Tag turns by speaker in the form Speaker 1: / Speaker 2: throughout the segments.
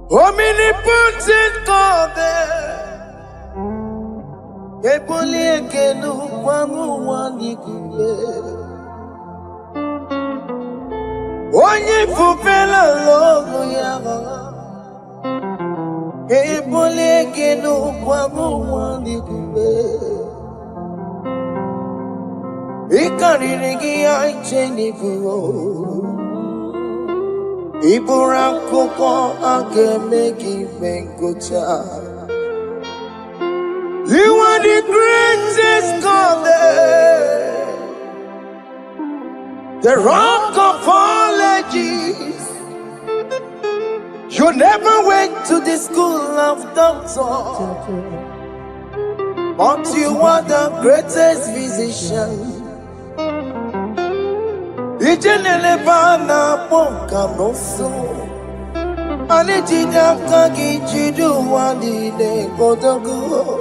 Speaker 1: Omnipotent God, Eboli ekelu kwangu wanikule. Onye fupela logo yaga, Eboli ekelu kwangu wanikule. Ikariri aicheni fuo, Iburakoko akemeki venkocha. You are the greatest God, the rock of all ages. You never went to the school of doctor, but you are the greatest physician. Ijenele bana ponka noso, anijida kagi jidu wani ne kodogo.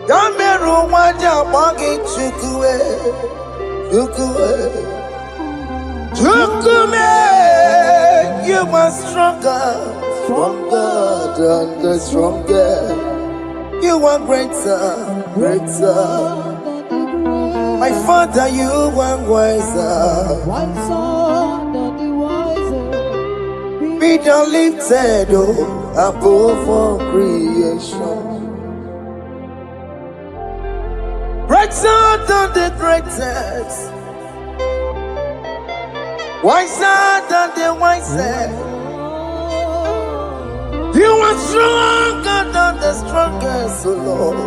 Speaker 1: Yameru waja wagi chukue, chukume. You are stronger than the strongest. You are greater. My Father, you are wiser Be thou lifted above all creation. Greater than the greatest, wiser than the wisest. You are stronger than the strongest, O Lord.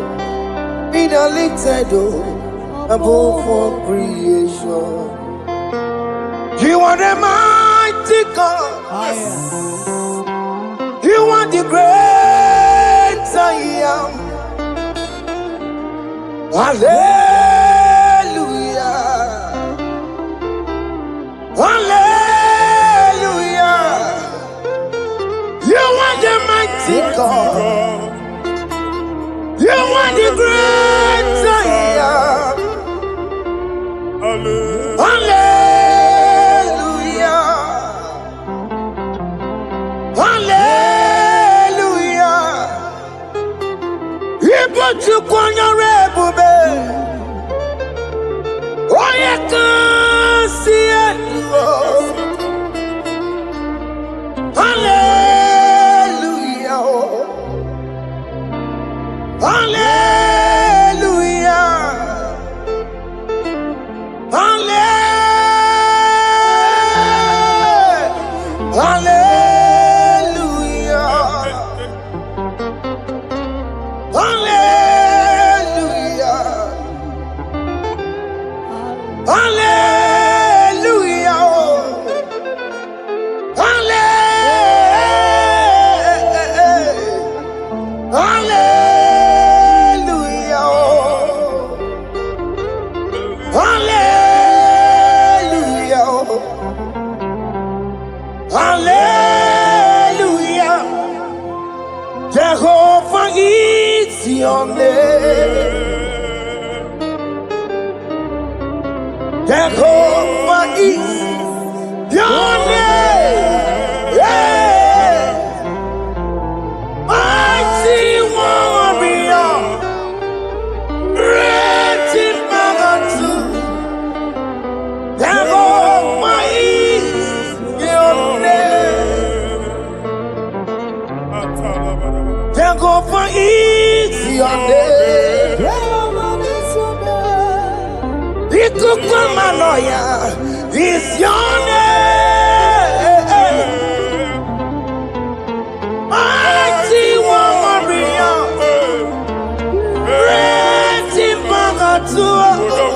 Speaker 1: Be thou lifted above all creation. You are the mighty God. You are the great I am. Hallelujah. Hallelujah. You are the mighty God. You are the great I am. Hallelujah. Hallelujah. Ibotu kwanya rebube. Oye kasi eluo. Hallelujah. Hallelujah. Hallelujah. Hallelujah. Hallelujah. Hallelujah. Jehovah is your name. Jehovah is your name. Yeah. Mighty warrior, great in battle. Jehovah is your name. Jehovah is your name. Ikukumanoya is your name. Mighty warrior, great in battle.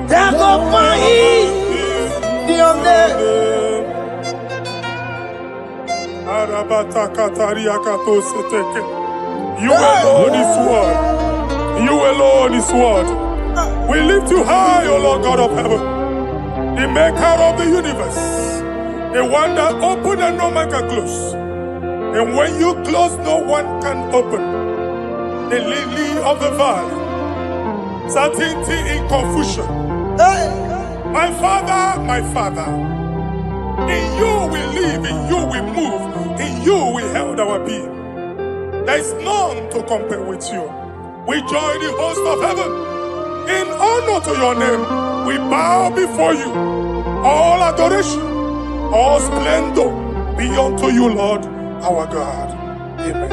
Speaker 1: Jehovah is your name.
Speaker 2: You alone is word. You alone is word. We lift you high, O Lord God of heaven, the maker of the universe, the one that opened and no man can close. And when you close, no one can open. The lily of the valley, certainty in confusion. My Father, in you we live, in you we move, you we held our being. There is none to compare with you. We join the host of heaven. In honor to your name, we bow before you. All adoration, all splendor be unto you, Lord, our God. Amen.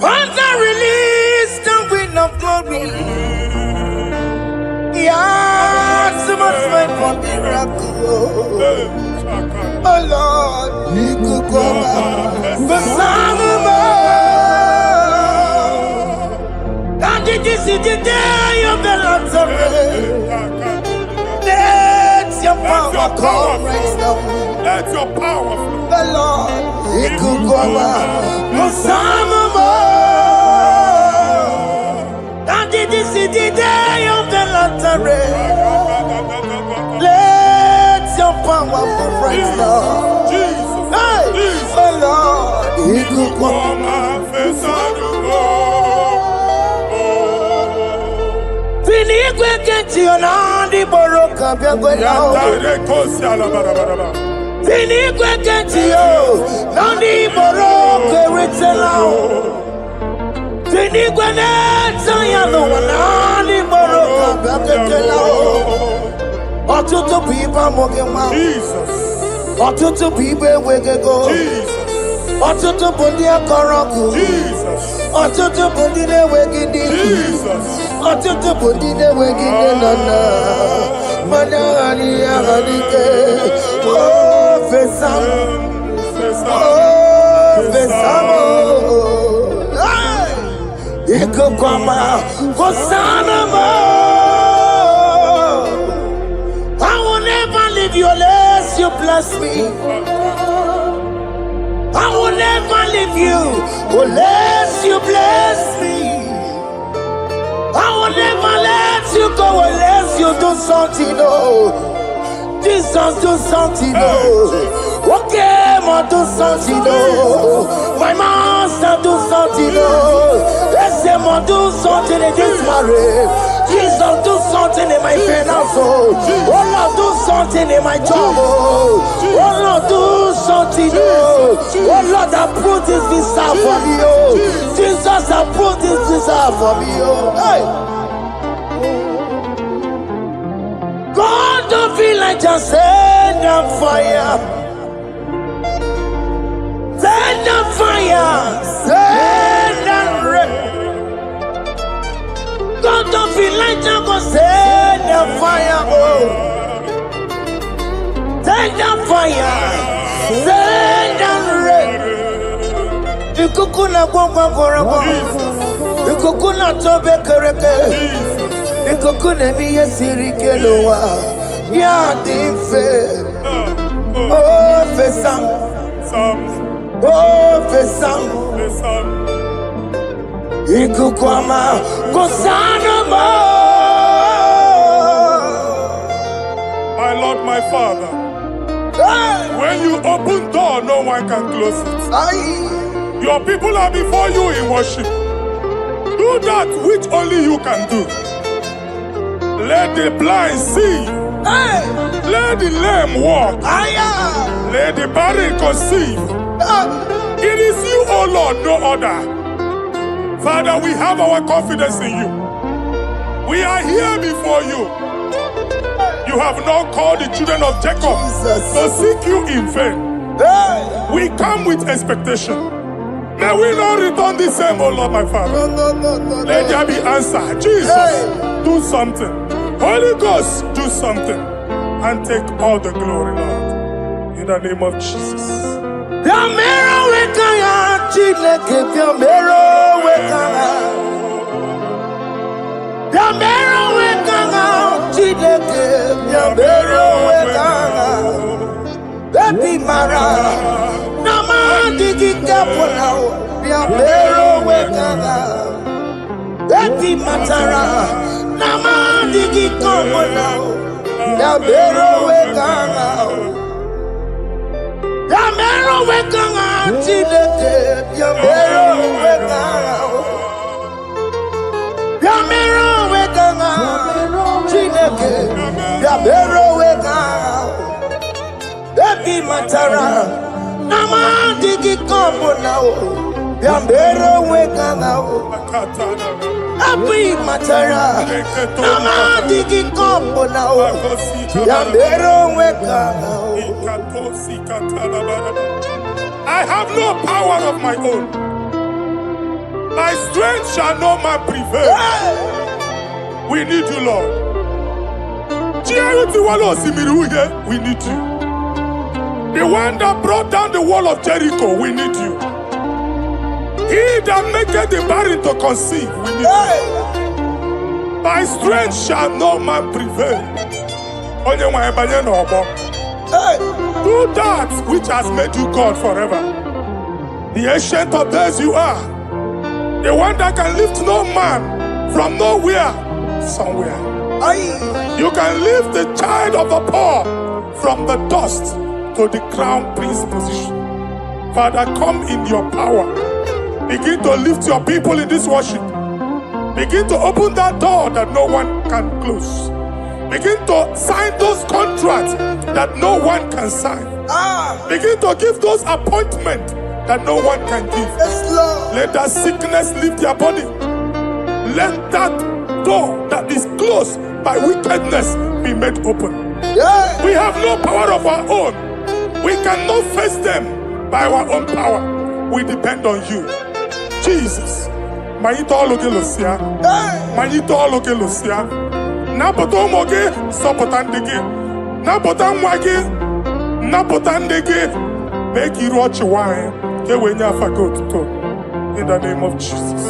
Speaker 1: Father, release the wind of glory. Yeah, so much time for miracle. Oh Lord, you could come out. The Son of God. And this is the day of the Lord's Let your power come right now.
Speaker 2: Let your power flow.
Speaker 1: The Lord, you could come out. The Son of God. And this is the day of the Lord's Let your power come right now.
Speaker 2: Jesus.
Speaker 1: Hey,
Speaker 2: Jesus.
Speaker 1: the Lord, you could come out. Finigwe kenti onandi boroka biagwelao. Finigwe kenti yo nandi boroka ritelao. Finigwe neta yalo nandi boroka biagwelao. Otutu pipa mogema.
Speaker 2: Jesus.
Speaker 1: Otutu pipa wegego.
Speaker 2: Jesus.
Speaker 1: Otutu bundi akoroku.
Speaker 2: Jesus.
Speaker 1: Otutu bundi ne wegidi.
Speaker 2: Jesus.
Speaker 1: Otutu bundi ne wegidi nana. Manani agadike. Oh fesam. Oh fesam. Iko kwama kosana mo. I will never leave you unless you bless me. I will never leave you unless you bless me. I will never let you go unless you do something. Oh, Jesus, do something. Oh, okay, ma do something. Oh, my master, do something. Oh, let's say, ma do something in this marriage. Jesus, do something in my finance. Oh, Lord, do something in my job. Oh, Lord, do something. Oh, Lord, approve this visa for me. Oh, Jesus, approve this visa for me. Oh, hey. God, don't feel like just send a fire. Send a fire. Send a rain. God, don't feel like just go send a fire. Oh, send a fire. Send a rain. You kukuna gwangwa gwangwa. You kukuna tobe kereke. Ikokune miye sirikelowa ya dife. Oh fesam, oh fesam. Ikukwama kosano mo.
Speaker 2: My Lord, my Father, when you open door, no one can close it. Your people are before you in worship. Do that which only you can do. Let the blind see. Let the lame walk. Let the barren conceive. It is you, O Lord, no other. Father, we have our confidence in you. We are here before you. You have not called the children of Jacob to seek you in vain. We come with expectation. May we not return the same, O Lord, my Father. Let there be answer. Jesus, do something. Holy Ghost, do something. And take all the glory, Lord. In the name of Jesus.
Speaker 1: Eti matara nama digi komo now. Ya bero wekanga. Ya bero wekanga chileke. Ya bero wekanga. Ya bero wekanga chileke. Ya bero wekanga. Eti matara come now. Yambero weka now. Abi matara. Nama digi come now. Yambero weka now.
Speaker 2: I have no power of my own. My strength shall not man prevail. We need you, Lord. We need you. The one that brought down the wall of Jericho, we need you. He that maketh the barren to conceive, we need you. My strength shall no man prevail. Do that which has made you God forever. The ancient of days you are. The one that can lift no man from nowhere, somewhere. You can lift the child of the poor from the dust to the crown prince position. Father, come in your power. Begin to lift your people in this worship. Begin to open that door that no one can close. Begin to sign those contracts that no one can sign. Begin to give those appointments that no one can give. Let that sickness leave their body. Let that door that is closed by wickedness be made open. We have no power of our own. We cannot face them by our own power. We depend on you. Jesus. Manito Logelosia. Manito Logelosia. Napotomoge, Sopotandege. Napotamwage. Napotandege. Make you watch wine. In the name of Jesus.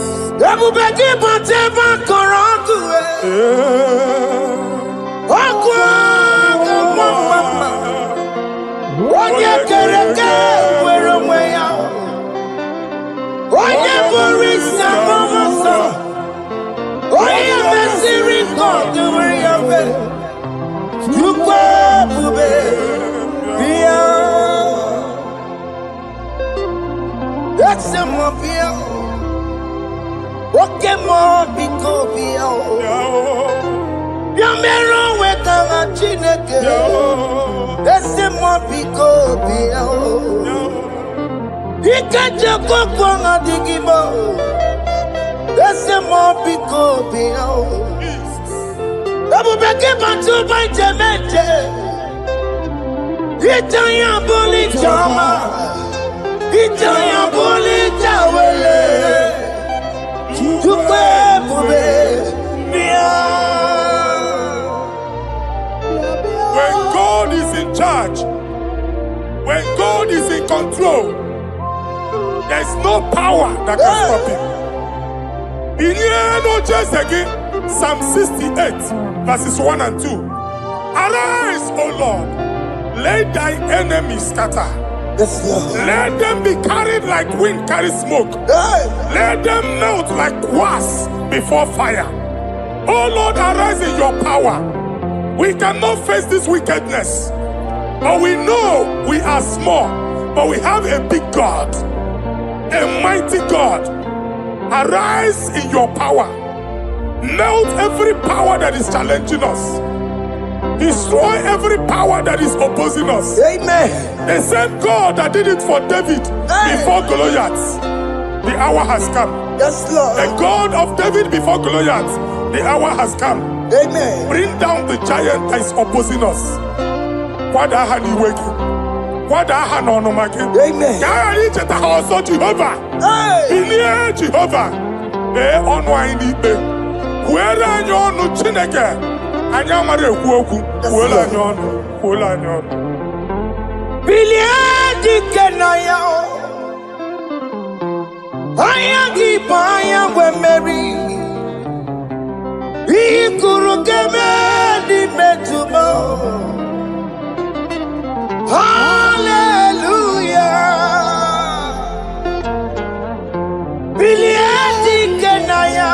Speaker 1: That's a mobile. What can more be called? Yamero with a chineke. That's a mobile. He can't joke on a digimo. That's a mobile. Double back him to my Jamaica. It's a bully drama. Itaya bolita wele, tukwe bube bia.
Speaker 2: When God is in charge, when God is in control, there's no power that can stop him. In no just again, Psalm 68, verses 1 and 2. Arise, O Lord, let thy enemies scatter. Let them be carried like wind carries smoke. Let them melt like wax before fire. Oh Lord, arise in your power. We cannot face this wickedness. But we know we are small. But we have a big God. A mighty God. Arise in your power. Melt every power that is challenging us. Destroy every power that is opposing us.
Speaker 1: Amen.
Speaker 2: The same God that did it for David before Goliath. The hour has come.
Speaker 1: Yes, Lord.
Speaker 2: The God of David before Goliath. The hour has come.
Speaker 1: Amen.
Speaker 2: Bring down the giant that is opposing us.
Speaker 1: Amen.
Speaker 2: Jehovah. Jehovah. Where are you, Chineke? Anyamare kuoku, kuola nyono, kuola nyono.
Speaker 1: Biliadi kenaya, ayagi paya we Mary. Ikuru keme di metumo. Hallelujah. Biliadi kenaya.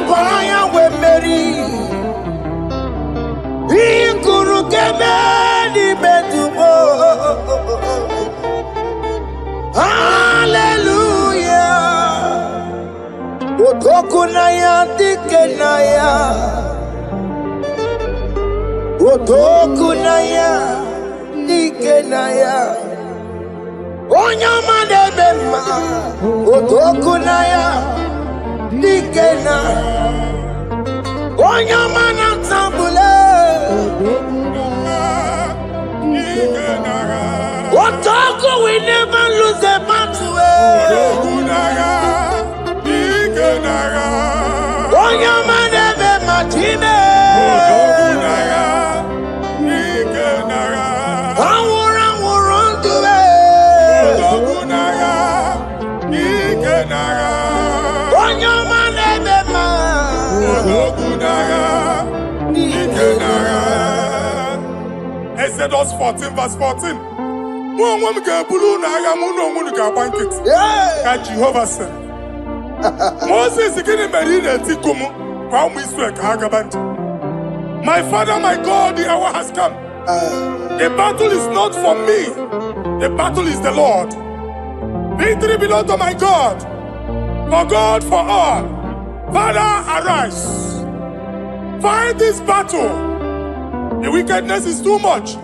Speaker 1: Baya we Mary, Ikuru kemeni metumo. Hallelujah. Otoku naya dike naya. Otoku naya di Ikenaya Onyama de Bema Otokunaya Ikena Onyama Natambule Otoku we never lose a battle Onyama de Bema Time
Speaker 2: Exodus 14 verse 14. Jehovah said, Moses my father, my God, the hour has come. The battle is not for me. The battle is the Lord. Victory belongs to my God. For God, for all. Father, arise. Fight this battle. The wickedness is too much.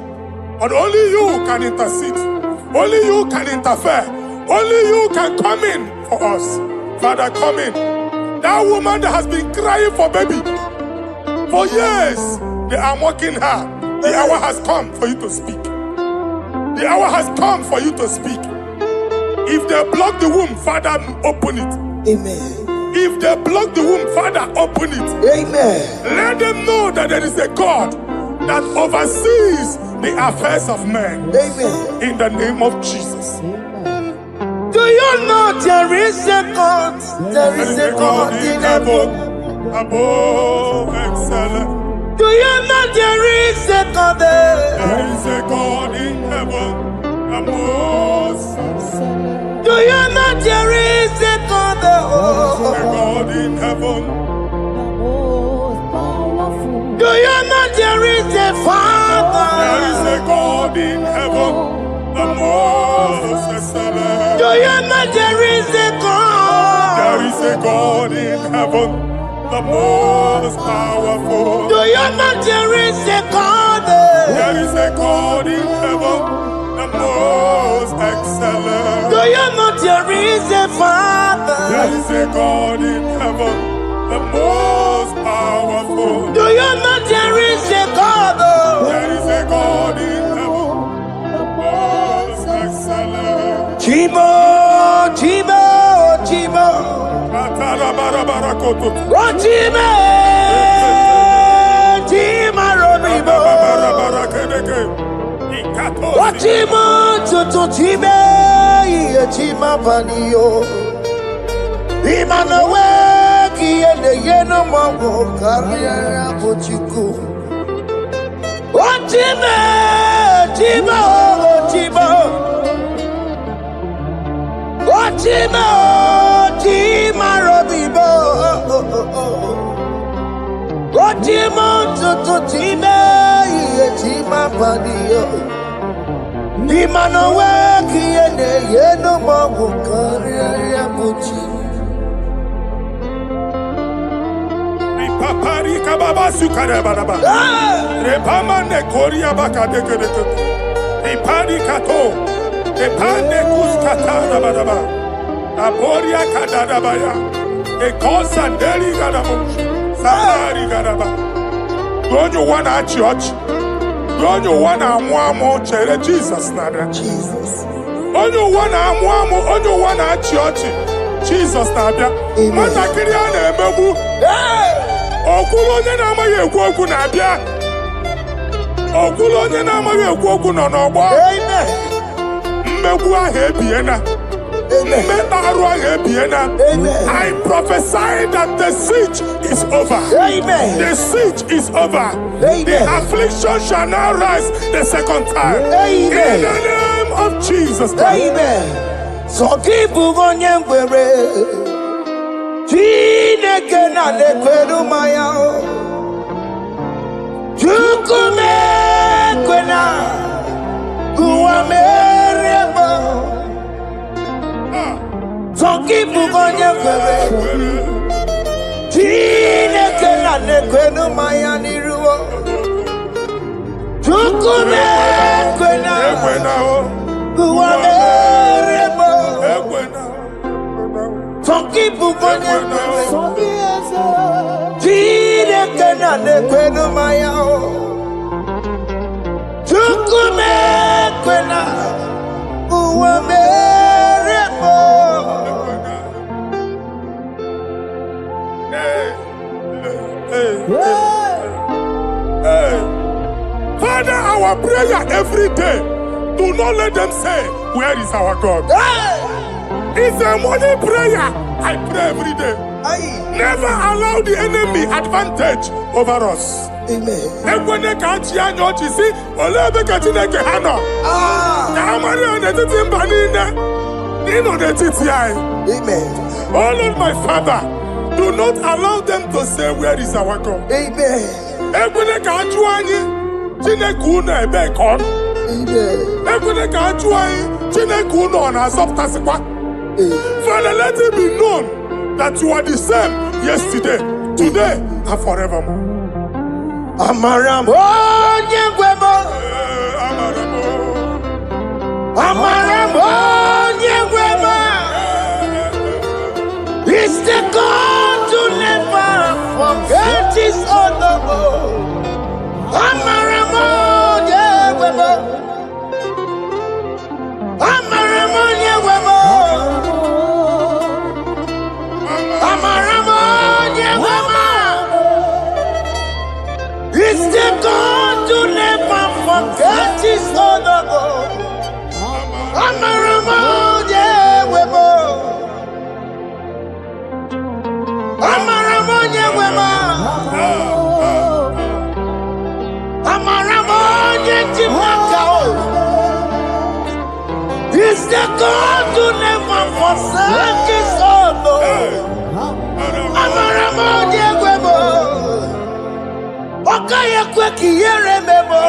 Speaker 2: But only you can intercede. Only you can interfere. Only you can come in for us. Father, come in. That woman that has been crying for baby for years, they are mocking her. The hour has come for you to speak. The hour has come for you to speak. If they block the womb, Father, open it.
Speaker 1: Amen.
Speaker 2: If they block the womb, Father, open it.
Speaker 1: Amen.
Speaker 2: Let them know that there is a God that oversees the affairs of men.
Speaker 1: Amen.
Speaker 2: In the name of Jesus.
Speaker 1: Do you know there is a God? There is a God in heaven.
Speaker 2: Above excellent.
Speaker 1: Do you know there is a God there?
Speaker 2: There is a God in heaven. Above excellent.
Speaker 1: Do you know there is a God there?
Speaker 2: There is a God in heaven.
Speaker 1: Do you know there is a Father?
Speaker 2: There is a God in heaven. The most excellent.
Speaker 1: Do you know there is a God?
Speaker 2: There is a God in heaven, the most powerful.
Speaker 1: Do you know there is a God?
Speaker 2: There is a God in heaven, the most excellent.
Speaker 1: Do you know there is a Father?
Speaker 2: There is a God in heaven, the most powerful.
Speaker 1: Do you know there is a God?
Speaker 2: There is a God in heaven, the most excellent.
Speaker 1: Chimo, Chimo, Chimo. Oh, Chimo, Chimo, Robibo. Oh, Chimo, Tutu, Chimo, Chimo, Panio. Imanowe, Kiene, Yeno, Mamo, Carriera, Pochiku. Oh, Chimo, Chimo, Chimo. Chima, Chima, Robibo. Chima, Tutu, Chima, Chima, Padio. Nimanowe, Kiene, Yeno, Mamu, Carriera, Puchi.
Speaker 2: Ripapari, Kababa, Sukarababa. Repamane, Korea, Bakadeke. Ripari, Kato. Epande kuskatana badaba. Aboria kadadabaya. Ekosa ndeli gadamu. Samari gadaba. Don't you wanna church? Don't you wanna amuamu chere Jesus nada?
Speaker 1: Jesus.
Speaker 2: Don't you wanna amuamu? Don't you wanna church? Jesus nada. Mata kiriane emebu. Okulo nye na amaye ekwoku nabia. Okulo nye na amaye ekwoku no n'ogbo.
Speaker 1: Amen.
Speaker 2: I prophesy that the siege is over.
Speaker 1: Amen.
Speaker 2: The siege is over.
Speaker 1: Amen.
Speaker 2: The affliction shall now rise the second time.
Speaker 1: Amen.
Speaker 2: In the name of Jesus Christ.
Speaker 1: Amen. So keep on your way. Chineke na lekweru maya. Chukume kwena. So keep on your way. Chineke na lekweru maya niruo. Chukume kwena. Forgive Jide kena ne kwenu mayao Chukume kwena Uwa meremo
Speaker 2: Father, our prayer every day, do not let them say, where is our God? It's a morning prayer. I pray every day. Never allow the enemy advantage over us.
Speaker 1: Amen.
Speaker 2: Amen. Oh Lord, my Father, do not allow them to say, where is our God?
Speaker 1: Amen.
Speaker 2: Father, let it be known that you are the same yesterday, today, and forevermore.
Speaker 1: Amaramo nyegwemo. Amaramo nyegwemo. It's the God to never forget his honor. Amaramo nyegwemo. Amaramo nyegwemo. Amaramo nyegwemo. It's the God to never forget his honor. Amaramo nyegwemo. Amaramo nyegwemo. Amaramo nyegwemo. It's the God to never forsake his honor. Amaramo nyegwemo. Okaye kwe kiyere memo.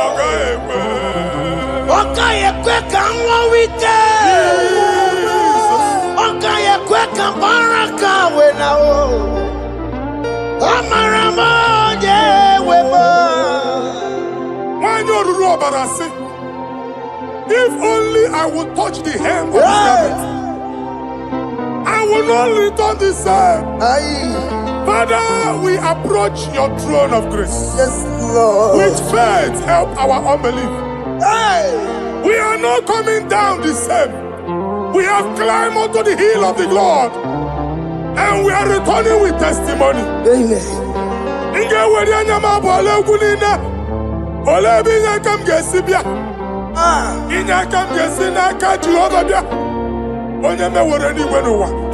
Speaker 1: Okaye kwe kanwa wite. Okaye kwe kambaraka wenao. Amaramo nyegwemo.
Speaker 2: If only I would touch the hem of his garment, I will not return the same. Father, we approach your throne of grace.
Speaker 1: Yes, Lord.
Speaker 2: With faith, help our unbelief. We are not coming down the same. We have climbed onto the hill of the Lord, and we are returning with testimony.
Speaker 1: Amen.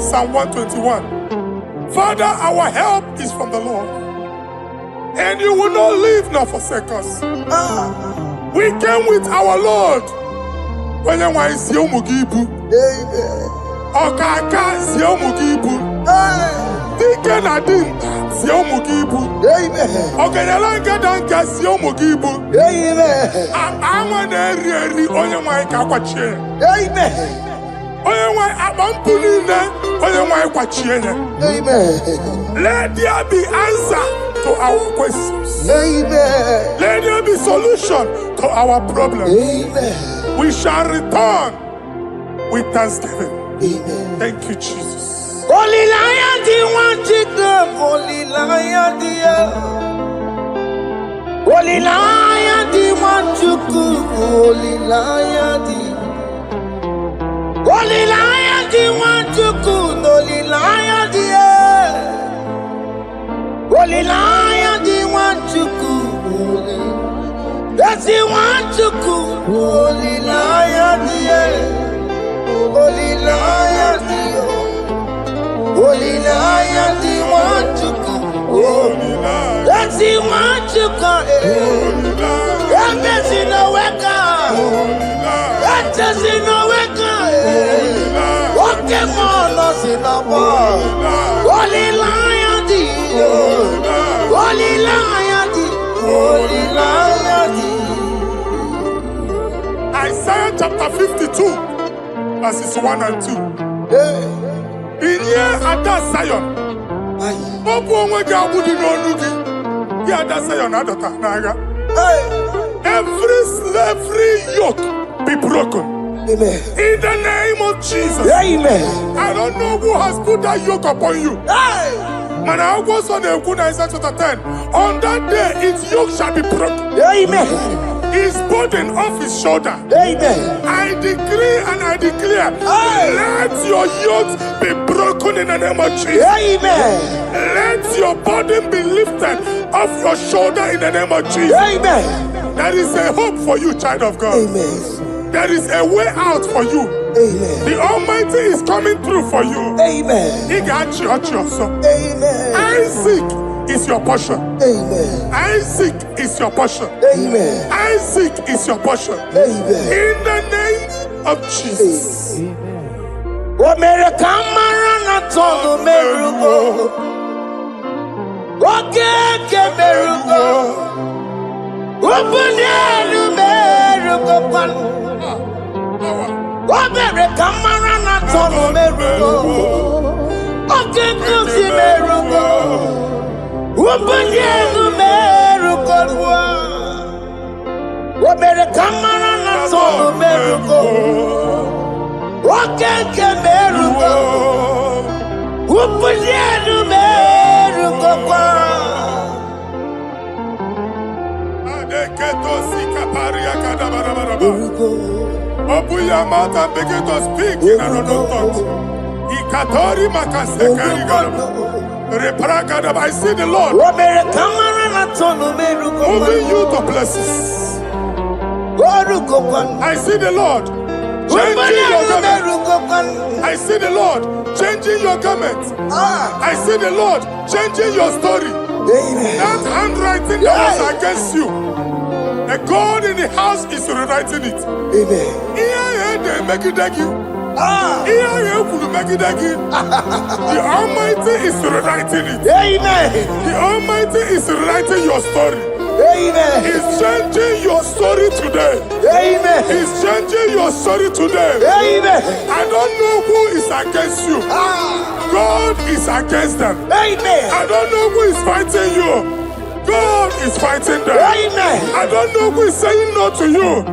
Speaker 2: Psalm 121. Father, our help is from the Lord, and you will not leave nor forsake us. We came with our Lord. Amen. Let there be answer to our questions.
Speaker 1: Amen.
Speaker 2: Let there be solution to our problems.
Speaker 1: Amen.
Speaker 2: We shall return with thanksgiving.
Speaker 1: Amen.
Speaker 2: Thank you, Jesus.
Speaker 1: Holy Lion, the one to come. Holy Lion, the Holy Lion, the one to come. Holy Lion, the Holy Lion, the one to come. Holy Lion, the Holy Lion, the one to come. That's the one to come. Holy Lion, the Holy Lion, the Holy Lion, the one to come. That's the one to come. That's in the wake. That's in the wake. Walking on us in the world. Holy Lion, the Holy Lion, the Holy Lion, the
Speaker 2: Isaiah chapter 52, verses 1 and 2. In here at that Zion, every slavery yoke be broken.
Speaker 1: Amen.
Speaker 2: In the name of Jesus.
Speaker 1: Amen.
Speaker 2: I don't know who has put that yoke upon you.
Speaker 1: Hey.
Speaker 2: Man, I was on the Naija chapter 10. On that day, its yoke shall be broken.
Speaker 1: Amen.
Speaker 2: His burden off his shoulder.
Speaker 1: Amen.
Speaker 2: I decree and I declare,
Speaker 1: Hey.
Speaker 2: let your yokes be broken in the name of Jesus.
Speaker 1: Amen.
Speaker 2: Let your burden be lifted off your shoulder in the name of Jesus.
Speaker 1: Amen.
Speaker 2: There is a hope for you, child of God.
Speaker 1: Amen.
Speaker 2: There is a way out for you.
Speaker 1: Amen.
Speaker 2: The Almighty is coming through for you.
Speaker 1: Amen.
Speaker 2: He got you, so.
Speaker 1: Amen.
Speaker 2: Isaac is your portion.
Speaker 1: Amen.
Speaker 2: Isaac is your portion.
Speaker 1: Amen.
Speaker 2: Isaac is your portion.
Speaker 1: Amen.
Speaker 2: In the name of Jesus.
Speaker 1: What made a camera told the miracle? What can miracle? Open the miracle. What made a camera told the miracle? What can the miracle? Open the miracle. What made a camera told the miracle? What can miracle? Open the miracle.
Speaker 2: Open your mouth and begin to speak in another tongue. I see the Lord moving you to places. I see the Lord changing your garment. I see the Lord changing your garment. I see the Lord changing your story. That handwriting that was against you, the God in the house is rewriting it.
Speaker 1: Amen.
Speaker 2: The Almighty is rewriting it.
Speaker 1: Amen.
Speaker 2: The Almighty is rewriting your story.
Speaker 1: Amen.
Speaker 2: He's changing your story today.
Speaker 1: Amen.
Speaker 2: He's changing your story today.
Speaker 1: Amen.
Speaker 2: I don't know who is against you. God is against them.
Speaker 1: Amen.
Speaker 2: I don't know who is fighting you. God is fighting them.
Speaker 1: Amen.
Speaker 2: I don't know who is saying no to you.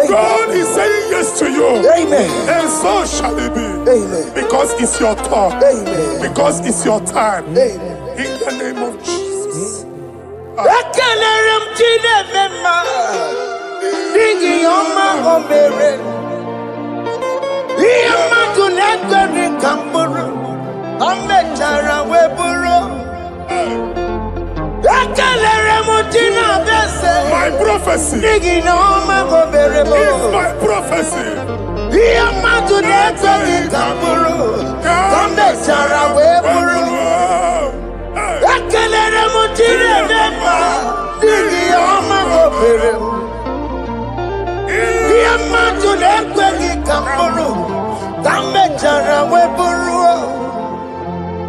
Speaker 2: God is saying yes to you.
Speaker 1: Amen.
Speaker 2: And so shall it be.
Speaker 1: Amen.
Speaker 2: Because it's your turn.
Speaker 1: Amen.
Speaker 2: Because it's your time.
Speaker 1: Amen.
Speaker 2: In the name of Jesus. My prophecy is my prophecy.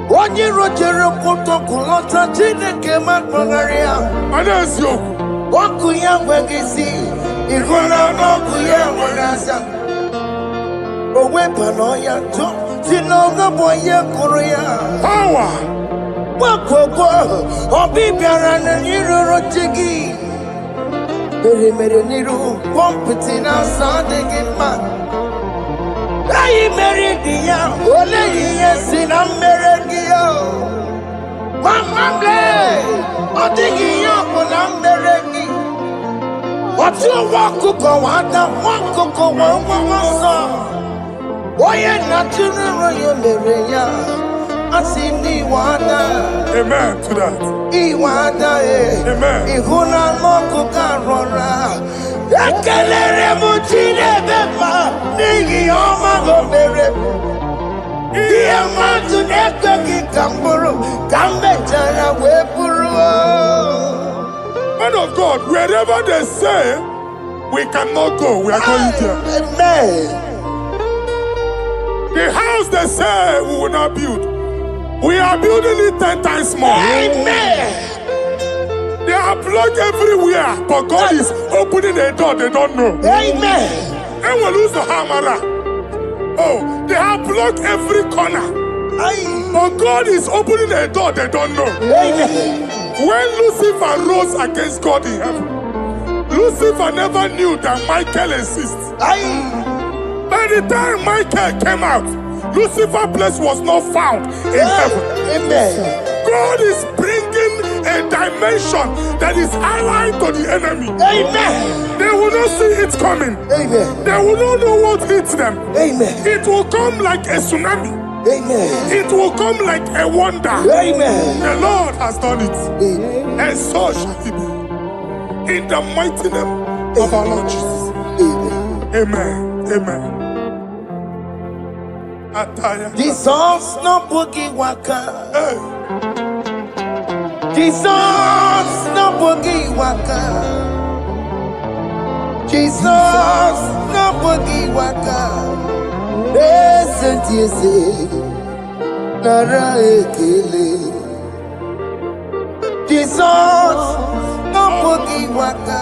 Speaker 1: Onye rojere kutokulota Chineke makpọgharịa. Ọkụ ya nweghị isi, ịhụla n'ọkụ ya nwere asa. O wepụla ya tụ, si n'ọgọ bụ onye kụrụ ya.
Speaker 2: Power.
Speaker 1: Gbakọkọ, ọbịbịara na n'iruru chi gị. Mere n'iru, kọmpụtị na-asa adịghị mma. Anyị mere dị ya, ole ihe si na mmere gị ya. Mama ble, ọ dịghị ihe ọ bụ na mmere gị. Ọtụ nwa ọkụkọ nwata, nwa ọkụkọ nwa nsọ. Onye na-atụrụ ya mere ya, asị n'iwe ada.
Speaker 2: Amen to that.
Speaker 1: Iwe ada
Speaker 2: Amen.
Speaker 1: Ịhụ na anụ ọkụkọ arọra. Ekelere m Chineke ma n'ihi ọma o mere m. Ihe mmadụ na-ekweghị ka m bụrụ, ka m mechara wee bụrụ.
Speaker 2: Man of God, wherever they say we cannot go, we are going there.
Speaker 1: Amen.
Speaker 2: The house they say we will not build, we are building it 10 times more.
Speaker 1: Amen.
Speaker 2: They are blocked everywhere, but God is opening a door they don't know.
Speaker 1: Amen.
Speaker 2: And we lose the hammer. Oh, they have blocked every corner, but God is opening a door they don't know.
Speaker 1: Amen.
Speaker 2: When Lucifer rose against God in heaven, Lucifer never knew that Michael exists.
Speaker 1: Aye.
Speaker 2: By the time Michael came out, Lucifer's place was not found in heaven.
Speaker 1: Amen.
Speaker 2: God is bringing a dimension that is allied to the enemy.
Speaker 1: Amen.
Speaker 2: They will not see it coming.
Speaker 1: Amen.
Speaker 2: They will not know what hits them.
Speaker 1: Amen.
Speaker 2: It will come like a tsunami.
Speaker 1: Amen.
Speaker 2: It will come like a wonder.
Speaker 1: Amen.
Speaker 2: The Lord has done it.
Speaker 1: Amen.
Speaker 2: And so shall it be. In the mighty name of our Lord Jesus.
Speaker 1: Amen.
Speaker 2: Amen. Amen. Ataya.
Speaker 1: Jesus no boogie waka.
Speaker 2: Hey.
Speaker 1: Jesus no boogie waka. Jesus no boogie waka. Listen to you say, Nara ekele. Jesus no boogie waka.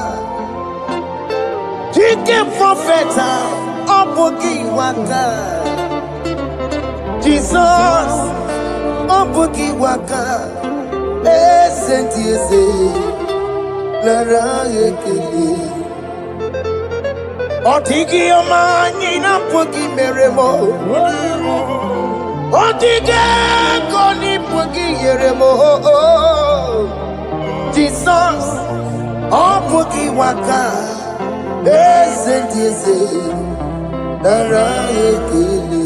Speaker 1: Chicken prophet no boogie waka. Jesus no boogie waka. Listen to you say, Nara ekele. Otigi omani na pogi meremo. Otige koni pogi yeremo. Jesus, oh pogi waka. Esentiese, nara ekele.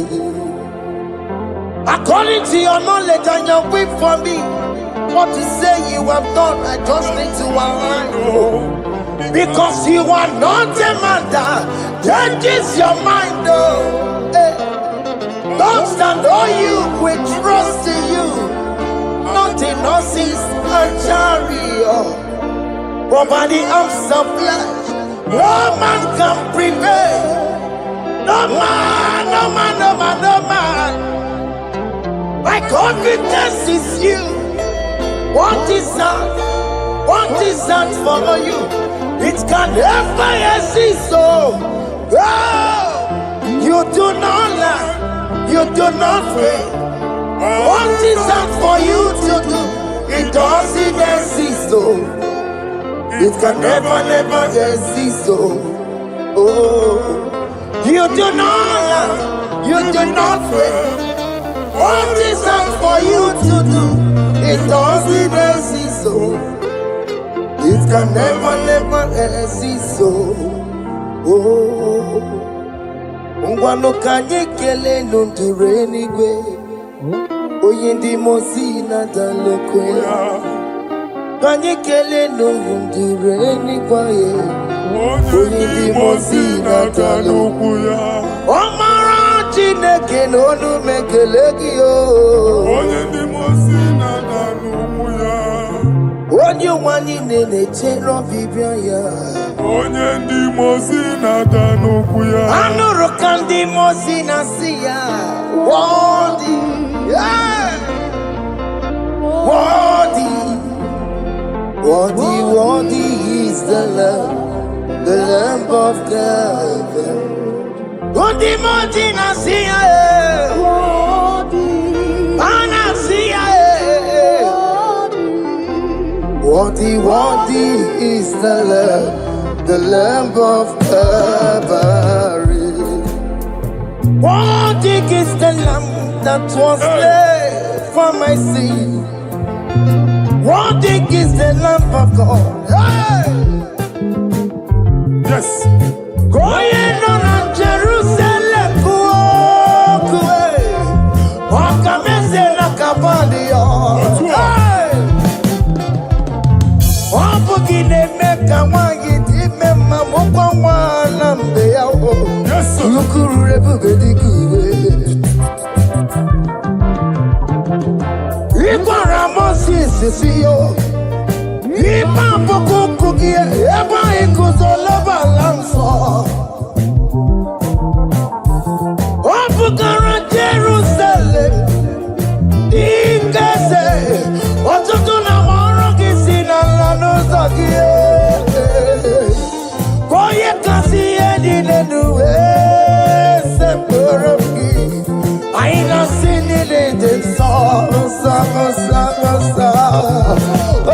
Speaker 1: According to your knowledge and your will for me, what you say you have done, I just need to align. Because you are not a man that changes your mind, oh. Hey. Don't stand on you, we trust in you. Not in horses and chariot, but by the arms of flesh, no man can prevail. No man, no man, no man, no man. My confidence is you. What is that? What is that for you? It can never exist, so you do not lie, you do not fail. What is that for you to do? It doesn't exist, so it can never, never exist, so you do not lie, you do not fail. What is that for you to do? It doesn't exist, so it can never, never exist, so Ngwano kanye kele nundure nigwe Oyindi mosi na dalokwe Kanye kele nundure nigwe Oyindi mosi na dalokwe Omara chineke nonu mekeleki yo
Speaker 2: Oyindi mosi na dalokwe
Speaker 1: Onye wani nene chero bibia ya
Speaker 2: Onye ndi mosi na danuku ya
Speaker 1: Anuru kandi mosi na siya Worthy, yeah. Worthy, worthy, worthy is the Lamb of God. Worthy mosi na siya Ana siya Worthy, worthy is the Lamb of Calvary. Worthy is the Lamb that was slain for my sin. Worthy is the Lamb of God. Hey!
Speaker 2: Yes.
Speaker 1: Going on Jerusalem,
Speaker 2: Yes, sir.
Speaker 1: Jerusalem, I ain't not seen it in the song. Oh,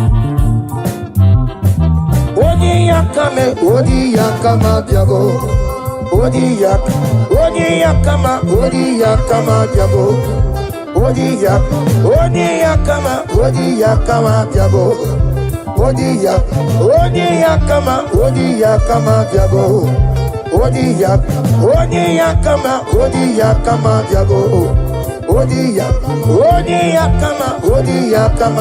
Speaker 1: kame odi yakama diabo. Odi yakama diabo. Odi yakama diabo. Odi yakama diabo. Odi yakama diabo. Odi yakama diabo. Odi yakama diabo. Odi yakama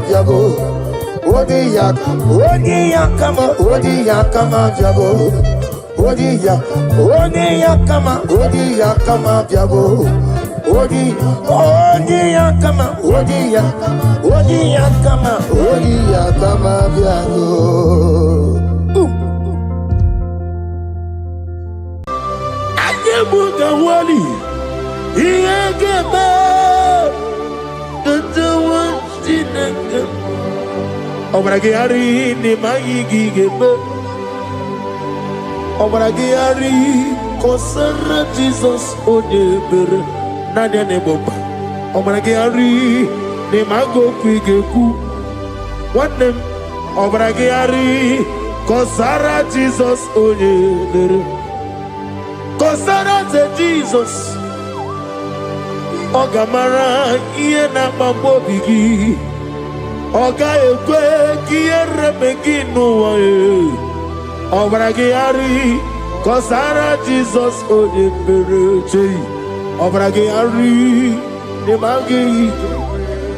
Speaker 1: diabo. Odi yakama diabo. Odi yakama diabo.
Speaker 2: Ayebuga wali iyegebe tatawa sinanga obrage ari ni mayigi gebe obrage ari kosara Jesus odebere nadia ne boba obrage ari ni mago kwigeku wanem obrage ari kosara Jesus odebere kosara te Jesus Ogamara iye na mambobigi Oga ekwe kiye remegi nuwa Obragi ari kosara Jesus odebere Obragi ari nemagi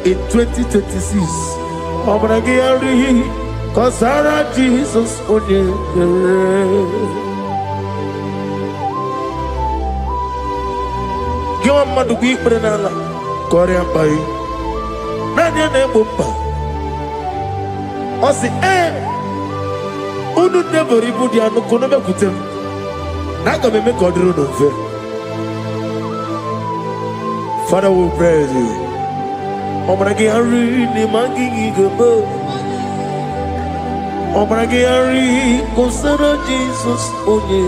Speaker 2: in 2026 Obragi ari kosara Jesus odebere Gwa madu gwi prenala Korea pai Nanya ne bumpa Osi Unu nebori budi anu kono me kutem Naga me kodru no fe Father we praise you Obragi hari ni mangi gebo Obragi hari kosara Jesus onye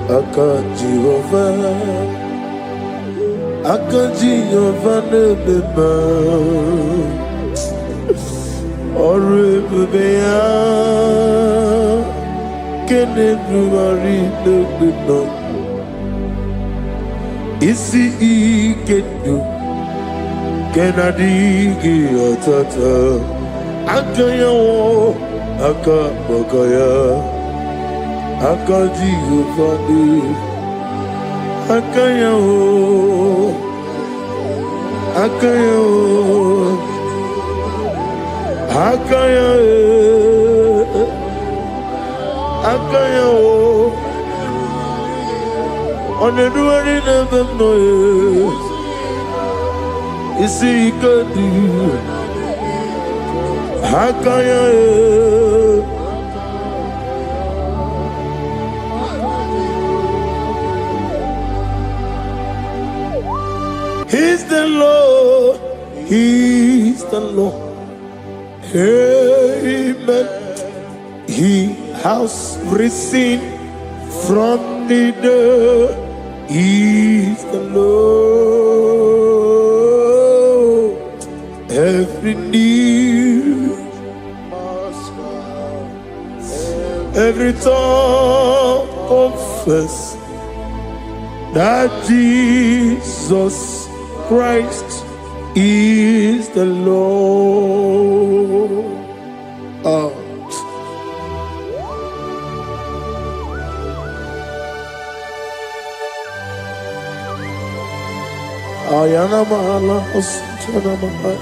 Speaker 2: Aka Jehovah Akaji Yovanebeba Orebea Kenebruari Nebino Isi Ikenu Kenadigi Atata Akaya wo Akabakaya Akaji Yovanebeba Akaya o, akaya o, akaya e, akaya o. Oneduari nebem no e, isi ikadi, akaya e. He's the Lord, He's the Lord. Amen. He has risen from the dead. He's the Lord. Every knee, every tongue confess that Jesus Christ is the Lord. Ayana mala osana mala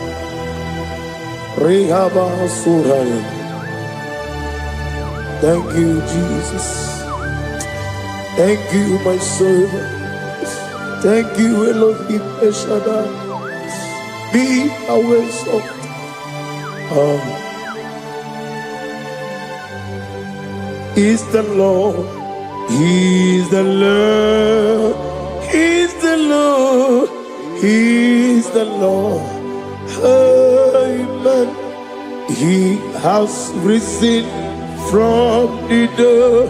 Speaker 2: rehaba suraya. Thank you, Jesus. Thank you, my servant. Thank you, Elohim Eshadai. Be our salt. He's the Lord. He's the Lord. He's the Lord. He's the Lord. Amen. He has risen from the dead.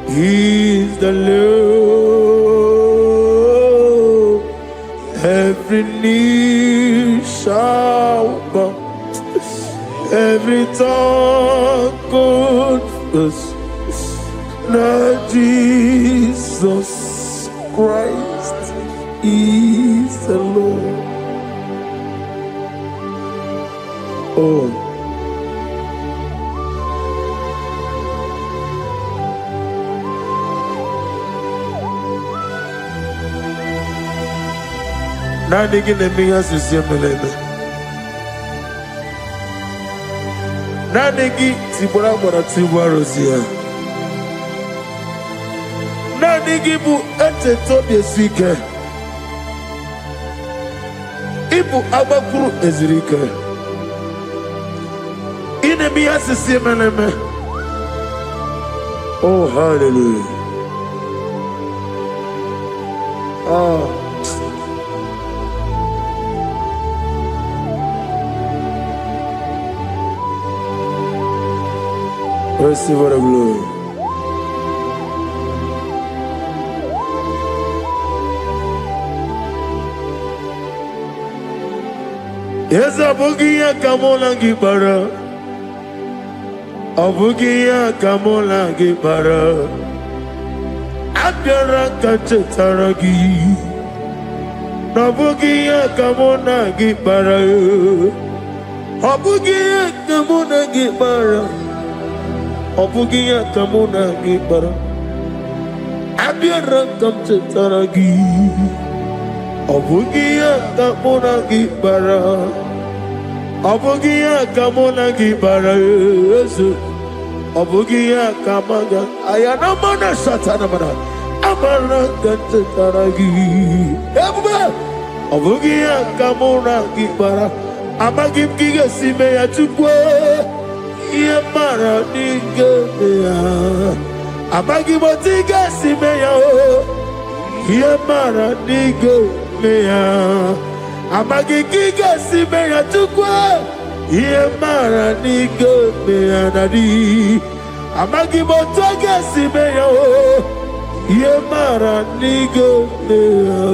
Speaker 2: He's the Lord. Every knee shall bow
Speaker 1: Every tongue confess that Jesus Christ is the Lord. Oh. Nani gine miya sisi meleme. Nani gi tibora bora tibora zia. Nani gi bu ete tobi sike. Ibu abakuru ezirike. Ine miya sisi meleme. Oh, hallelujah. Oh. Receive the glory. Yes, Abugia Kamola Gibara. Abugia Kamola Gibara. Abdara Kachetaragi. Nabugia Kamona Gibara. Abugia Kamona Gibara. Obugia kamuna gibara, abiyara kamchetaragi. Obugia kamuna gibara, obugia kamuna gibara. Obugia kamaga, ayana mana satana mana, amara kamchetaragi. Obugia kamuna gibara, amagim giga sime ya chukwe. Yemara nigeya, amagi motiga simeya o. Yemara nigeya, amagi giga simeya tukwa. Yemara nigeya nadi, amagi motiga simeya o. Yemara nigeya.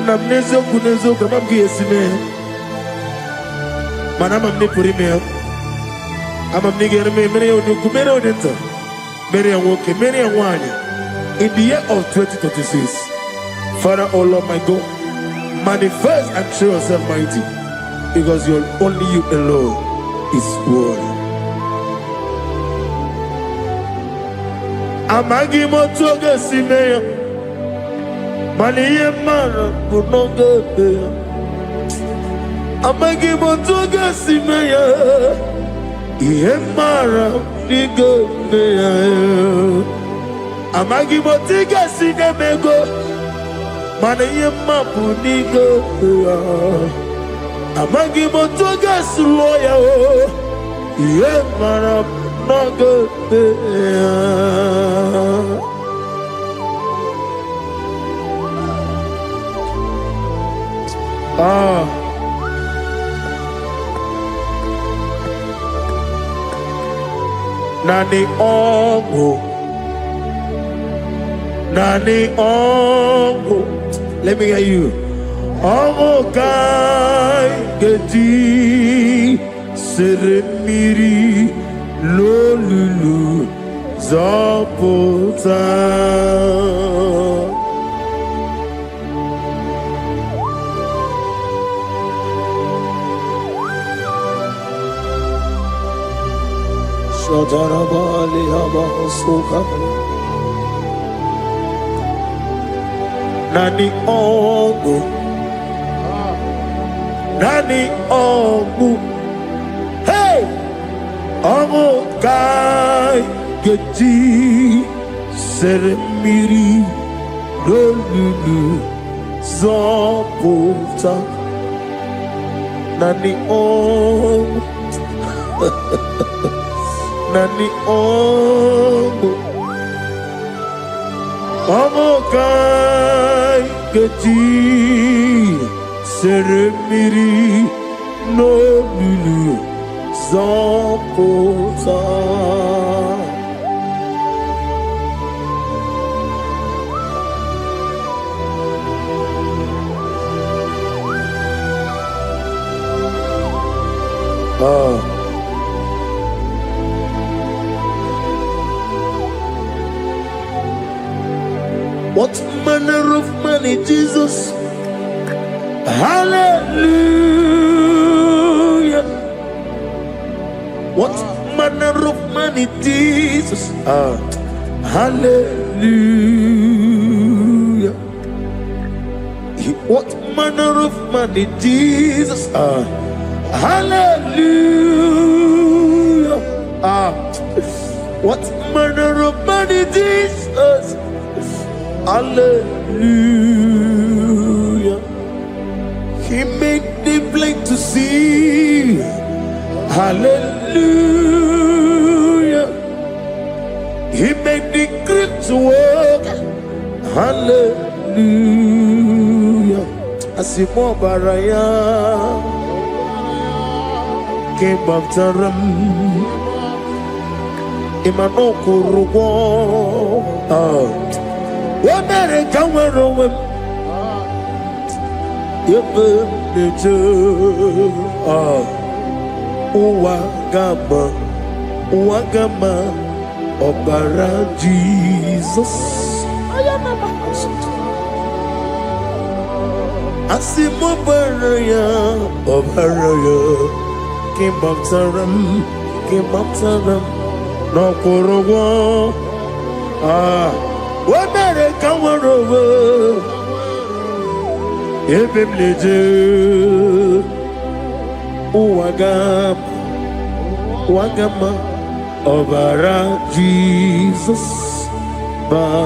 Speaker 1: Namnezo kunezo kamamgi simeya. Manam amni puri me amam ni gere me mere onu kumere odenta mere anwoke mere anwanya in the year of 2026. Father, oh Lord my God, manifest and show yourself mighty, because you're only you alone is worthy. Amagi motoga simeya maniye mara kunoga beya. Amagi motoga simeya, Yemara nigo meya. Amagi motoga sinemego, mana yemapu nigo meya. Amagi motoga suloya o, Yemara nigo meya. Ah. Nani ongo, nani ongo. Let me hear you. Ongo kai geti seremiri lolulu zapota. Shadarabali Abahosuka Nani Ongu, Nani Ongu, hey, Ongu Kai Geti Seremiri Lolulu Zapota Nani Ongu. Nani ongo, ongo kai geti seremiri no lulu zapota. What manner of man is Jesus? Hallelujah. What manner of man is Jesus? Hallelujah. What manner of man is Jesus? Hallelujah. What manner of man is Jesus? Hallelujah. He made the blind to see. Hallelujah. He made the crippled to walk. Hallelujah. Asimo baraya came back to ram. Imano kurugo. Wamere kamero wem. Yebe neje. Uwagama, uwagama, obara Jesus. Asimo baraya, obaraya. Came up to them, no kurugo. Wamere kamero wem. Yebe neje. Wagama, obara Jesus, batara.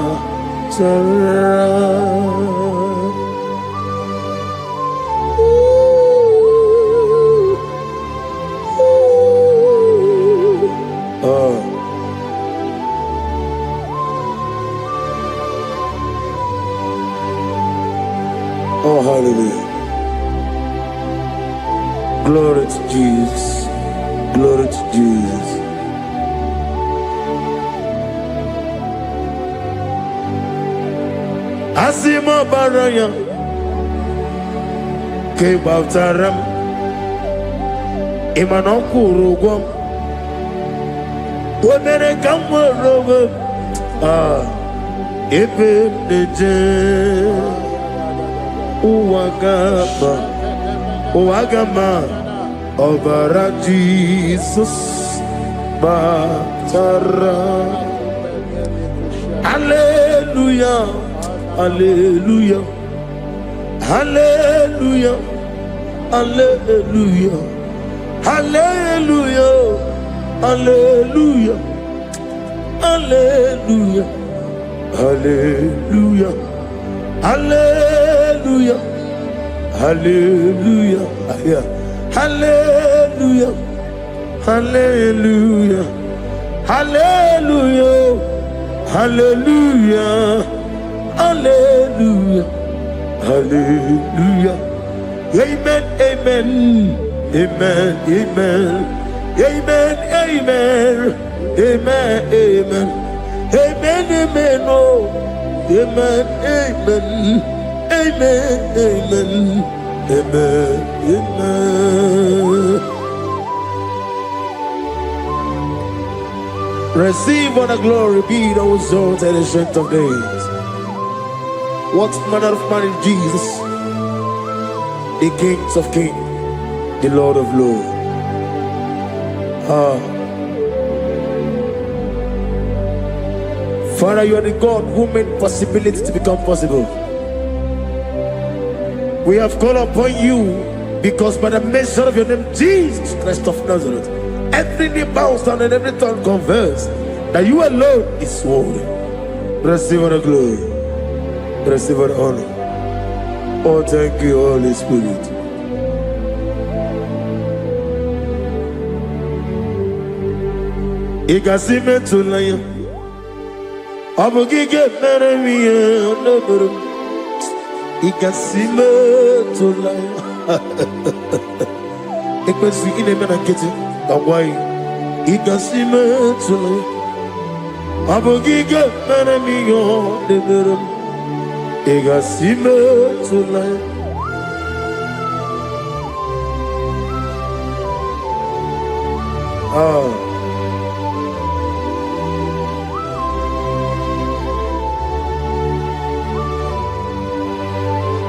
Speaker 1: Oh, hallelujah. Glory to Jesus. Glory to Jesus. Asimo baraya ke baftaram imano kurugom wonere kamorobe ebe neje uwagama obara Jesus batara. Hallelujah, hallelujah, hallelujah, hallelujah, hallelujah, hallelujah, hallelujah, hallelujah, hallelujah, hallelujah, hallelujah, hallelujah, hallelujah, hallelujah, hallelujah, hallelujah. Amen, amen, amen, amen, amen, amen, amen, amen, amen, amen, oh, amen, amen, amen, amen, amen, amen. Receive all the glory, be thou exalted and strength of days. What manner of man is Jesus? The King of kings, the Lord of lords. Father, you are the God who made possibility to become possible. We have called upon you because by the mention of your name, Jesus Christ of Nazareth, every knee bows down and every tongue confesses that you alone is worthy. Receive all the glory. Receive all the honor. Oh, thank you, Holy Spirit. Igasime tulaya, abogige meremiye onoburum. Igasime tulaya. Ekwensu inemena kiti kawai. Igasime tulaya, abogige meremiye onoburum. Igasime tulaya.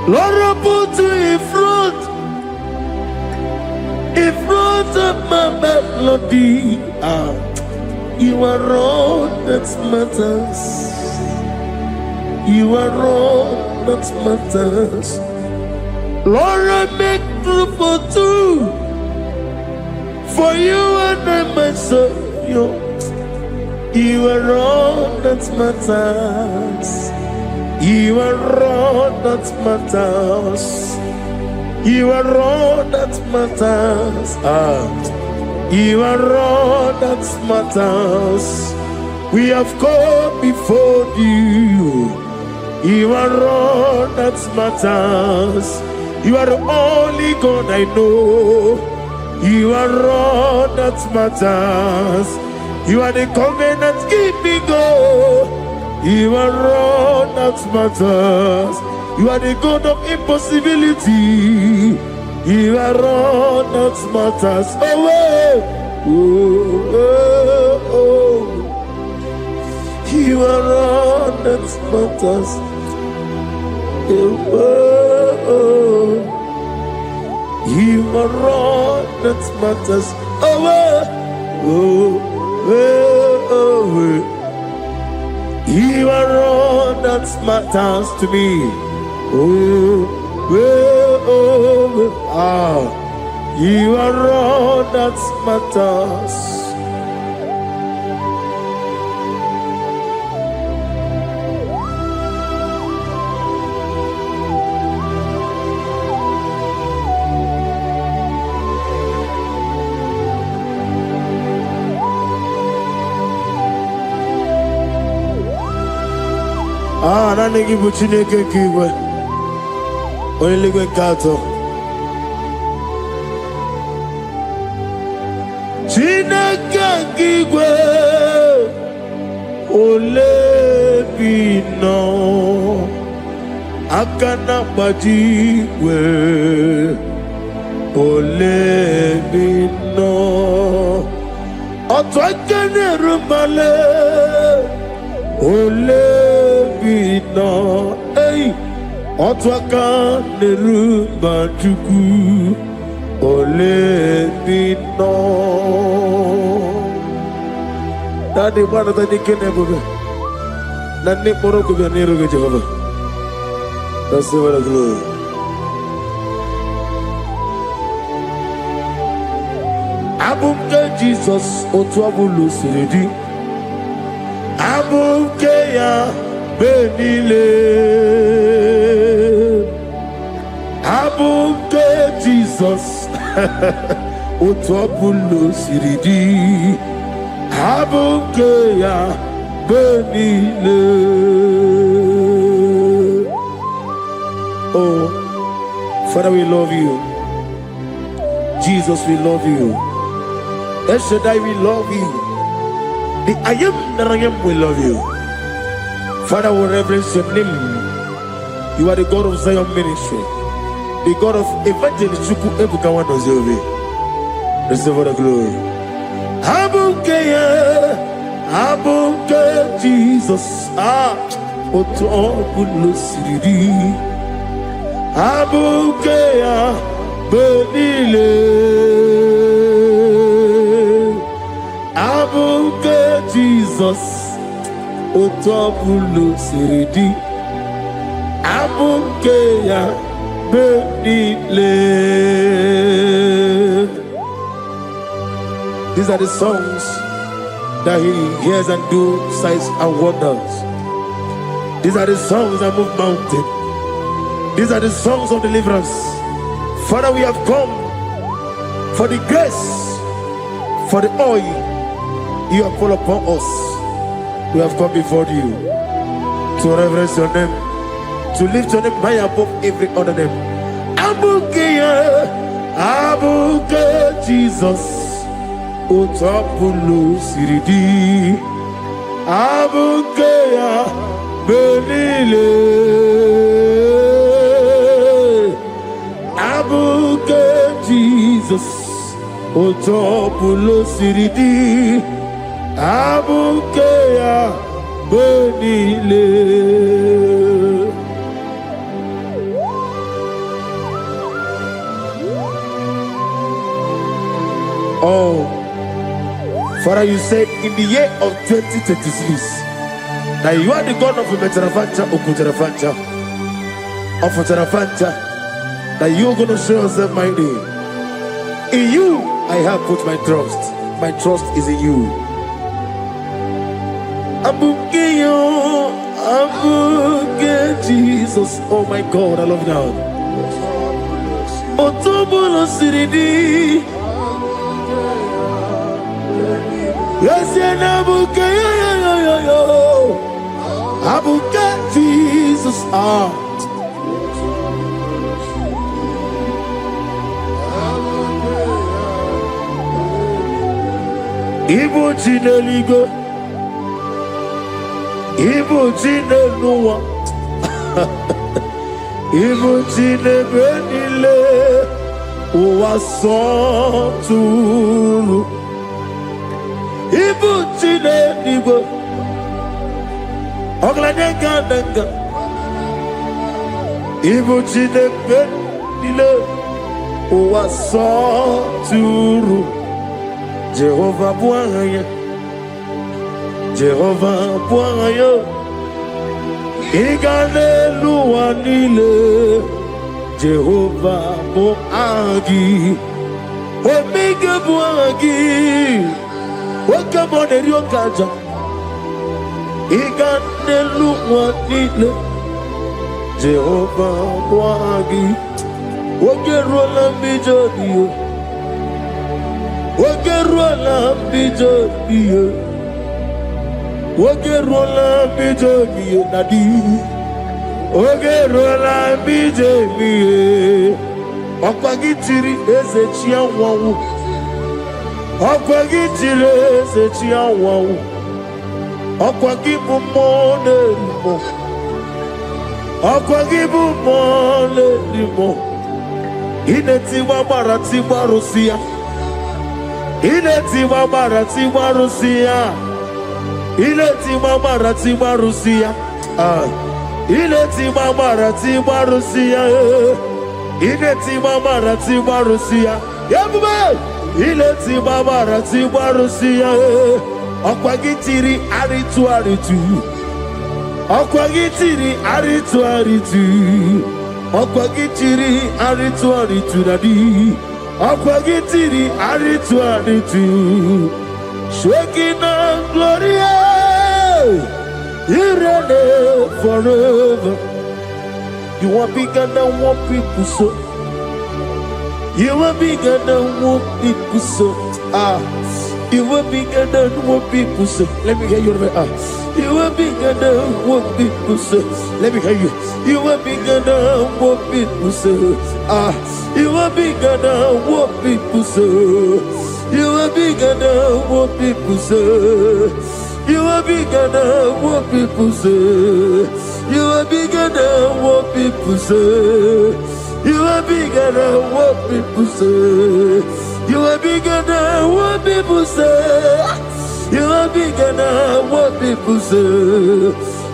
Speaker 1: Lord, I put you in front of my melody. You are all that matters. You are all that matters. Lord, I make room for two. For you and I myself, you are all that matters. You are all that matters. You are all that matters. You are all that matters. We have come before you. You are all that matters. You are the only God I know. You are all that matters. You are the covenant keeping God. You are all that matters. You are the God of impossibility. You are all that matters. You are all that matters. You are all that matters. You are all that matters to me. You are all that matters. Nani gibu Chineke kigwe. Oyeligwe kato. Chineke kigwe. Olebino. Akana bajiwe. Olebino. Otwakene rumale. Olebino, hey, otwaka nerumba chuku. Olebino. Daddy, what are the Kennebuga? Nani Morocco, Nero Jehovah. That's the word of glory. Abunga Jesus, Otwabulu Siridi. Abukeya benile, abuke Jesus, utwapulo siridi, abukeya benile. Oh, Father, we love you. Jesus, we love you. El Shaddai, we love you. The I am that I am will love you. Father, we reverence your name. You are the God of Zion ministry, the God of evangelist Chuku Ebukawan Ozeobe. Receive all the glory. Abuke Jesus. Otobulo siridi. Abuke benile. Abuke Jesus, Otobulo siridi. Abuke ya benile. These are the songs that he hears and do signs and wonders. These are the songs that move mountain. These are the songs of deliverance. Father, we have come for the grace, for the oil you have poured upon us. We have come before you to reverence your name, to lift your name high above every other name. Abuke Jesus, Otobulo siridi. Abuke benile. Abuke Jesus, Otopulo siridi Abukeya Benile. Oh, Father, you said in the year of 2026 that you are the God of Metarafanta, Okutarafanta, of Tarafanta, that you are going to show yourself mighty. In you, I have put my trust. My trust is in you. Abukeyo, Abuke Jesus. Oh my God, I love you now. Otobulo siridi. Yes, Abukeyo. Abuke Jesus. Ibu Chineligo, Ibu Chineluwa, Ibu Chinebenile, Uwasoturu, Ibu Chineligo, Oglanenga, Ibu Chinebenile, Uwasoturu. Jehovah Bwaya, Jehovah Bwaya, Igalelu Anile, Jehovah Boagi, Omega Boagi, Wakabone Yokaja, Igalelu Anile, Jehovah Boagi, Wakerola Mijodio. Wakerola bijogiye, Wakerola bijogiye nadi, Wakerola bijogiye. Okwagitiri ezechia wawu, Okwagitiri ezechia wawu, Okwagibu monelimo, Okwagibu monelimo. Ineti wabarati warusia. Ileti mamarati marusia, Ileti mamarati marusia, Ileti mamarati marusia, Ileti mamarati marusia, Yabuba, Ileti mamarati marusia, Okwagitiri aritu aritu, Okwagitiri aritu aritu, Okwagitiri aritu aritu nadi. Akwagitiri aritu aritu, Shekina Gloria, you reign forever. You are bigger than what people so. You are bigger than what people so. You are bigger than what people say. Let me hear you. You are bigger than what people say. Let me hear you. You are bigger than what people say. You are bigger than what people say. You are bigger than what people say. You are bigger than what people say. You are bigger than what people say. You are bigger than what people say. You are bigger than what people say. You are bigger than what people say.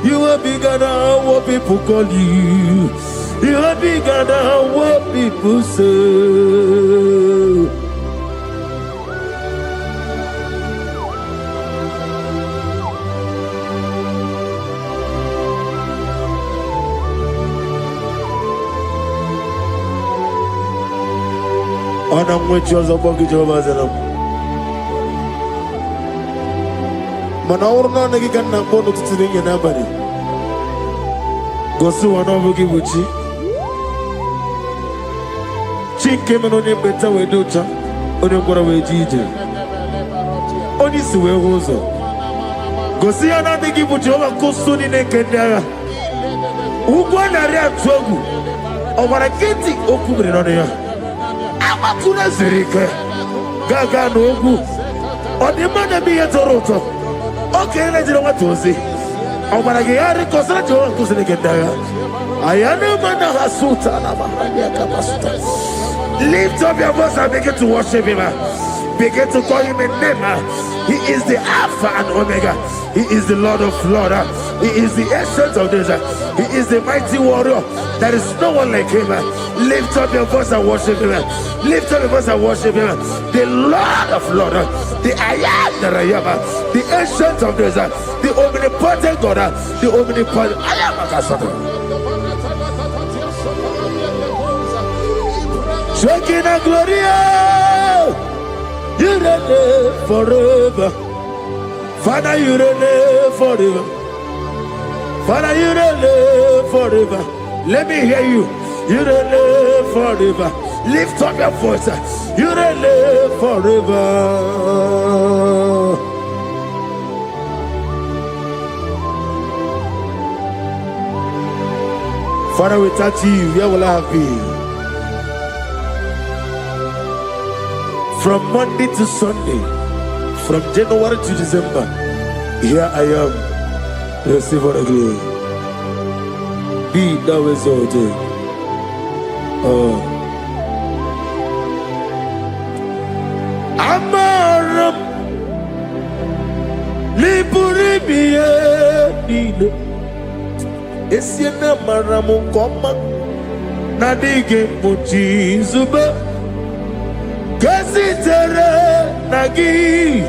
Speaker 1: You are bigger than what people call you. You are bigger than what people say. Ana mwechoza bogi Jehovah zanam. Mana urna nagi kanna bono tuturinye nabari. Gosu wana bogi buchi. Chike meno ni beta wedocha. Oni ngora wejije. Oni siwe hozo. Gosi ana nagi buchi oba kosu ni nekendaya. Ugwa na ria twogu. Obara kiti okubre no ya. Amatuna zirike gaga n'ogwu ọdịmma bi ya toroto oke na jiri nwatozi ọgbara gị ya rịkọsara Jehova nkụziri gị ndagha ayana mana hasuta na mahania kapasuta. Lift up your voice and begin to worship him. Begin to call him a name. He is the Alpha and Omega. He is the Lord of Lords. He is the Ancient of Days. He is the mighty warrior. There is no one like him. Lift up your voice and worship him. Lift up your voice and worship him. The Lord of Lords, the I am that I am, the Ancient of Days, the omnipotent God, the omnipotent I am. Shaking a gloria, you reign forever. Father, you reign forever. Father, you reign forever. Let me hear you. You reign forever. Lift up your voice. You reign forever. Father, we touch you. Where will I have been? From Monday to Sunday, from January to December, here I am. Receive all the glory. Be thou exalted. Amaram Liburibie Nino Esiena Maramu Koma Nadige Muchizuba Kasitere Nagi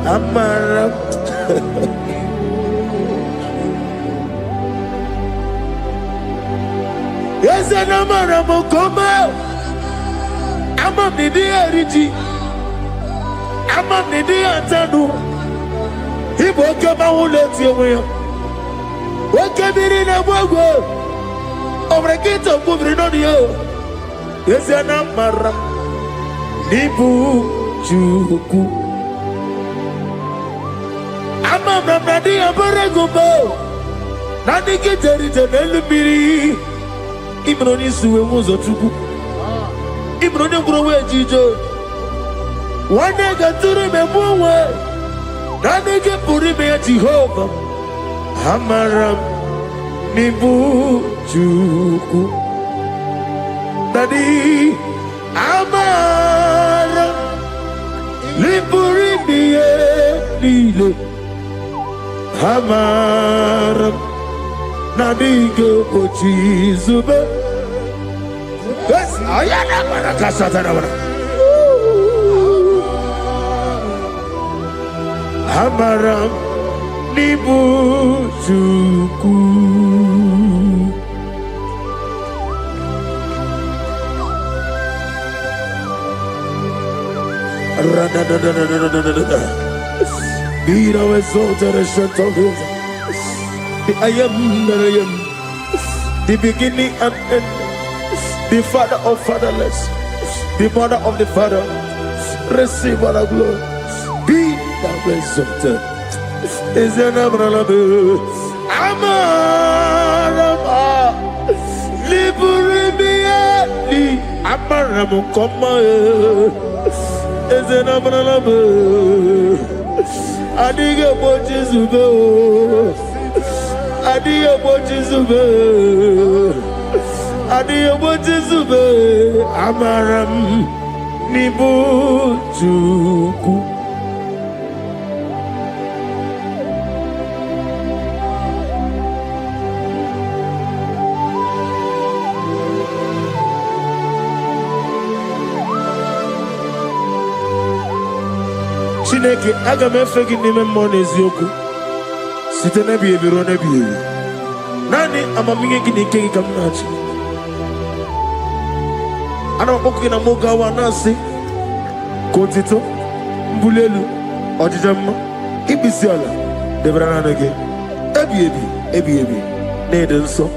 Speaker 1: Amaram Yes, and Amaram Koma Amam Nidi Ariji Amam Nidi Antanu He woke up my whole let you away. Woke up in a wago over a gate of moving on you. Yes, and Amaram Nibu Juku Amam Nadi Abarago Nadi get a little Ibroni suwe muzo tuku Ibroni browe jijo Wane gaturi me muwe Nane ke puri me Jehovah Hamaram Nibu Juku Nadi Amaram Nipuri miye Nile Hamaram Nadi ke pochi zube Yes, I am a Casatana. Hamaram Nibu Juku Be thou exalted and shut of his. I am that I am, the beginning and end. The father of fatherless, the mother of the father, receive all the glory. Be thou exalted. Is an Abraham, Amarama, Liburibia, Abraham, come, is an Abraham. Adiga watches go, Adiga watches go. Adiyo bojizube Amaram Nibu Juku Chineke aga m efe gị n'ime mmụọ na eziokwu site n'ebi ebi ruo n'ebi ebi naanị amamihe gị na ike gị ka m na-achị ana mapoku na moga wa nasi kotito mbulelu ojijamma ibisi ala debrana nage ebi ne den so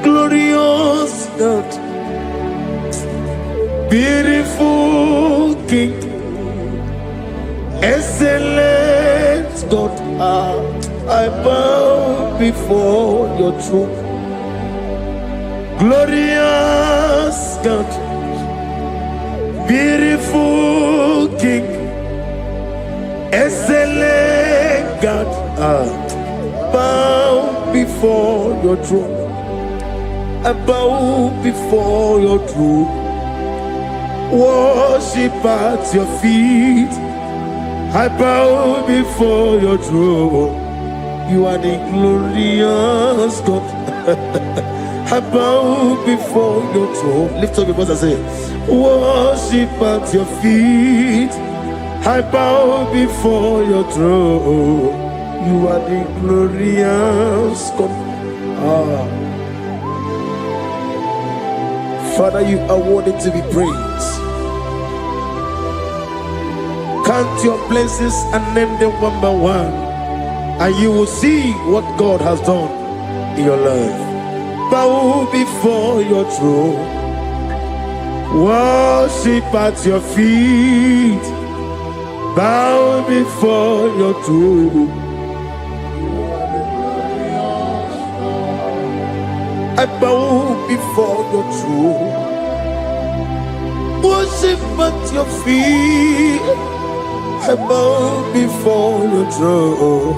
Speaker 1: glorious God, beautiful King, excellent God, I bow before your throne. Glorious God, beautiful King, excellent God, bow before your throne. I bow before your throne, worship at your feet. I bow before your throne. You are the glorious God. I bow before your throne. Lift up your voice and say, worship at your feet. I bow before your throne. You are the glorious God. Father, you are worthy to be praised. Count your blessings and name them one by one, and you will see what God has done in your life. Bow before your throne, worship at your feet. Bow before your throne. I bow before your throne, worship at your feet. I bow before your throne.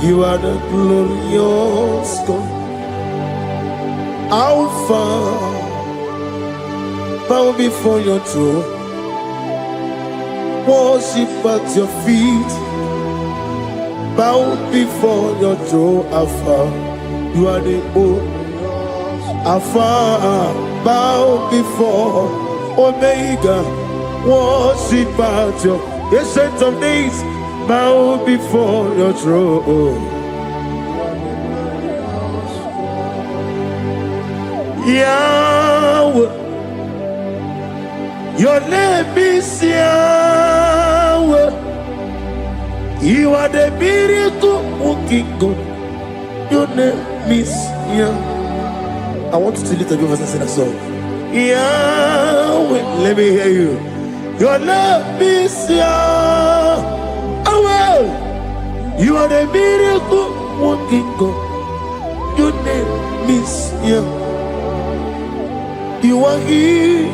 Speaker 1: You are the glorious God, Alpha. Bow before your throne, worship at your feet. Bow before your throne, Alpha. You are the old Alpha. Bow before Omega, worship at your Ancient of Days. Bow before your throne. Yahweh, your name is Yahweh. You are the miracle working God. Your name is Yahweh. I want you to lift up your voice and sing a song. Yahweh, let me hear you. Your name is Yahweh. You are the miracle working God. Your name is Yahweh. You are here,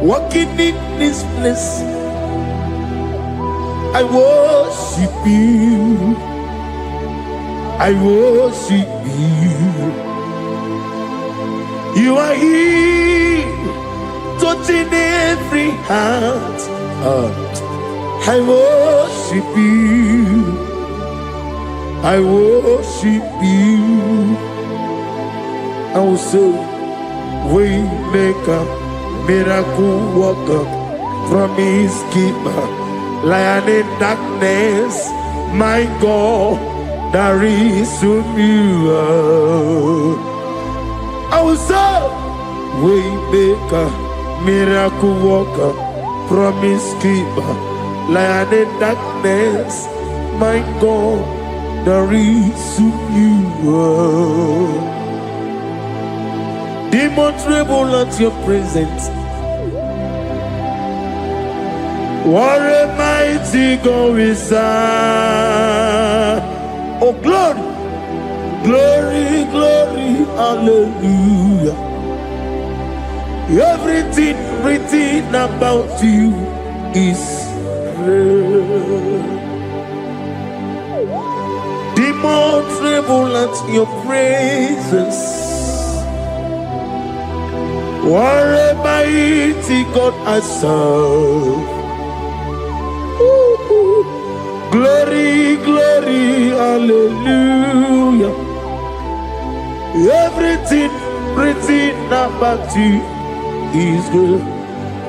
Speaker 1: walking in this place. I worship you. I worship you. You are here, touching every heart. I worship you. I worship you. I will say, Waymaker, miracle worker, promise keeper, lion in darkness, my God, there is to you. I will say, Waymaker, miracle worker, promise keeper, lion in darkness, my God, there is to you. Demon tremble at your presence. What a mighty God we serve. Oh, glory, glory, glory, hallelujah. Everything written about you is real. Demon tremble at your presence. What a mighty God I serve. Glory, glory, hallelujah. Everything written about you is good.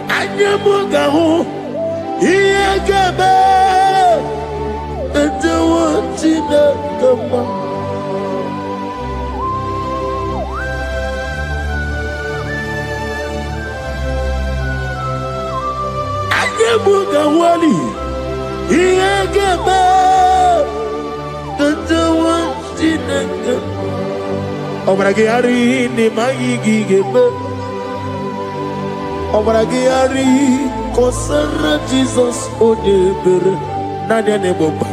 Speaker 1: Anyamugaho, Iyagaba, and the watching of the man. Mugawali, Iyagaba, Tatawatinaka, Obragiari, Nimayigigebe, Obragiari, Kosara Jesus, Odebere, Nadia Neboba,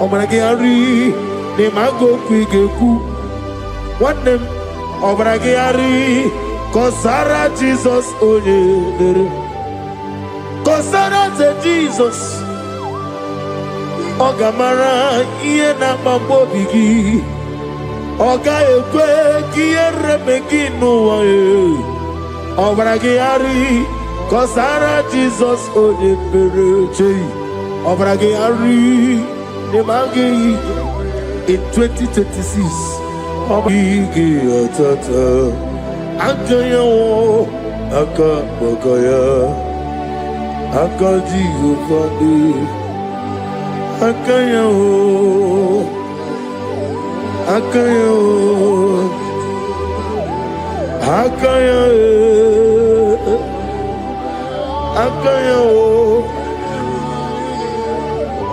Speaker 1: Obragiari, Nemago Quigeku, what name Obragiari, Kosara Jesus, Oye, Kosara Jesus, Ogamara, Iena Mambobigi, Oga Ekwe, Kiere Megino, Obragiari, Kosara Jesus, Oye, Obragiari, Nemagi, in 2026. Igi atata akaya wo akabakaya akaji ufadi akaya wo akaya wo akaya akaya wo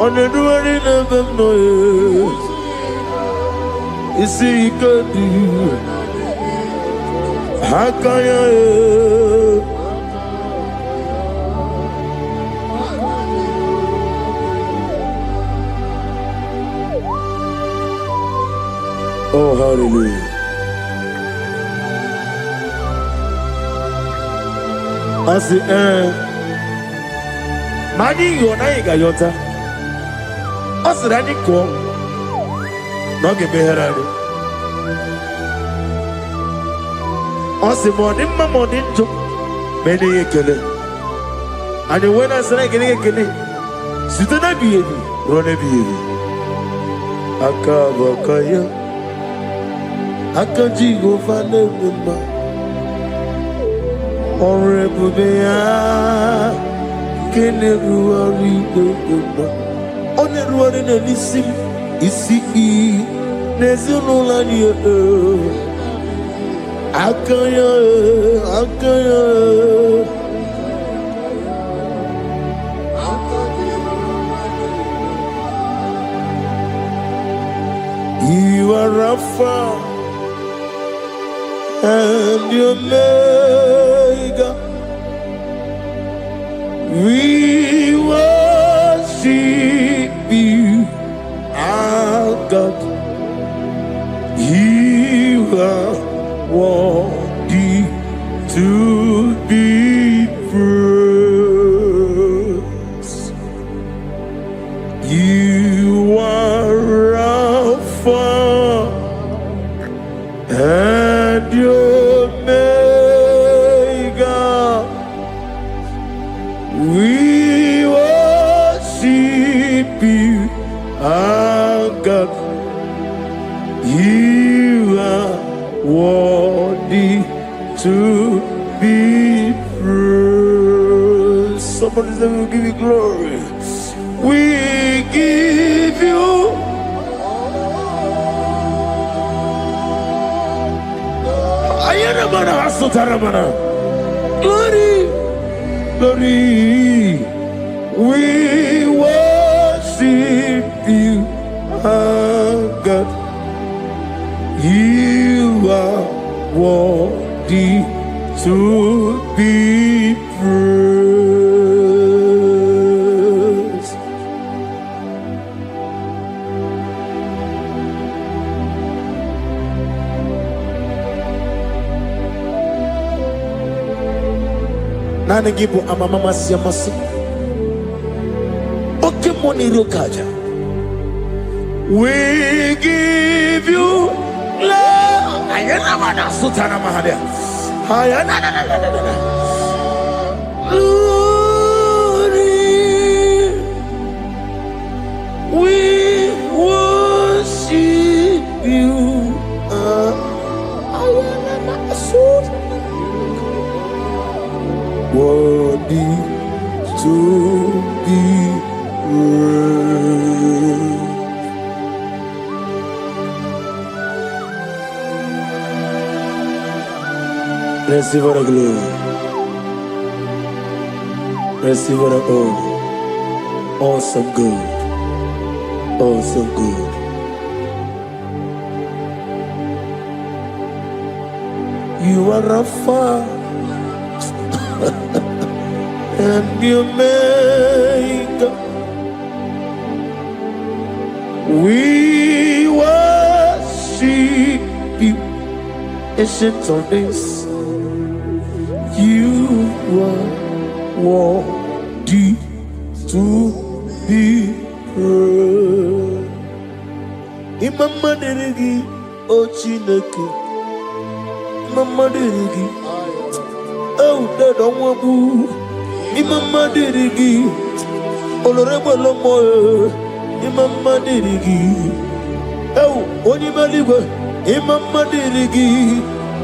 Speaker 1: oneduari nebemno isi ikadi hakaya oh hallelujah. Asi mani yona igayota asirani ko noge beherani osi moni njo meni yekele ani wena sana yekele sitana biyebi rone biyebi akabakaya akaji go fane mema orebubeya kene ruari do one ruari ne nisim isi nezunulani akaya you are Alpha and Omega. We worship you, our God. You are worthy to be praised. You are Alpha and Omega. We worship you, our God. You are worthy to be praised. Somebody say, we'll give you glory. We give you glory, glory. We worship you, our God. You are worthy to be praised. Nani gibu amamama siyamasi oke moni rokaja. We give you love. Ayana mana sutana mahadia. Ayana na. Glory. We worship you. Ayana mana sutana. Worthy to be praised. Receive the glory. Receive the honor. Awesome God. Awesome God. You are Alpha and Omega. We worship you, ancient of days, you are worthy to be praised. Imama derigi o Chineke, Imama derigi o dedo wabu, Imama derigi olorebo lomo, Imama derigi o onimaliwe, Imama derigi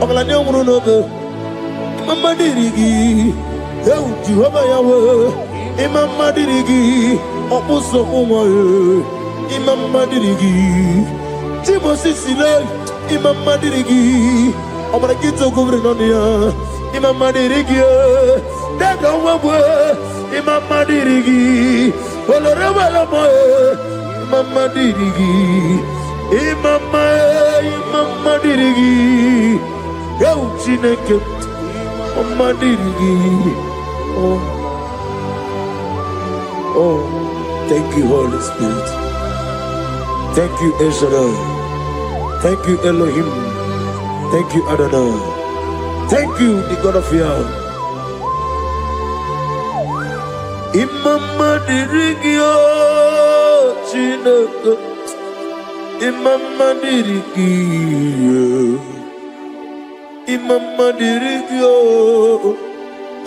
Speaker 1: oglanya wurunobe, Imama derigi o Jehovah Yahweh, Imama derigi opuso umoye, Imama dirigi, Timosi Sile, Imama dirigi, Omarakito Governonia, Imama dirigi, Dado Wawe, Imama dirigi, Olorewala Moe, Imama dirigi, Imama dirigi, Yo Chineke, Imama dirigi, oh, thank you, Holy Spirit. Thank you, El Shaddai. Thank you, Elohim. Thank you, Adonai. Thank you, the God of Yah. Imama dirigio, Chineke. Imama dirigio. Imama dirigio.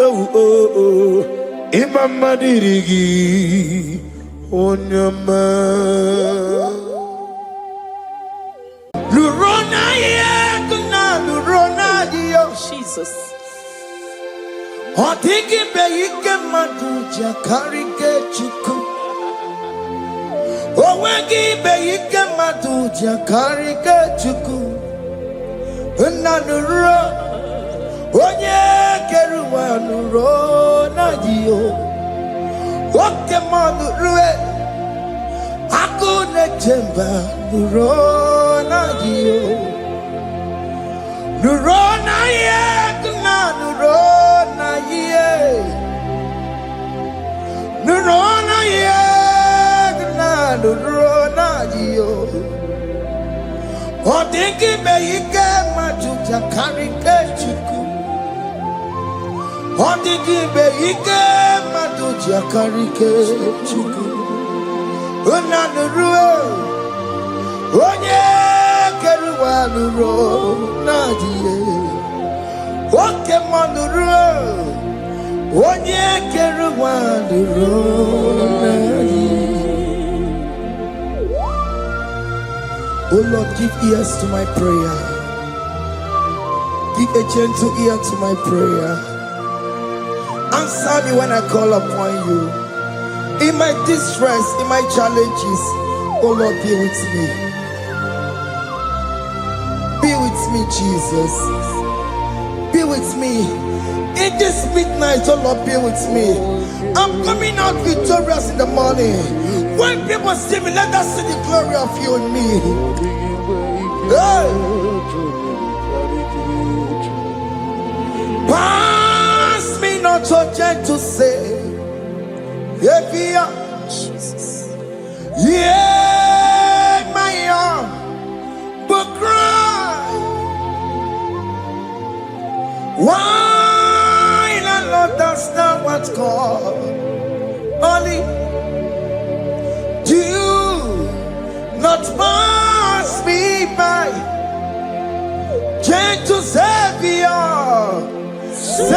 Speaker 1: Oh. Imama dirigi. Onyama.
Speaker 3: Jesus.
Speaker 1: Otiki beike maduja karike chuku. Owegi beike maduja karike chuku. Nanuro. Onye keruwa nuro na jiyo. Oke manurue. Akune chemba nuro na jiyo. Nurona ye, nurona ye, nurona ye, nurona yo. Odingi be ike majuja karike chuku. Odingi be ike majuja karike chuku. Una nurue, onye. Keruwanuro najiye, oke manuro, onye keruwanuro najiye. Oh Lord, give ears to my prayer. Give a gentle ear to my prayer. Answer me when I call upon you. In my distress, in my challenges, oh Lord, be with me. Be with me, Jesus. Be with me. In this midnight, oh Lord, be with me. I'm coming out victorious in the morning. When people see me, let us see the glory of you in me. Hey. Pass me not your gentle say. Jesus. Yeah, my arm, but cry. Why the Lord does not what's called only do not pass me by, gentle Savior, Savior,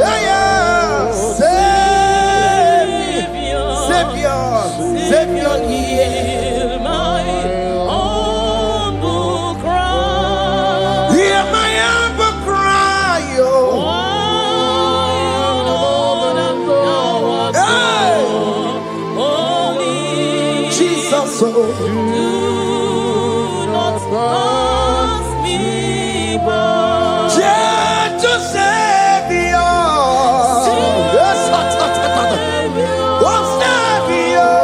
Speaker 1: yeah, Savior,
Speaker 3: Hear my humble cry.
Speaker 1: Hear my humble cry, oh.
Speaker 3: Holy
Speaker 1: Jesus,
Speaker 3: do not pass me by.
Speaker 1: gentle Savior, yes, oh Savior,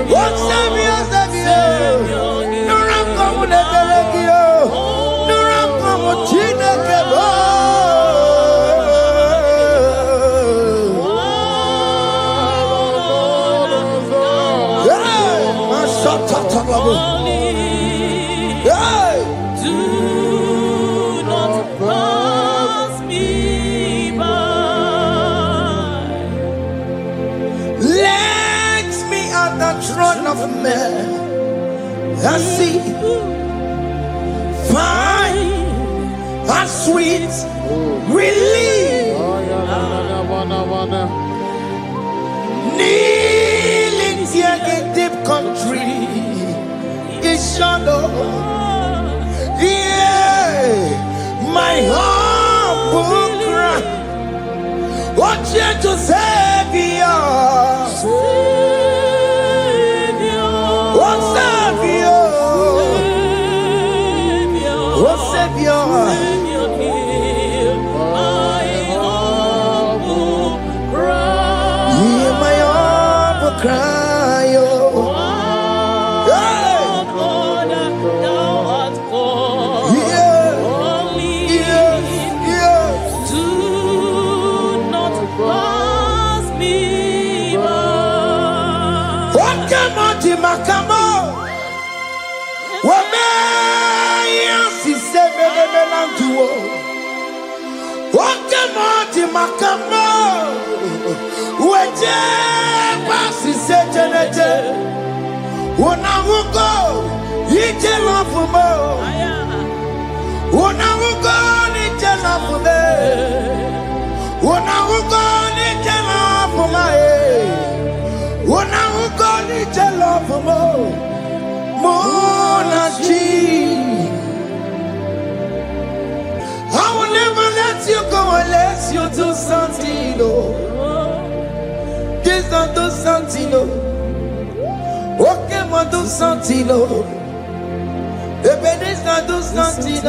Speaker 1: oh Savior, Son of Man, I see fine and sweet relief. Kneeling here in deep country is shadow. Yeah, my humble cry. What you to Savior? What Savior? What Savior? Hear my humble cry. Makamo, Wamea, si seven melantuo. Wakamo, Makamo, Waje, Passi, Sejanete, Wanamugo, Yitelafumo, Wanamugo, Yitelafume, Wanamugo, Yitelafume. When I will go to love Monachi, I will never let you go unless you do something. Just don't do something. Okay, but do something. The babies not do something.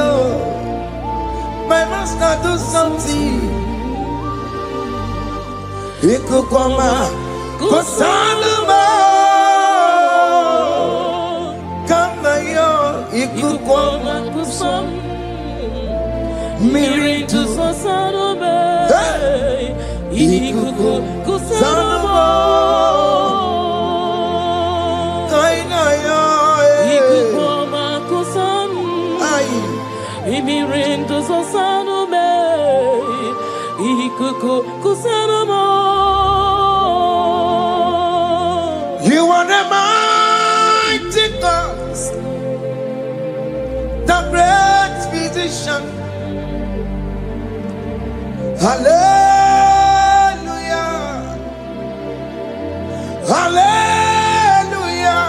Speaker 1: My master do something. He could come out. Kosanuma, kama yo ikukoma kusam, miritu kosanuma, ikukusanuma, kaina yo ikukoma kusam, miritu kosanuma, ikukusanuma. You are the mighty God, the great physician. Hallelujah, hallelujah.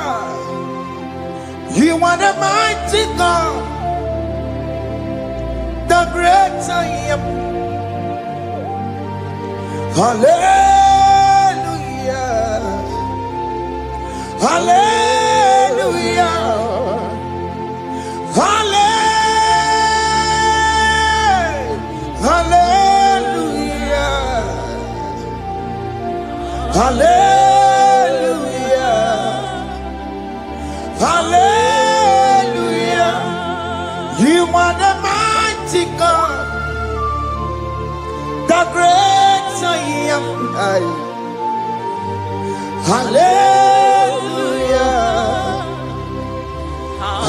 Speaker 1: You are the mighty God, the great I am. Hallelujah. Hallelujah. Hallelujah. Hallelujah. Hallelujah. Hallelujah. You are the mighty God, the great I am. Hallelujah.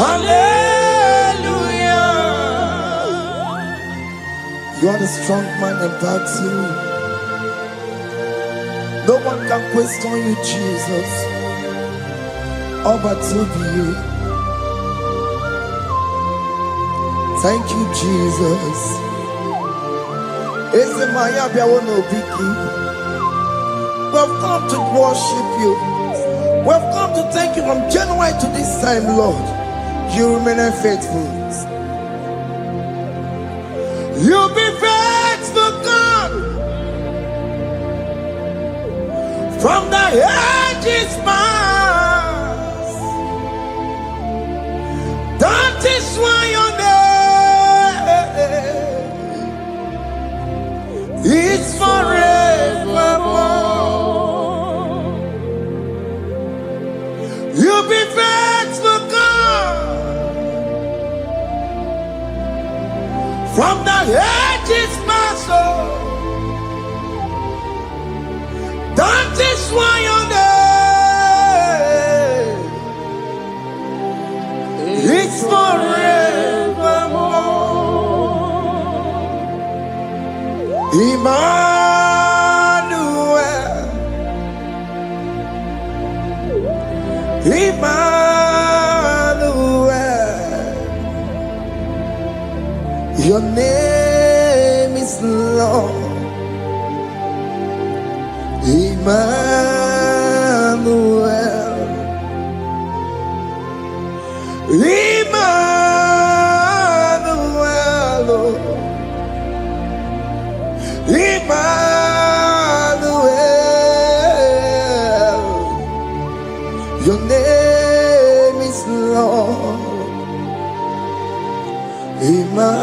Speaker 1: Hallelujah. You are the strong man in battle. No one can question you, Jesus. All but to be you. Thank you, Jesus. We've come to worship you. We've come to thank you from January to this time, Lord. You remain faithful. You've been faithful, God. From the ages past. That is why your name is forevermore. You've been faithful, God. From the ages past, that is why your name is forevermore. Emmanuel, Emmanuel, your name is Lord. Emmanuel, Emmanuel, Emmanuel, your name is Lord. Emmanuel,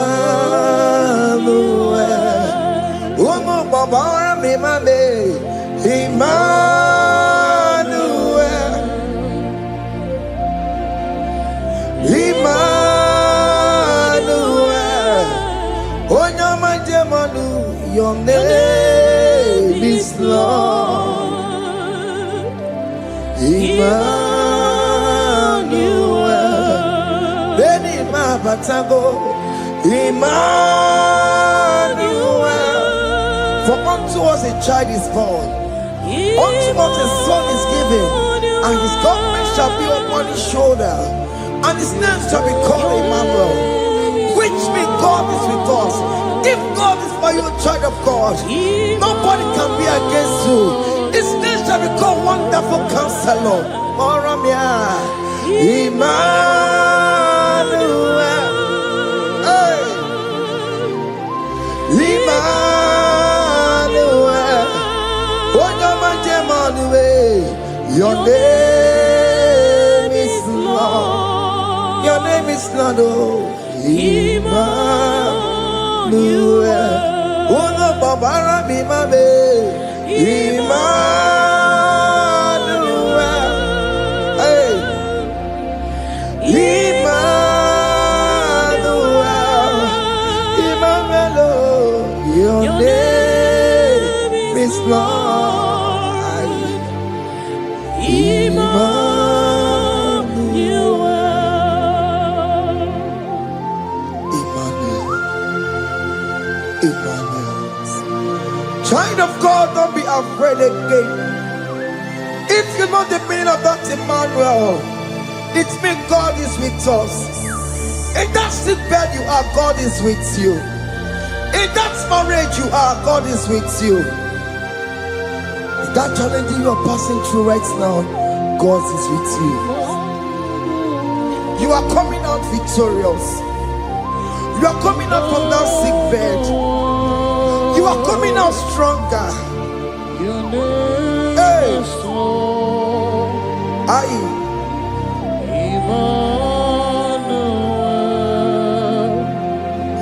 Speaker 1: oh no, Baba, Emmanuel, Emmanuel, oh no, my demonu, your name is Lord. Emmanuel, Beni Mabatago, Emmanuel, for unto us a child is born, unto us a son is given, and his government shall be upon his shoulder, and his name shall be called Emmanuel, which means God is with us. If God is for you, child of God, nobody can be against you. His name shall be called Wonderful Counselor. Emmanuel, hey. Emmanuel, your name is Lord. Your name is Lord. Oh, Emmanuel. Oh no, Baba, Emmanuel. Hey, Emmanuel. Emmanuel. Your name is Lord. Emmanuel. Child of God, don't be afraid again. If you know the meaning of that Emmanuel, it means God is with us. In that sick bed you are, God is with you. In that marriage you are, God is with you. In that challenge you are passing through right now, God is with you. You are coming out victorious. You are coming out from that sick bed. You are coming out stronger. Hey,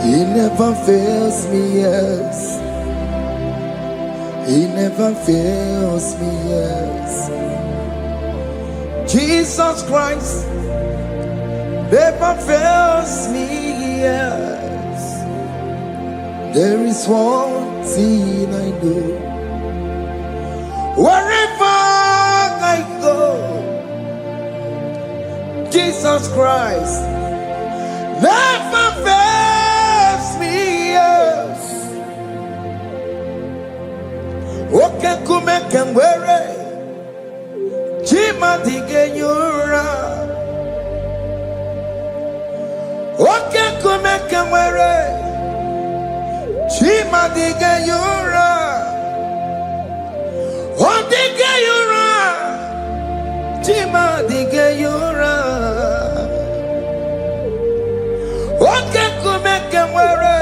Speaker 1: He never fails me, yes. He never fails me, yes. Jesus Christ never fails me, yes. There is one thing I know. Wherever I go, Jesus Christ never fails me, yes. Oke kume kemwere, Chima digenyura. Oke kume kemwere, Chima digenyura. Odigeyura, Chima digenyura. Oke kume kemwere,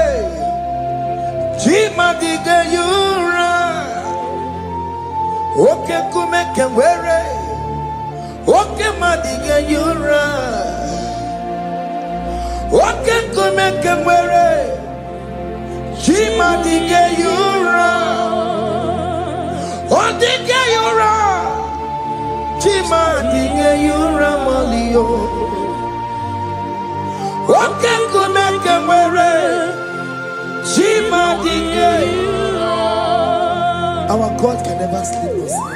Speaker 1: Chima digenyura. Oke kume kemwere, oke madigenyura. Oke kume kemwere, Chima digenyura. Odigeyura, Chima digenyura malio. Oke kume kemwere, Chima digenyura. Our God can never sleep nor slumber.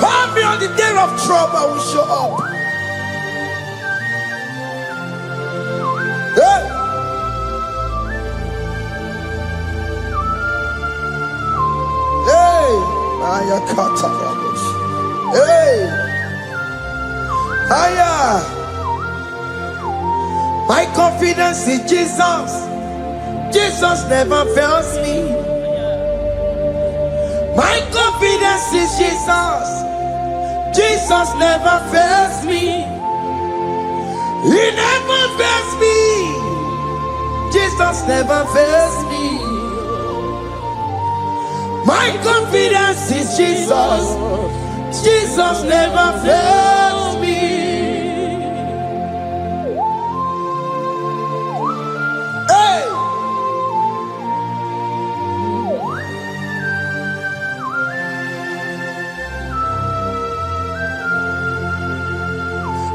Speaker 1: Call me on the day of trouble, I will show up. Hey! Hey! Hey, higher. My confidence in Jesus. Jesus never fails me. My confidence is Jesus. Jesus never fails me. He never fails me. Jesus never fails me. My confidence is Jesus. Jesus never fails me. Hey!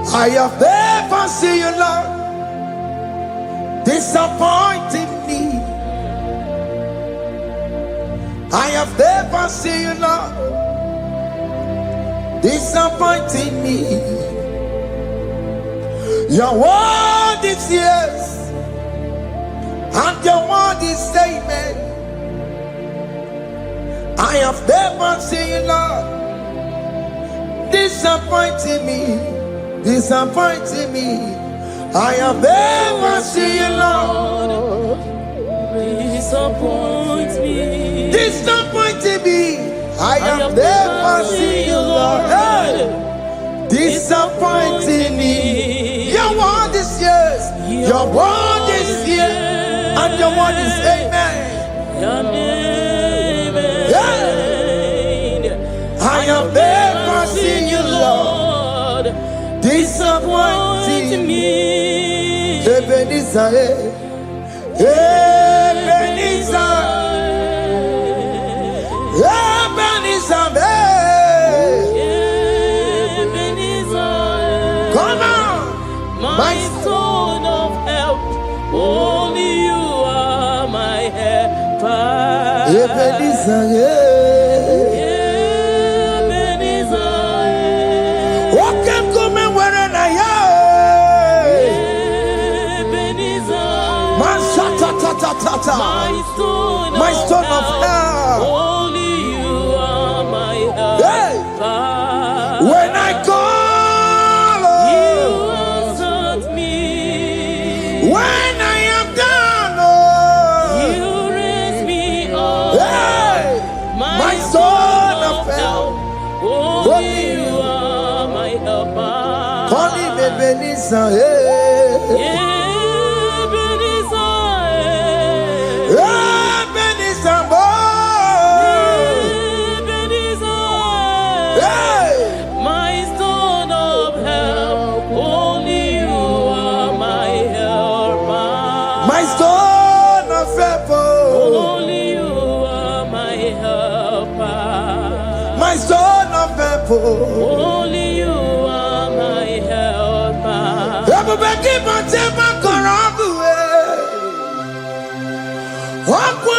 Speaker 1: I have never seen you, Lord, disappointing me. I have never seen you, Lord, disappointing me. Your word is yes, and your word is amen. I have never seen you, Lord, disappointing me. Disappointing me. I have never seen you, Lord,
Speaker 3: disappoint me.
Speaker 1: disappointing me. I have never seen you, Lord, hey, disappointing me. Your word is yes, your word is yes, and your word is amen. Yeah. I have never seen you, Lord, disappointing me. Ebenezer, Ebenezer, Ebenezer, come on,
Speaker 3: my stone of help. Only you are my helper.
Speaker 1: Ebenezer, what can come and where I am? My stone of help.
Speaker 3: Only you are my help.
Speaker 1: Hey. When I call,
Speaker 3: You answered me.
Speaker 1: when I am down,
Speaker 3: You raise me up.
Speaker 1: hey, my stone of help.
Speaker 3: Only you are my helper.
Speaker 1: Call him Ebenezer, hey. Ebenezer, boy. Hey.
Speaker 3: My stone of help, only you are my helper.
Speaker 1: My stone of help,
Speaker 3: Only you are my helper.
Speaker 1: my stone of help.
Speaker 3: Only you are my helper.
Speaker 1: Everybody but take my corrupt way. Walk one,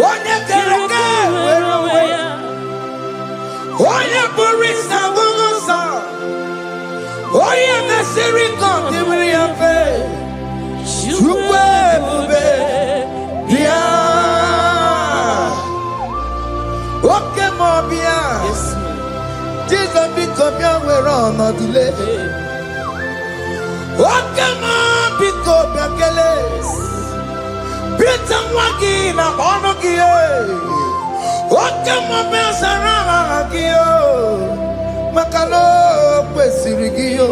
Speaker 1: Onya kereke werowe. Onya burisa bugusa. Onya mesiri kontibri ape. Chukwe bube. Bia. Oke mo bia. Jesus be kopia wero no delay. Oke mo be kopia keles. Bita mwagi na bono kiye. Oke mo be sarama kiyo. Makalo pesirigiyo.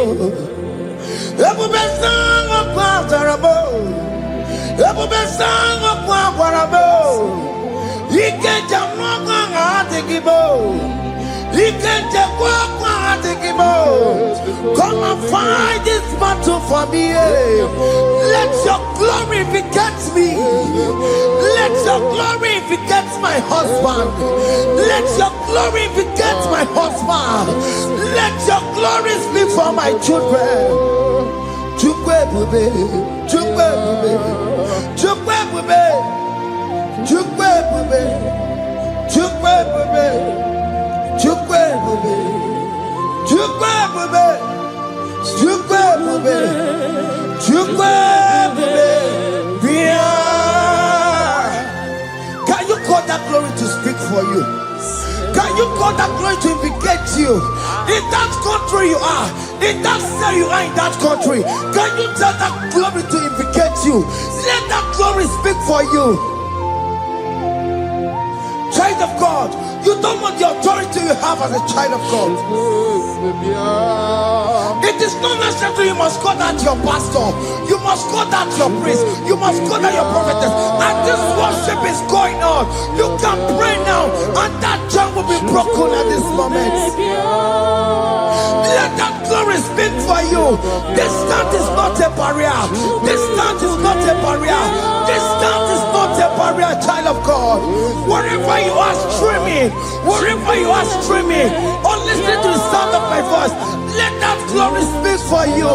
Speaker 1: Ebu besango kwa tarabo. Ebu besango kwa warabo. Ike jamwa kwa ngatikibo. Ike kwa ngatikibo. Come and fight this battle for me. Let your glory beget me. Let your glory beget my husband. Let your glory beget my husband. Let your glory speak for my children. Chukwe bube, chukwe bube, chukwe bube, chukwe bube, chukwe bube, chukwe bube, chukwe bube, chukwe bube, chukwe bube. Can you call that glory? you call that glory to vindicate you? In that country you are, in that cell you are in that country, can you tell that glory to vindicate you? Let that glory speak for you. Child of God, you don't want the authority you have as a child of God. It is not necessary you must call that your pastor, you must call that your priest, you must call that your prophetess. And this worship is going on. You can pray now, and that chain will be broken at this moment. Let that glory speak for you. Distance is not a barrier. Distance is not a barrier. Distance is not a barrier, child of God. Wherever you are streaming, wherever you are streaming, or listening to the sound of my voice, let that glory speak for you.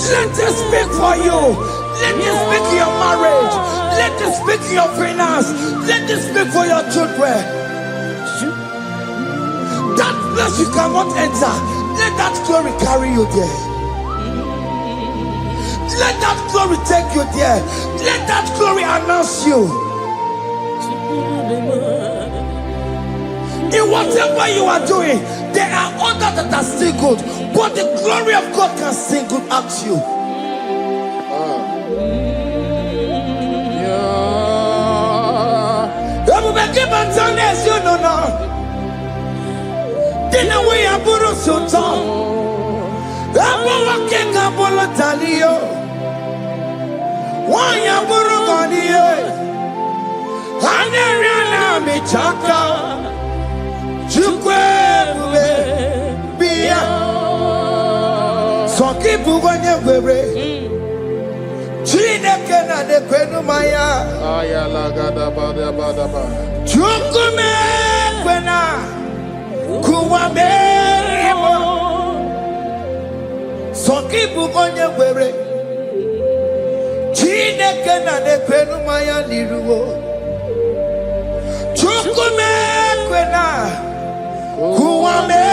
Speaker 1: Let it speak for you. Let it speak in your marriage. Let it speak in your finance. Let it speak for your children. That place you cannot enter, let that glory carry you there. Let that glory take you there. Let that glory announce you. In whatever you are doing, there are others that are still good, but the glory of God can still good at you. You know now. Dina we aburo sultan. Abo wake kabolo talio. Why aburo goniye. Haneriana michaka. Chukwe bube biya. Sonki buganye were. Chineke na de kwenu maya.
Speaker 4: Ayala gada bada bada ba.
Speaker 1: Chukume kwena. Kuwame Sonki bugonye were Chineke na nekwenu maya niruwo Chukume kwena Kuwame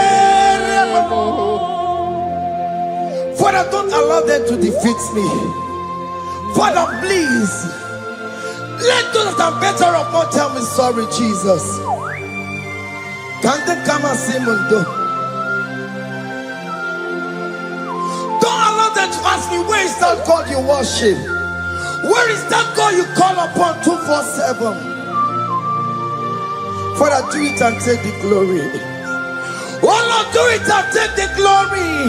Speaker 1: Father, don't allow them to defeat me. Father, please let those that are better off not tell me sorry, Jesus. Can they come and see Mundo? Don't allow them to ask me, where is that God you worship? Where is that God you call upon 247? Father, do it and take the glory. Oh Lord, do it and take the glory.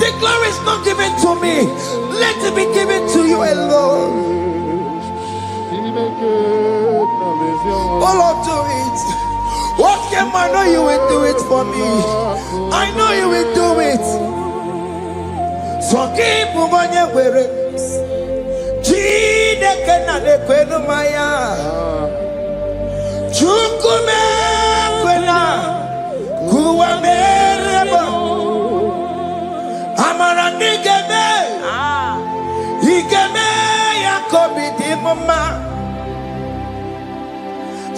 Speaker 1: The glory is not given to me. Let it be given to you alone. Oh Lord, do it. What can I know you will do it for me? I know you will do it. So keep moving where it is. Chineke na nekwenu maya. Chukume kwena kuwamereba. Amara nigeme. Igeme yakobi di mama.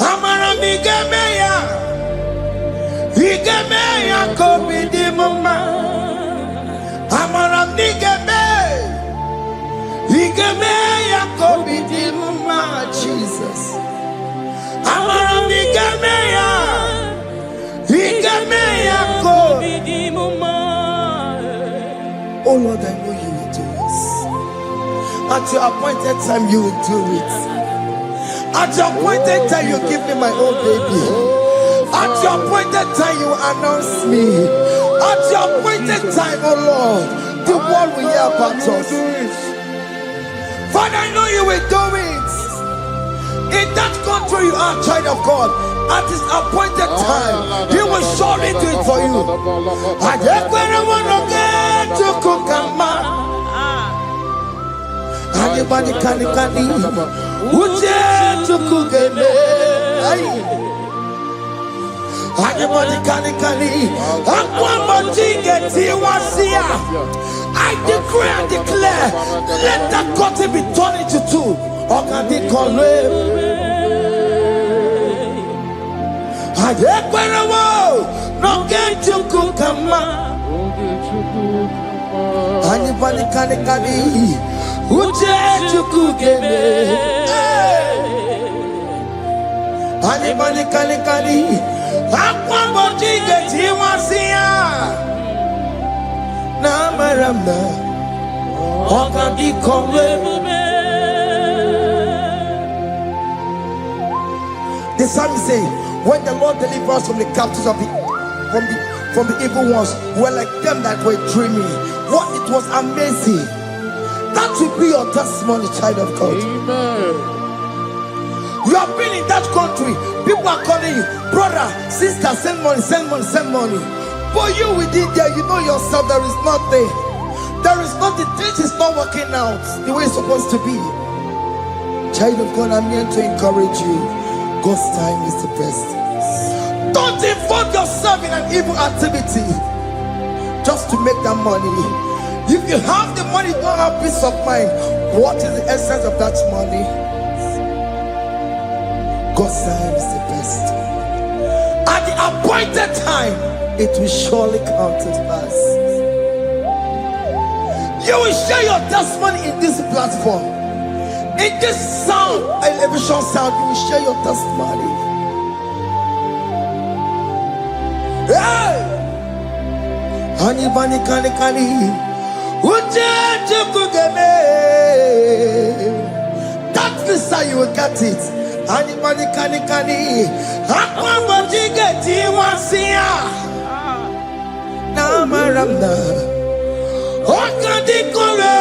Speaker 1: Amara migeme ya. Igeme yakobi di mama. Amara migeme. Igeme yakobi di mama. Jesus. Amara migeme ya. Igeme yakobi di mama. Oh Lord, I know you will do it. At your appointed time, you will do it. At your appointed time, you give me my own baby. At your appointed time, you announce me. At your appointed time, oh Lord, the world will hear about us. Father, I know you will do it. In that country you are, child of God, at his appointed time, he will surely do it for you. I just want to get to cook and man. Anybody can Uje to cook and anybody can I decree and declare, let that curtain be torn into two. Or can they call no get to cook and man. Anybody can Uje to cook and Anybody kali. Aqua bojiga tiwasia. Na maramna. Oga di komwe. The psalmist say, when the Lord delivers us from the captives of from the evil ones, we're like them that were dreaming. What it was amazing. That will be your testimony, child of God.
Speaker 4: Amen.
Speaker 1: You have been in that country. People are calling you, brother, sister, send money, send money, send money. But you within there, you know yourself, there is nothing. There is nothing. This is not working out the way it's supposed to be. Child of God, I'm here to encourage you. God's time is the best. Don't involve yourself in an evil activity just to make that money. If you have the money, you don't have peace of mind. What is the essence of that money? God's time is the best. At the appointed time, it will surely come to pass. You will share your testimony in this platform. In this sound, elevation sound, you will share your testimony. Hey! Anybody kali. That visa you will get it. Anybody kali. Aqua bojiga tiwasia. Na maramna. Oga di komwe.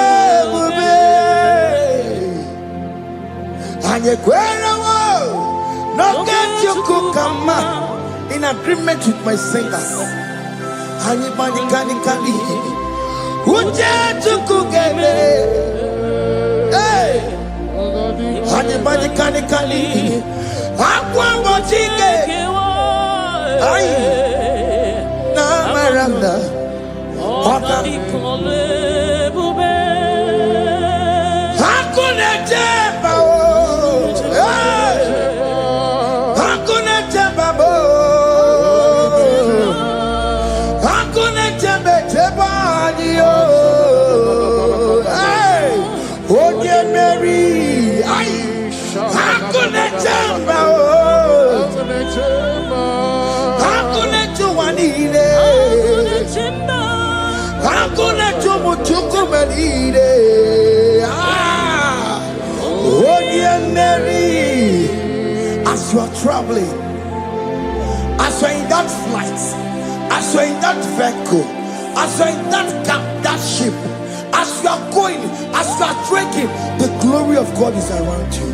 Speaker 1: No get you come in agreement with my singers. Anybody kali. Uja tukugeme. Hey. Anybody kali. Aqua bojiga. Ay. Na maranda. Oga di komwe bube. Hakuna jeba. As you are traveling, as you are in that flight, as you are in that vehicle, as you are in that camp, that ship, as you are going, as you are trekking, the glory of God is around you.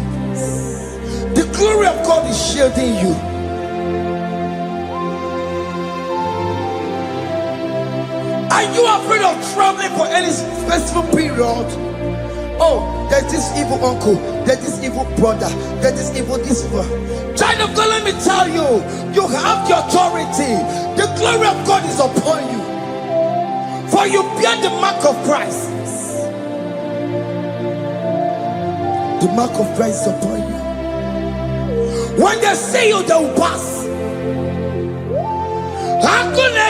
Speaker 1: The glory of God is shielding you. Are you afraid of traveling for any specific period? Oh, there's this evil uncle, there's this evil brother, there's this evil this one. Child of God, let me tell you, you have the authority. The glory of God is upon you. For you bear the mark of Christ. The mark of Christ is upon you. When they see you, they will pass. Hakuna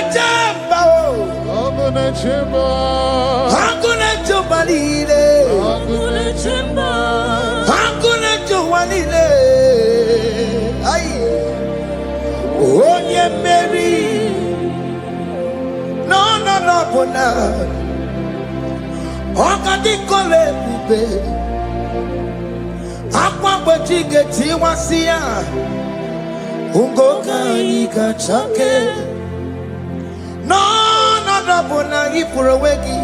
Speaker 1: jubalile. Ay, onye Mary. No, bona. Okadi kole bube. Aqua bojiga tiwasia. Ungo kanika chake. No, bona ipurowegi.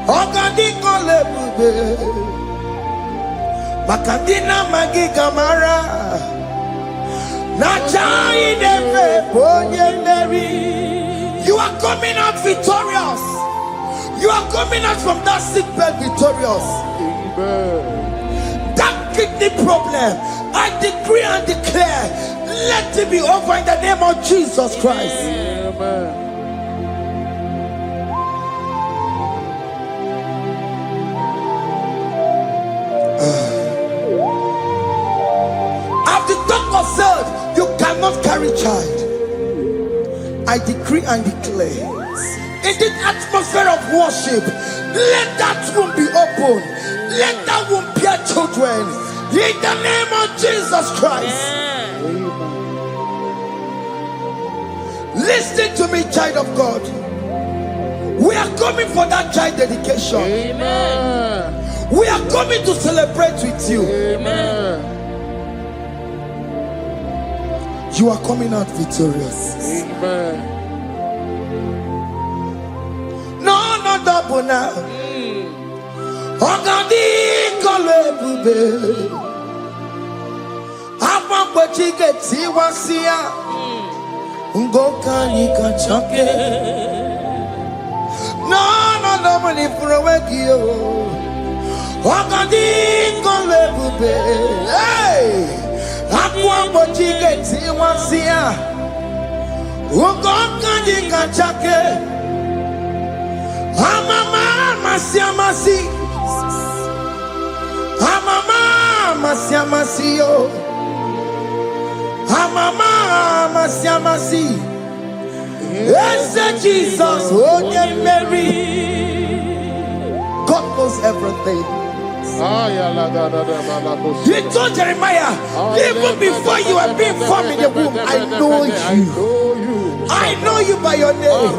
Speaker 1: Okadi kole bube. Makadina magiga mara. Nachai neve bonye Mary. You are coming out victorious. You are coming out from that sick bed victorious. Amen. That kidney problem, I decree and declare, let it be over in the name of Jesus Christ. Amen. After the doctor said you cannot carry child, I decree and declare, in the atmosphere of worship, let that womb be open. Let that womb bear children. In the name of Jesus Christ. Listen to me, child of God. We are coming for that child dedication.
Speaker 3: Amen.
Speaker 1: We are coming to celebrate with you.
Speaker 3: Amen.
Speaker 1: You are coming out victorious.
Speaker 4: Amen.
Speaker 1: No, not double now. Ogadi kolebube. Apa pachike tiwasia. Ngoka nikachake. No, not double ni furawekio. Ogadi kolebube. Hey! Apa pachike tiwasia. Ngoka nikachake. Amama masiamasi. Amama masiamasi yo. Amama masiamasi. Yes, Jesus, oh yeah, Mary. God knows everything. He told Jeremiah, even before you were being formed in the womb, I know you. I know you by your name.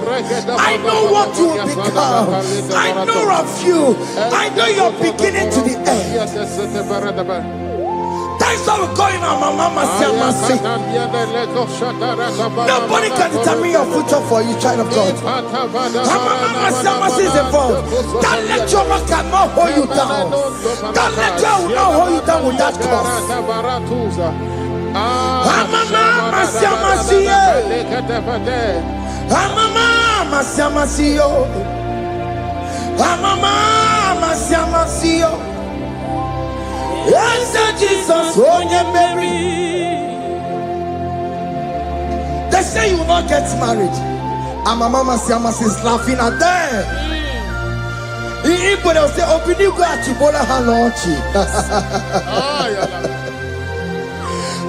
Speaker 1: I know what you will become. I know of you. I know your beginning to the end. That's how we're going on, Mama Siamasi. Nobody can determine your future for you, child of God. Mama Siamasi is involved. Don't let your man cannot hold you down. Don't let your not hold you down with that cause. Mama Siamasi. Mama Siamasi. Mama Siamasi. Yes, Jesus, oh yeah, Mary. They say you will not get married. And my mama Siamasi is laughing at them. People will say, open you go at Chibola Hanochi.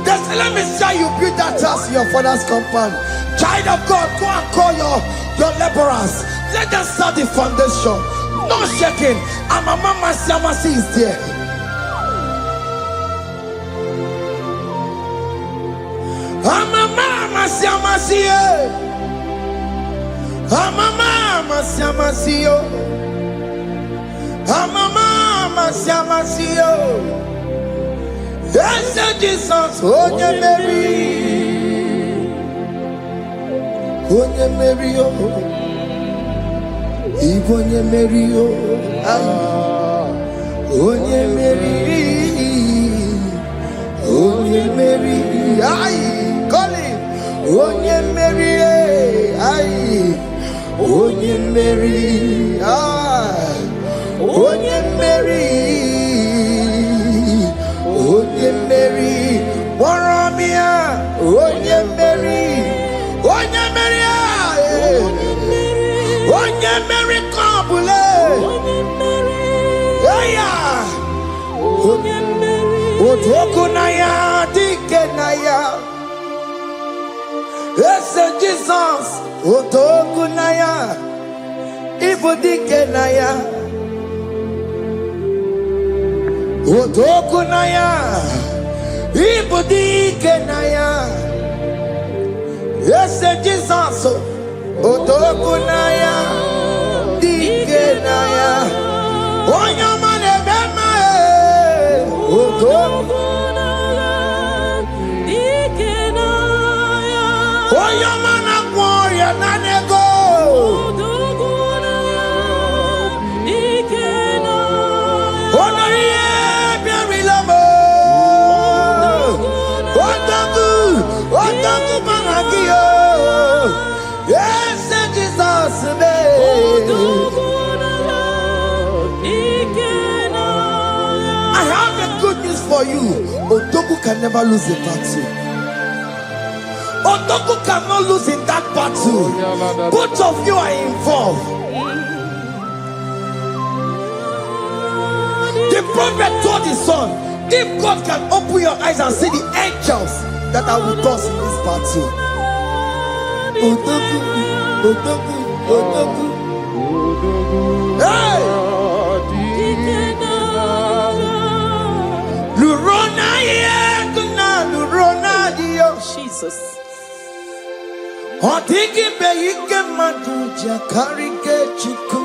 Speaker 1: They say, let me say you build that house in your father's compound. Child of God, go and call your laborers. Let them start the foundation. No shaking. And my mama Siamasi is there. Mama Siamasi, Mama Siamasi, Mama Siamasi. Yes, Jesus, oh yeah, Mary, oh yeah, Mary, oh, even yeah, Mary, oh yeah, Mary, oh yeah, Mary, aye. Onye Mary, aye. Onye Mary, aye. Onye Mary, Onye Mary, Waramia, Onye Mary, Onye Mary, aye. Onye Mary, Kabule, yeah. Onye Mary, Otokunaya, Dikenaya. Yes, Jesus, Otokunaya, Ibudikenaya, Otokunaya, Ibudikenaya. Yes, Jesus, Otokunaya, Dikenaya. Onyamane bema, Otokunaya, Dikenaya. Oyamana warrior nanego. Onoye biarilamo. Otaku managio. Yes, Jesus me. I have a good news for you. Otaku can never lose a battle. Otoku cannot lose in that battle. Both of you are involved. The prophet told his son, if God can open your eyes and see the angels that are with us in this battle. Otoku, Otoku, Otoku. Hey! Lurona ye, kuna lurona di.
Speaker 3: Jesus.
Speaker 1: Odigi beyike maduja karike chuku.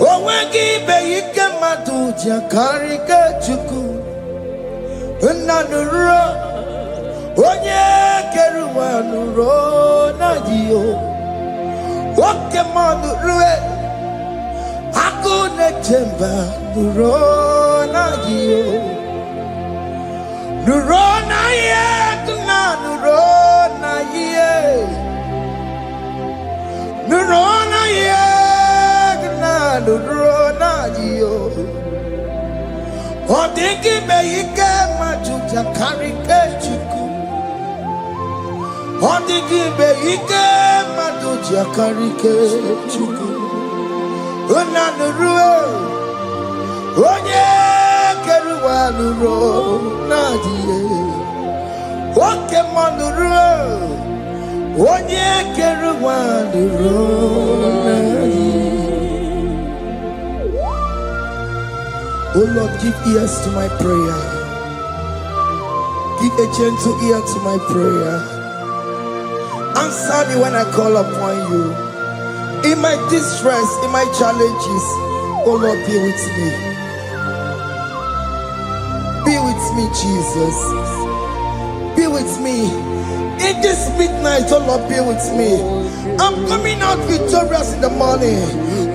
Speaker 1: Owegi beyike maduja karike chuku. Nanuro onye keruwa nuro na dio. Oke manurue akune chemba nuro na dio. Nuro na ye kuna nuro na ye. Nuro na ye kuna nuro na dio. Odigi beyike majuja karike chuku. Odigi beyike majuja karike chuku. Unanurue onye keruwa nuro nadie. Oke manurue onye keruwa nuro nadie. Oh Lord, give ears to my prayer. Give a gentle ear to my prayer. Answer me when I call upon you. In my distress, in my challenges, oh Lord, be with me. Be with me, Jesus. Be with me. In this midnight, oh Lord, be with me. I'm coming out victorious in the morning.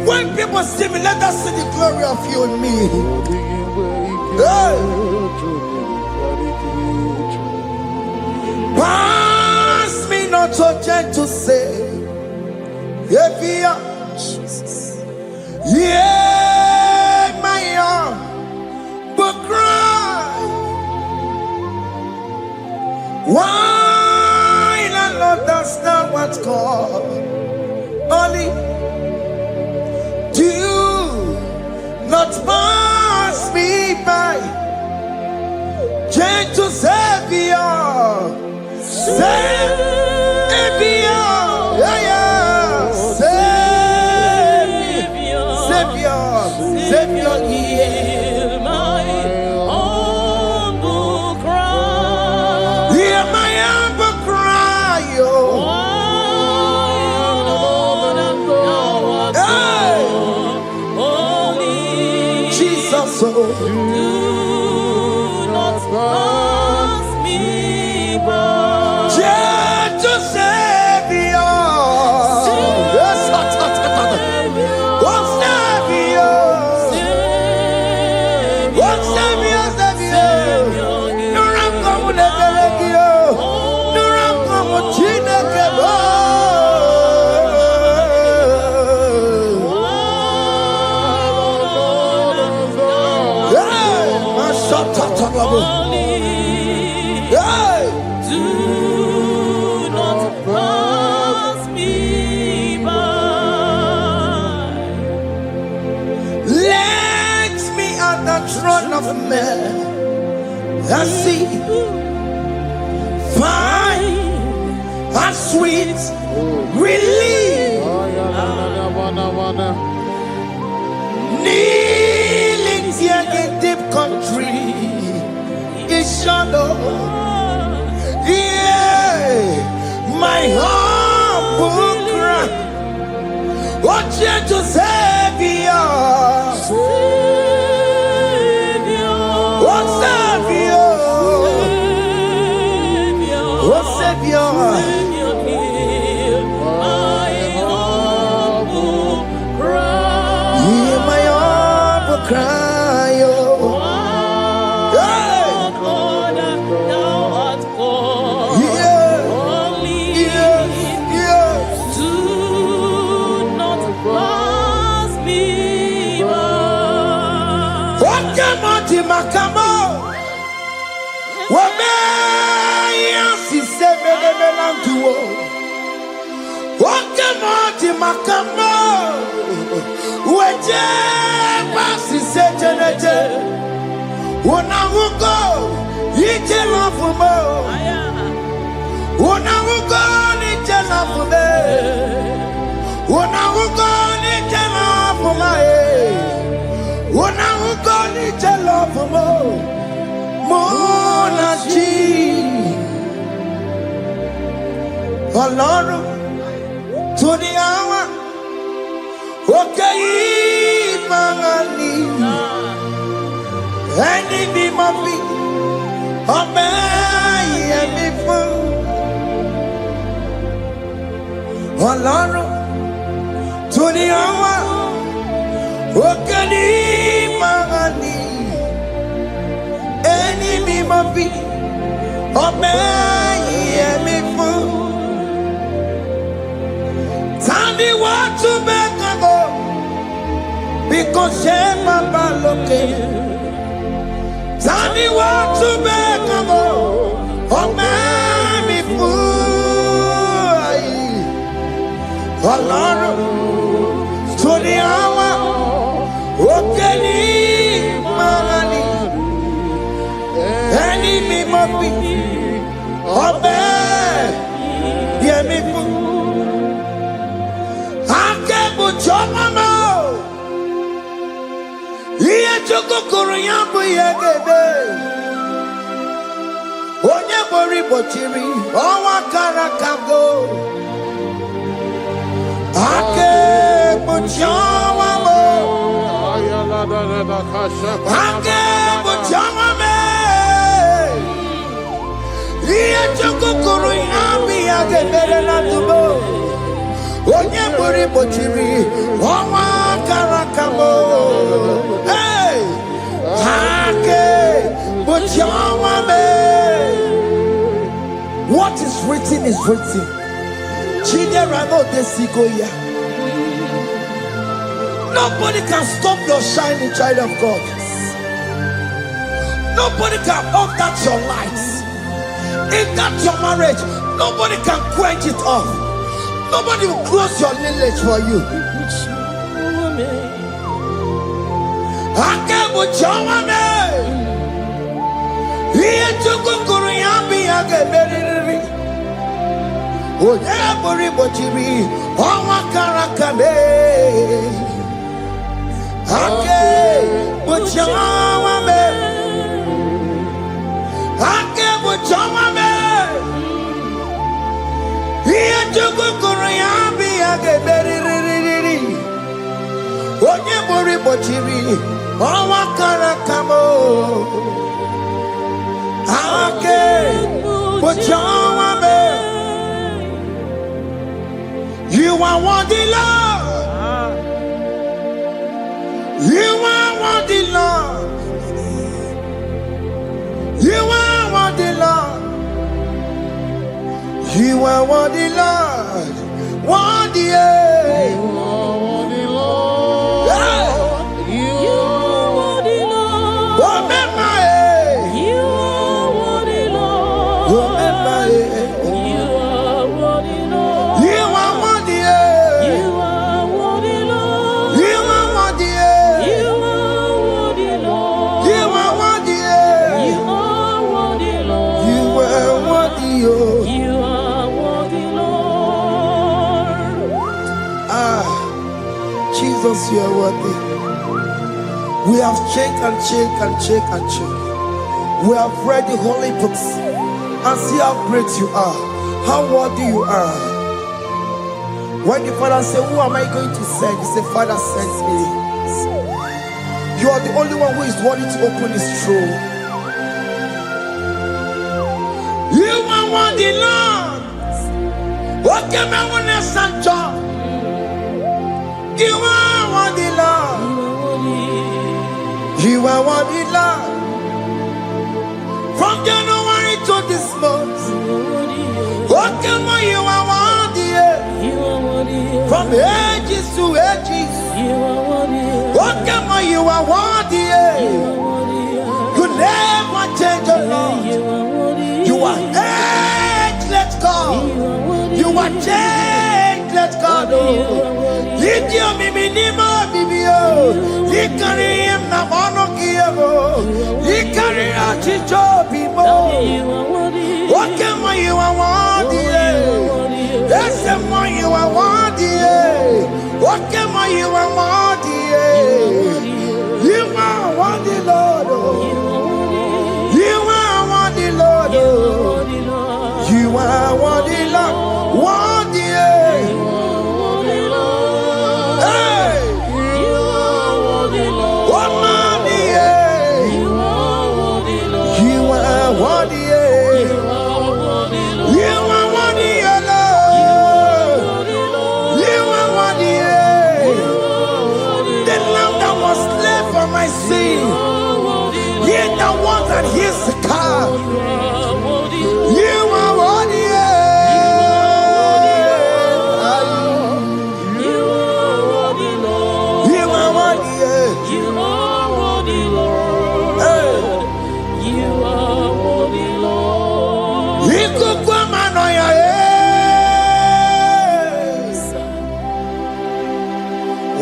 Speaker 1: When people see me, let us see the glory of you in me. Hey. Pass me not so gentle, say. Jesus. Yeah, my arm, but cry. Why not understand what's called? Only do not pass me by. Gentle Savior, Savior, yeah, yeah. Savior,
Speaker 3: hear my humble cry.
Speaker 1: Hear my humble cry, oh.
Speaker 3: Holy
Speaker 1: Jesus, oh.
Speaker 3: Do not pass me by.
Speaker 1: Gentle Savior. Yes,
Speaker 3: do not pass me by.
Speaker 1: Let me at the throne of men and see, find a sweet relief. Kneeling here in deep country is shadow. Yeah, my humble cry. What gentle Savior, what Savior, what Savior,
Speaker 3: hear my humble cry.
Speaker 1: hear my humble cry, oh. Makamo, Wamea, si semele melanduo. Wakamo, Makamo, Weje, Pasi Sejenete, Wonawuko, Yije Lafumo, Wonawuko, Nije Lafume, Wonawuko, Nije Lafume. Wonawuko, Nije Lafumo, Monachi. Ọlọ́run tó ní àwa òkè yìí máa ní ẹni bí mo fi ọmọ ẹ̀yẹ mi fún. Ọlọ́run tó ní àwa òkè yìí máa ní ẹni bí mo fi ọmọ ẹ̀yẹ mi fún. Tani wọ́n tún bẹ́ẹ̀ kan bọ̀ bí kò ṣe bàbá lókè. Tani wọ́n tún bẹ́ẹ̀ kan bọ̀ ọmọ mi fún ayé. Ọlọ́run tó ní àwa òkè ní máa ní ẹni mímọ́ bí ọmọ mi fún. Chomamo Iye chokokoro yambu yegede Onye bori bochiri Owa karakago Ake buchomamo Ake buchomame Iye chokokoro yambu yegede na tubo Onye bori bochiri Owa karakamo Hey Hake Bochawame. What is written is written. Chidera no desigoya. Nobody can stop your shining, child of God. Nobody can off that your light. If that's your marriage, nobody can quench it off. Nobody will close your lineage for you. Onye bori bochiri Owa karakamo Ake Bochawame. You are worthy, Lord. You are worthy, Lord. You are worthy, Lord. You are worthy, Lord. Worthy, Jesus, you are worthy. We have checked and checked and checked and checked. We have read the holy books and see how great you are, how worthy you are. When the Father said, who am I going to send? He said, Father, send me. You are the only one who is worthy to open his throne. You are worthy, Lord. What can I want to send you? You are worthy, Lord. You are worthy, Lord. From January to this month, what can you are worthy? From ages to ages, what can you are worthy? You never change, Lord. You are ageless God. You are changeless God. Litio miminimo bibio, likari him na mono kiyo, likari achicho bibo. What can you are worthy? That's the one you are worthy. What can you are worthy? You are worthy, Lord. You are worthy, Lord. You are worthy, Lord. Worthy,
Speaker 3: You are worthy, Lord.
Speaker 1: hey,
Speaker 3: You are worthy, Lord.
Speaker 1: worthy,
Speaker 3: You are worthy, Lord.
Speaker 1: you are worthy,
Speaker 3: You are worthy, Lord.
Speaker 1: you are worthy,
Speaker 3: You are
Speaker 1: Lord.
Speaker 3: worthy, Lord.
Speaker 1: You are worthy,
Speaker 3: You are worthy,
Speaker 1: the Lamb that was slain for my
Speaker 3: You
Speaker 1: sin.
Speaker 3: are worthy,
Speaker 1: He that was and he is to come.
Speaker 3: You are worthy,
Speaker 1: You are worthy,
Speaker 3: You are worthy, Lord.
Speaker 1: you are worthy,
Speaker 3: You are worthy, Lord.
Speaker 1: hey.
Speaker 3: You are worthy, Lord.
Speaker 1: Ikukwamanoya,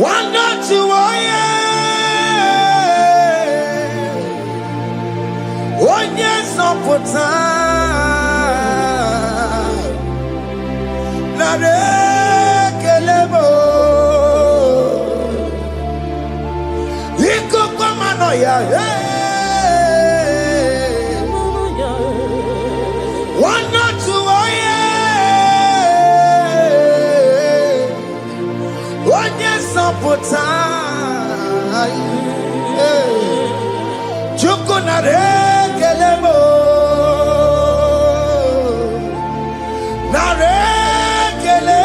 Speaker 1: wanda chiwoye, onye sọpụta, nara ekele mo. Ikukwamanoya, wanda chiwoye, onye sọpụta, Chukwu nara ekele mo, nara ekele,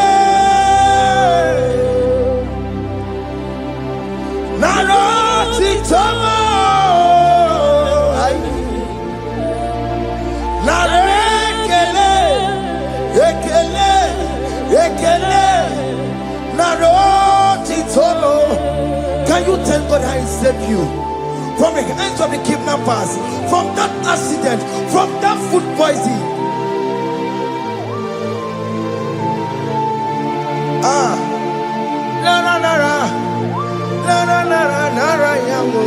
Speaker 1: nara otito mo, nara ekele, ekele, ekele, nara otito mo. Can you tell God how He saved you from the hands of the kidnappers, from that accident, from that food poisoning? Ah, nara nara, nara nara nara yawo,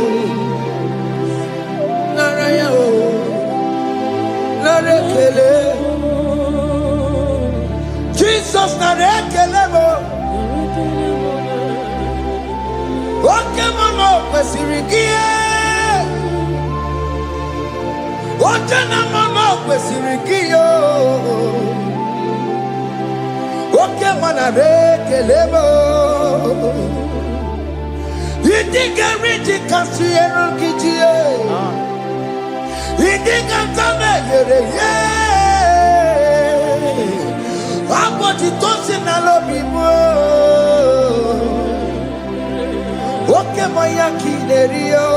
Speaker 1: nara yawo, nara kele. Jesus nara kele mo. Oke mama kwesịrị gị, oche na mama kwesịrị gị yo. Oke mana rekele mo, idiga riji kasi eru gị jie, idiga tame yere ye. Aboti tosi na lobi mo. Oke maya kinerio,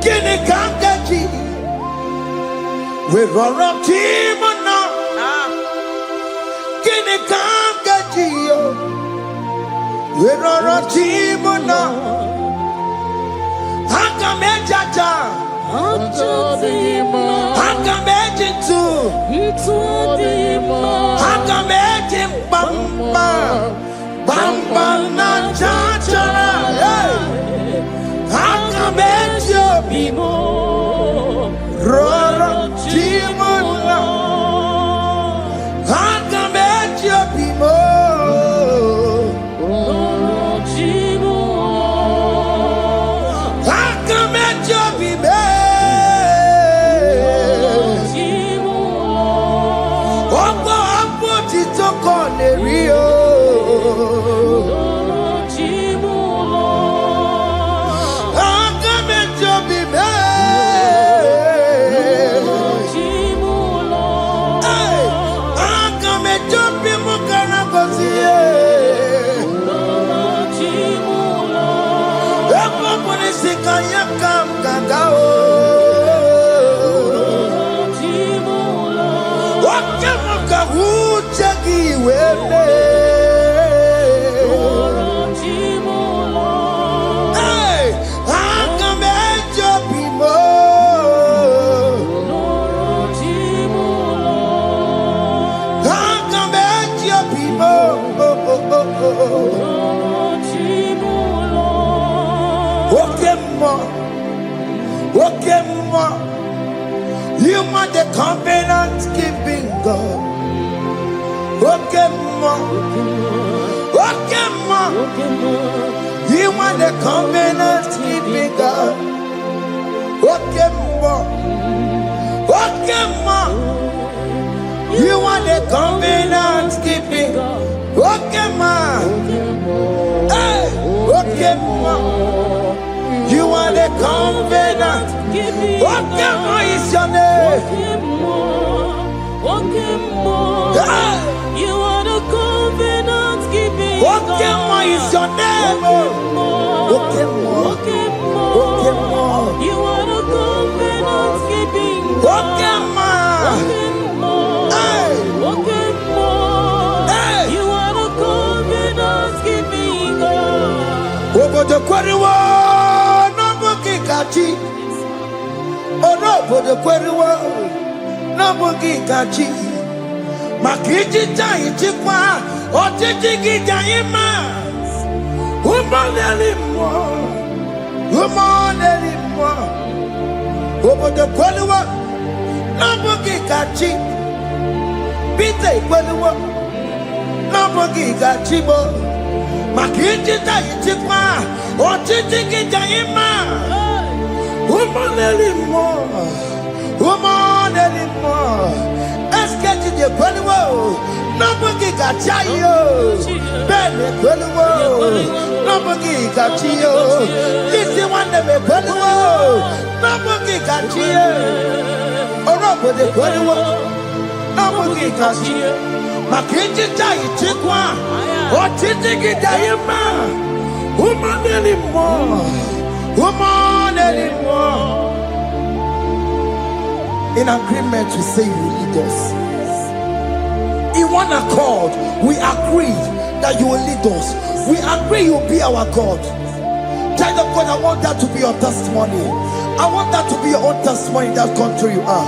Speaker 1: kini kangaji, we roro timona, kini kangaji yo, we roro timona, hanga mejaja, hanga mejintu, hanga mejimbamba. Bamba na chachara, akametio
Speaker 3: Bimo,
Speaker 1: roro timona, akametio bimo, akametio bime, opo apo titoko nerio. You are the covenant keeping God. Okay, ma. You are the covenant keeping God. Okay, ma. You are the covenant keeping. Okay, man. Hey, okay, man. You are the covenant. Okay, man is your name. Hey.
Speaker 3: You are the covenant keeping.
Speaker 1: Okay, man is your name. Okay, man. Okay, man.
Speaker 3: You are the covenant keeping.
Speaker 1: Okay, man. Hey. Hey.
Speaker 3: You are the covenant keeping God.
Speaker 1: Over the quarry, no bookie kachi. Oh no, over the quarry, no bookie kachi. Makiji jai chikwa, otiji jai ma. Woman anymore, woman anymore. Over the quarry, no bookie kachi. Pite quarry, no bookie kachi bo. Makiji jai chikwa, otiji jai ma. Woman anymore, woman anymore. Escape the Qualuo, nobody got Chayo, Benny Qualuo, nobody got Chio, this is one of the Qualuo, nobody got Chio, or over the Qualuo, nobody got Chio, Makinji Jai Chikwa, or Titiki Diama, woman anymore, woman anymore. In agreement, we say you lead us. In one accord, we agreed that you will lead us. We agree you will be our God. Child of God, I want that to be your testimony. I want that to be your own testimony in that country you are.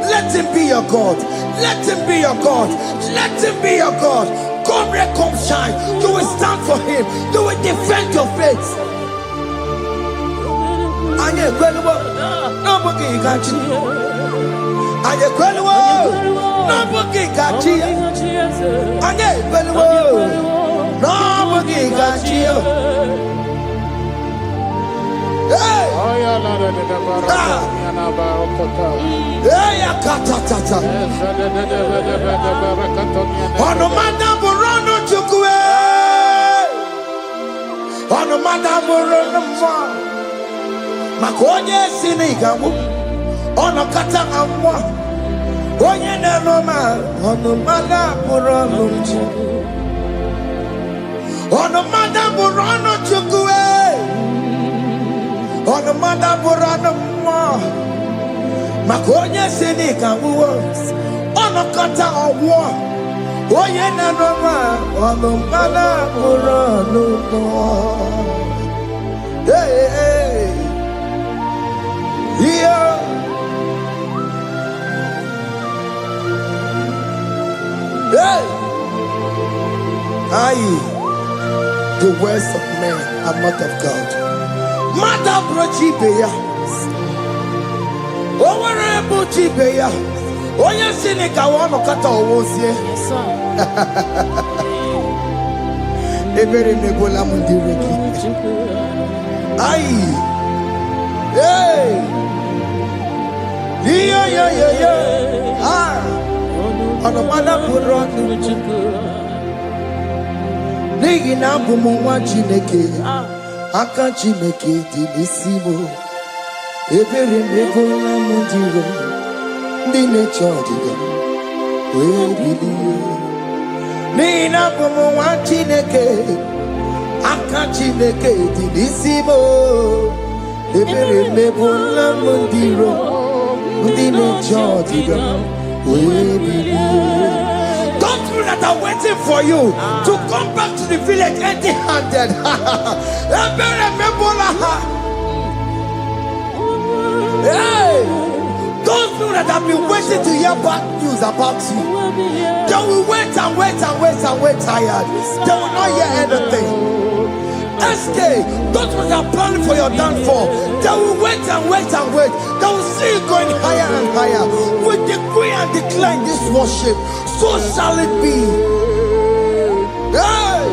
Speaker 1: Let him be your God. Let him be your God. Let him be your God. Come, red, come, shine. You will stand for him. You will defend your faith. And you're incredible. Nobody can you. And you're incredible. Nobody got you. And you're incredible. Nobody got you. Hey! Hey, akatata. Ono madam Rono chukwe. Ono madam Rono ma. Makonye sinigamu. Ono kata amwa. Onye nenoma. Ono madam Rono chukwe. Ono madam Rono chukwe. Ono madam Rono ma. Makonye sinigamu. Ono kata amwa. Onye nenoma. Ono madam Rono ma. Hey, hey. Yeah. Hey. Aye. The words of men are not of God. Mother brochi beya. Owere brochi beya. Oye sini ka wono kata owosie.
Speaker 3: Yes, sir.
Speaker 1: Ebere nebola mundireki. Aye. Hey. Yeah. Ah. Ono mana buronu. Nigi na bumu wa Chineke. Aka Chineke di nisimo. Ebere nebola mundiro. Ndi nechodiga. Webiliye. Nigi na bumu wa Chineke. Aka Chineke di nisimo. Ebere nebola mundiro. Ndi nechodiga. Those people that are waiting for you to come back to the village empty-handed. Hey, those people that have been waiting to hear bad news about you, they will wait tired. They will not hear anything. SK, those people that are planning for your downfall, they will wait. They will see you going higher and higher. We decree and declare this worship. So shall it be. Yeah.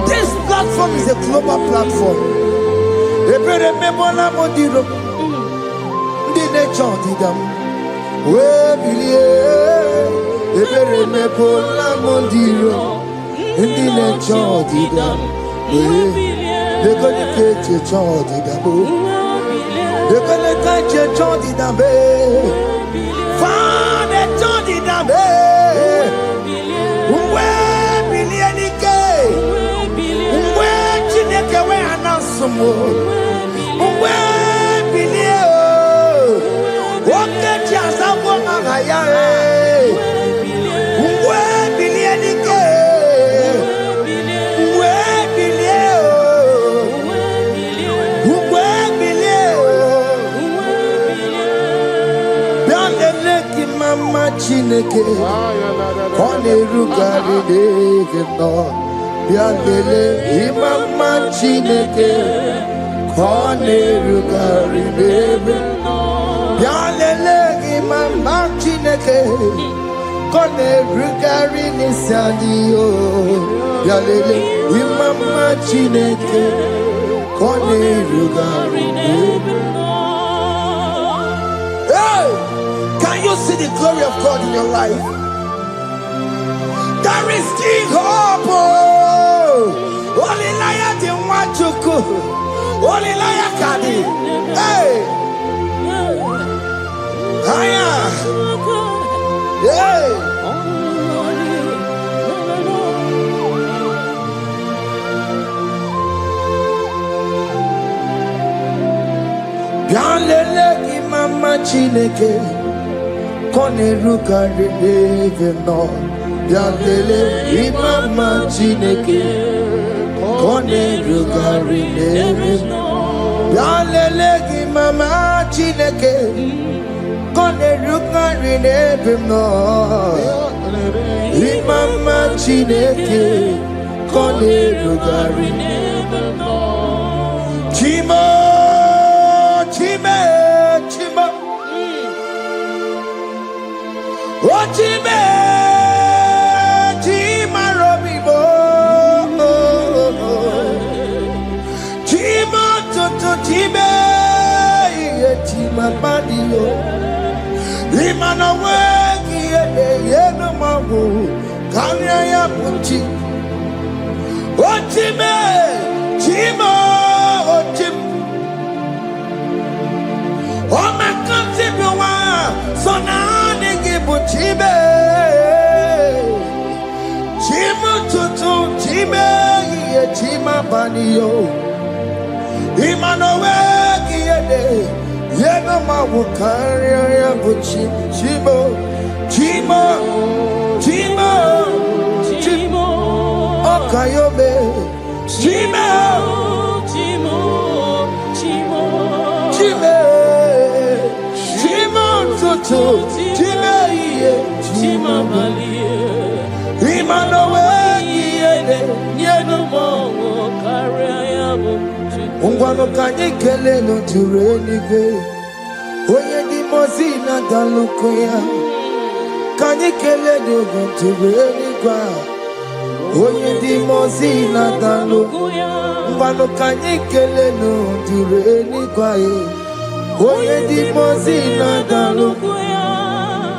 Speaker 1: This platform is a global platform. we bilie ebere mepola mondiro ndi ne chodida we de goni keche chodida bo de goni keche chodida be fa de chodida be we bilie nike we chineke we anasumo we bilie oke chiasa wo ngaya we bilie nike we bilie biale ki mama chineke kone rugari de no biale mama chineke kone rugari de biale mama chineke kone rugari ni sadio biale mama chineke kone rugari de. Hey, can you see the glory of God in your life? There is King Hope. Only liar didn't want to go. Only liar can. Hey, hiya. Hey. Bialele ki mama chineke kone rugari deve no. Bialele ki mama chineke kone rugari deve no. Bialele ki mama chineke kone rugari deve no. Ki mama chineke kone rugari deve no. Chimo Chime, chime, oh chime, chime robibo, chime toto chime, chime badio, imana wegi yeno mawu, kanya ya puchi, oh chime, chime, oh chime. Oh my God, so now they give Chibe, Chima Tutu, Chibe, Chima Banio, Imanowe, Yenoma Wukaria, Chimo, Chimo, Chimo, Chimo, Okayobe, Chimo, Chimo, Chimo, Chimo. Chime ye chima malie imanowe yede yeno mo karia yabo ungwano kanyekele no turenige oye di mozina dalukoya kanyekele no turenigwa oye di mozina dalukoya ungwano kanyekele no turenigwa oye di mozina dalukoya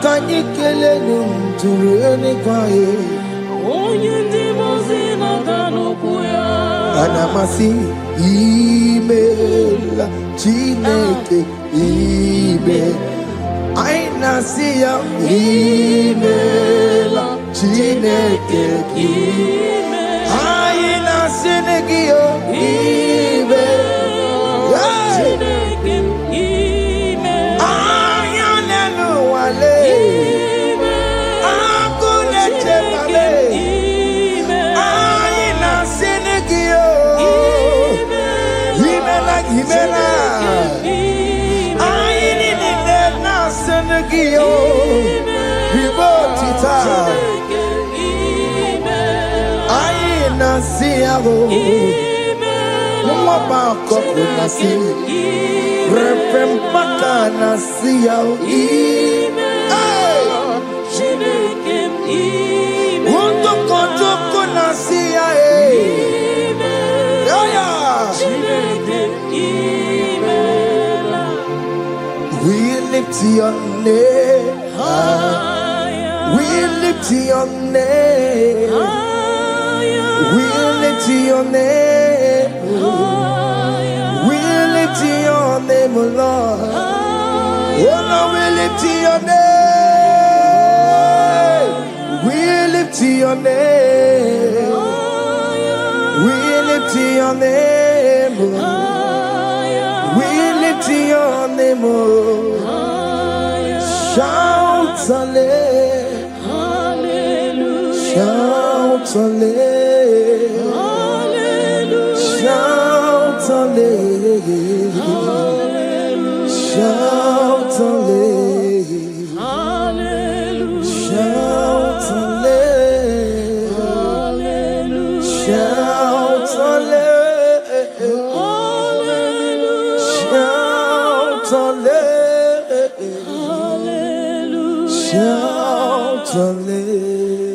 Speaker 1: kanyekele no turenigwa oye di mozina dalukoya anamasi email chineke email aina siya email chineke email aina sinegio email chineke email ayana no wale akule chebale aina sinegio Imela, aini ni na senegio, ribotita, aina siago, umaba koko nasi, repempaka nasiao, unto koto nasia we lift your name We lift your name. We lift your name. We lift your name, O Lord. Oh no, we lift your name. We lift your name. We lift your name. We lift your name. Shout hallelujah. Shout hallelujah. Shout hallelujah. Shout hallelujah. Shout hallelujah. Shout hallelujah. Shout hallelujah. Shout hallelujah.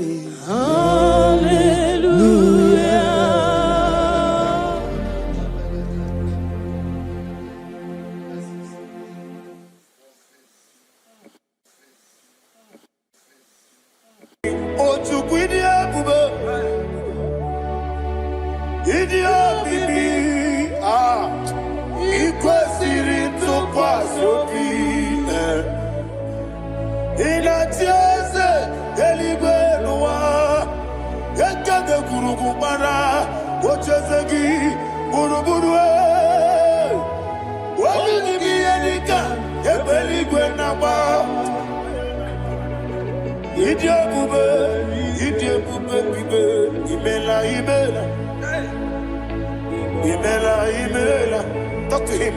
Speaker 2: Talk to him.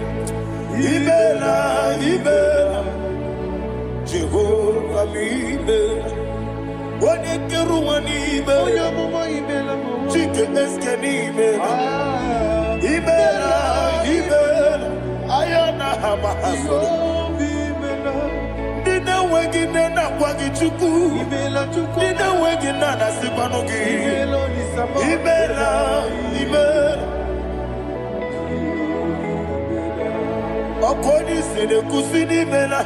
Speaker 2: Ibela. Jehovah Ibela. Wanekeruani Ibela. Chike eskeni Ibela. Ibela. Ayana hamahaso. Nina wegine na kwagi chuku. Nina wegine na sipanogi. Ibela. Okoni sede kusini mela.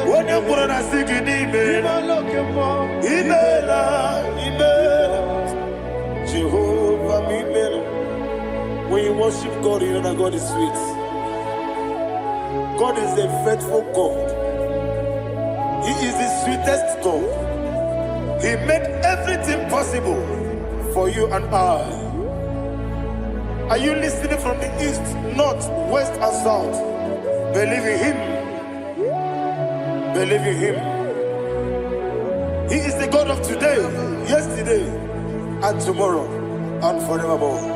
Speaker 2: Wone kurana sigini mela. Ibela. Jehovah Ibela. When you worship God, you know that God is sweet. God is a faithful God. He is the sweetest God. He made everything possible for you and I. Are you listening from the east, north, west, and south? Believe in him. Believe in him. He is the God of today, yesterday, and tomorrow, and forevermore.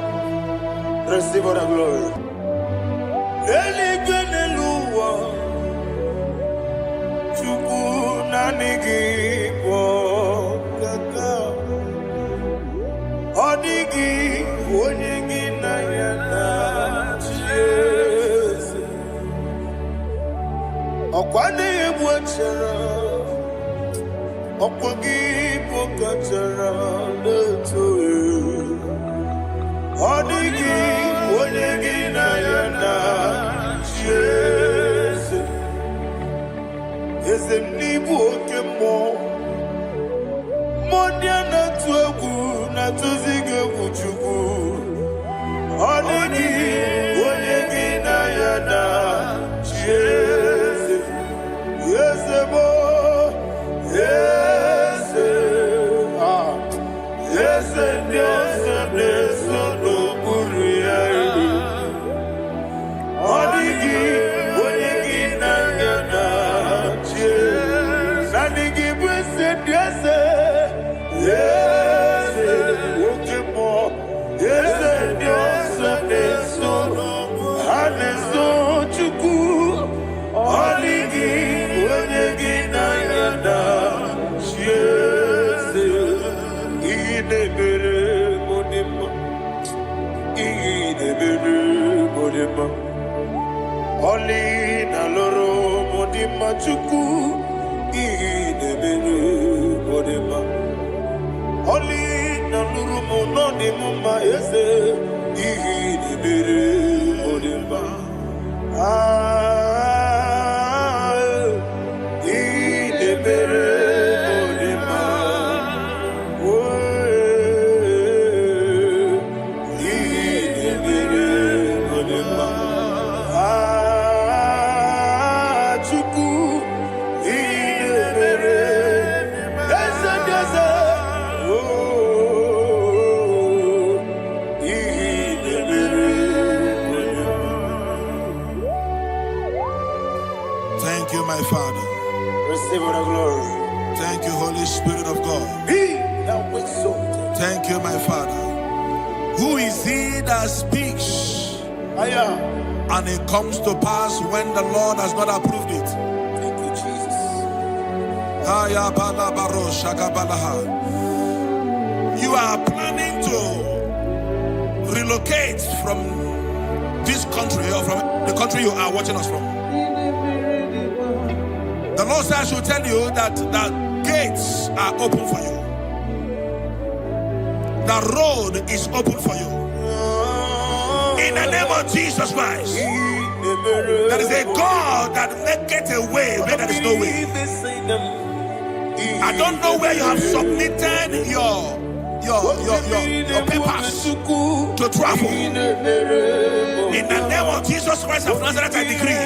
Speaker 2: Receive all the glory. Okwane ebwachara Okwagi pokachara Letoe Odigi Onyegi na yana Jese Eze mnibu oke mo Mondia na tuegu Na tuzige kuchugu Odigi Onyegi na yana Jese Yes, boy. Yes, yes, yes, no buria. Odigi, odigi na yana, yes. Odigi blessed, yes, yes. Okay, more. Yes, yes, yes, no. Haneso chuku, odigi. Oli na loro modima chuku idebere modima. Oli na loro monodima ma ese idebere modima. Idebere
Speaker 4: Thank you, my Father.
Speaker 1: Receive all the glory.
Speaker 4: Thank you, Holy Spirit of God.
Speaker 1: Be thou exalted.
Speaker 4: Thank you, my Father. Who is he that speaks and it comes to pass when the Lord has not approved it?
Speaker 1: Thank you, Jesus.
Speaker 4: You are planning to relocate from this country or from the country you are watching us from. The Lord says I should tell you that the gates are open for you. The road is open for you. In the name of Jesus Christ. There is a God that maketh a way where there is no way. I don't know where you have submitted your papers to travel. In the name of Jesus Christ of Nazareth, I decree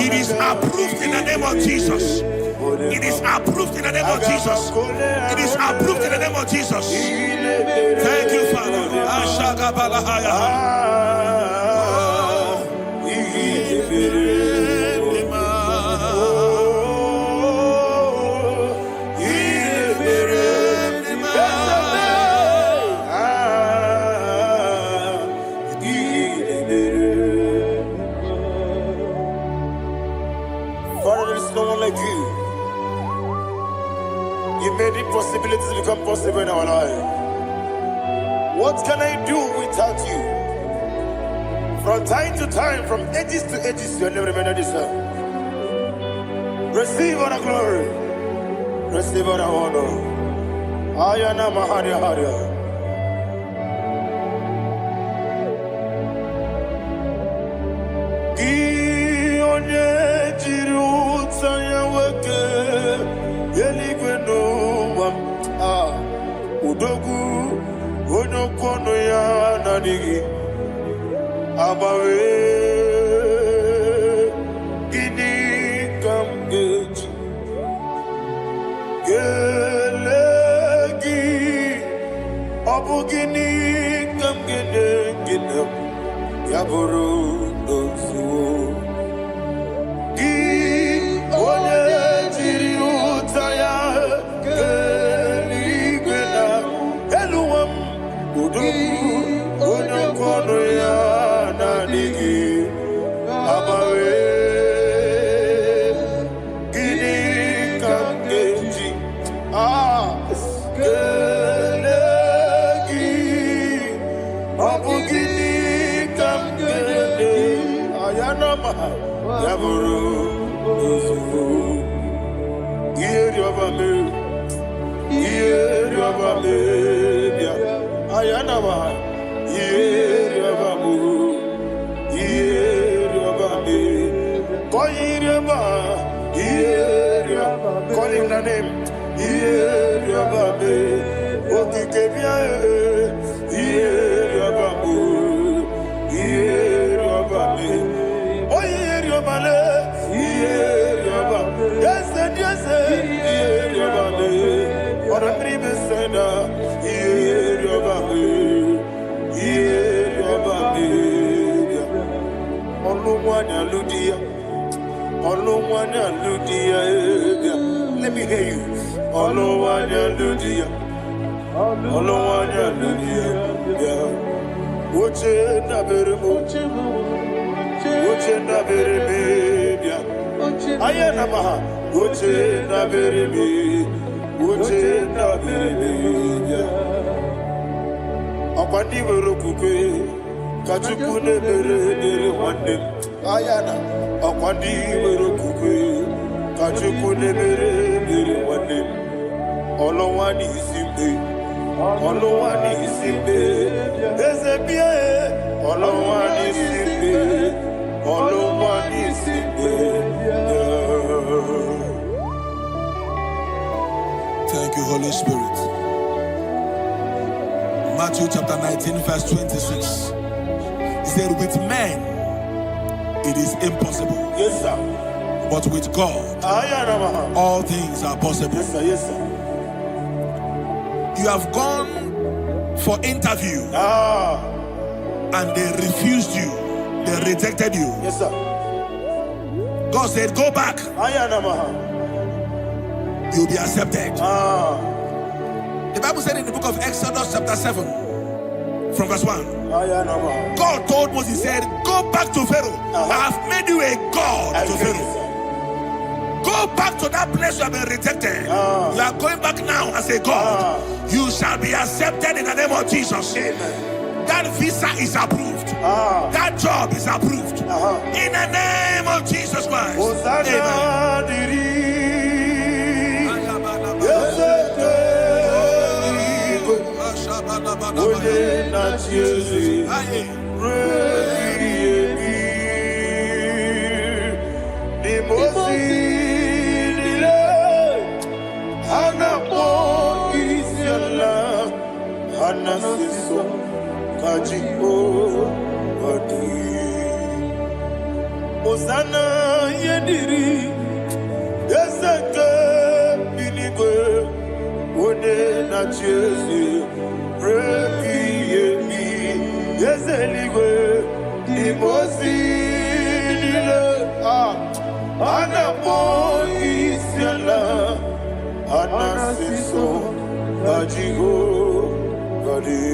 Speaker 4: it is approved in the name of Jesus. It is approved in the name of Jesus. It is approved in the name of Jesus. Thank you, Father.
Speaker 1: Father, there is no one like you. You made impossibilities become possible in our life. What can I do without you? From time to time, from ages to ages, you never remain the same. Receive all the glory. Receive all the honor. Ayana Maharia Haria. Udogu onokono ya nadigi abawe gini kamgeji gelegi abu gini kamgene ginem yaburu dosu gi one jiri utaya onokono ya nadigi abawe gini kamgeji gelegi abu gini kamgene ayanama yaburu uzufu yeri obame bia ayanama yeri obamu yeri obame koyireba yeri call him the name yeri obame okikebia yeri obamu yeri obame oyeri obale yeri obame yes yeri obame ora tribe senda yeri obame yeri obame olumwanya ludia let me hear you olumwanya ludia oche na beremo bia ayana maha oche na bereme bia akwandi werokukwe kachuku nebere wande ayana akwandi werokukwe kachuku nebere wande olowani isimbe ezebie olowani isimbe
Speaker 4: Thank you, Holy Spirit. Matthew chapter 19, verse 26. He said, with men it is impossible.
Speaker 1: Yes, sir.
Speaker 4: But with God, all things are possible.
Speaker 1: Yes, sir. Yes, sir.
Speaker 4: You have gone for interview and they refused you. They rejected you.
Speaker 1: Yes, sir.
Speaker 4: God said, go back. You'll be accepted. The Bible said in the book of Exodus chapter 7 from verse 1, God told Moses, he said, go back to Pharaoh. I have made you a God to Pharaoh. Go back to that place you have been rejected. You are going back now as a God. You shall be accepted in the name of Jesus. That visa is approved. That job is approved. In the name of Jesus Christ.
Speaker 1: Osana yediri yeseke binigwe one na chezi reki yemi yeseligwe imosi nile anapo isiala anasiso ajigo gadi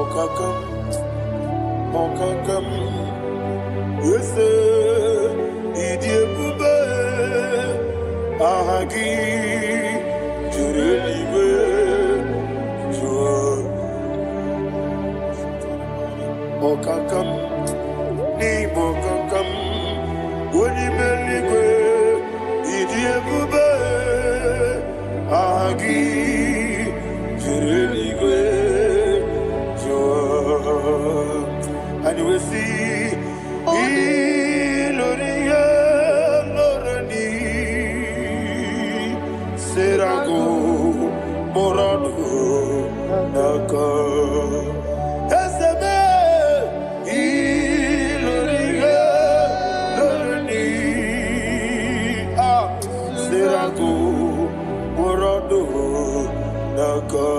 Speaker 1: okakam Yese idie bube ahagi jurelibe jua okakam ni bokakam woni meligwe idie bube ahagi jurelibe jua and you will see Iloria Lorani Serago Morado Naka Esebe Iloria Lorani Serago Morado Naka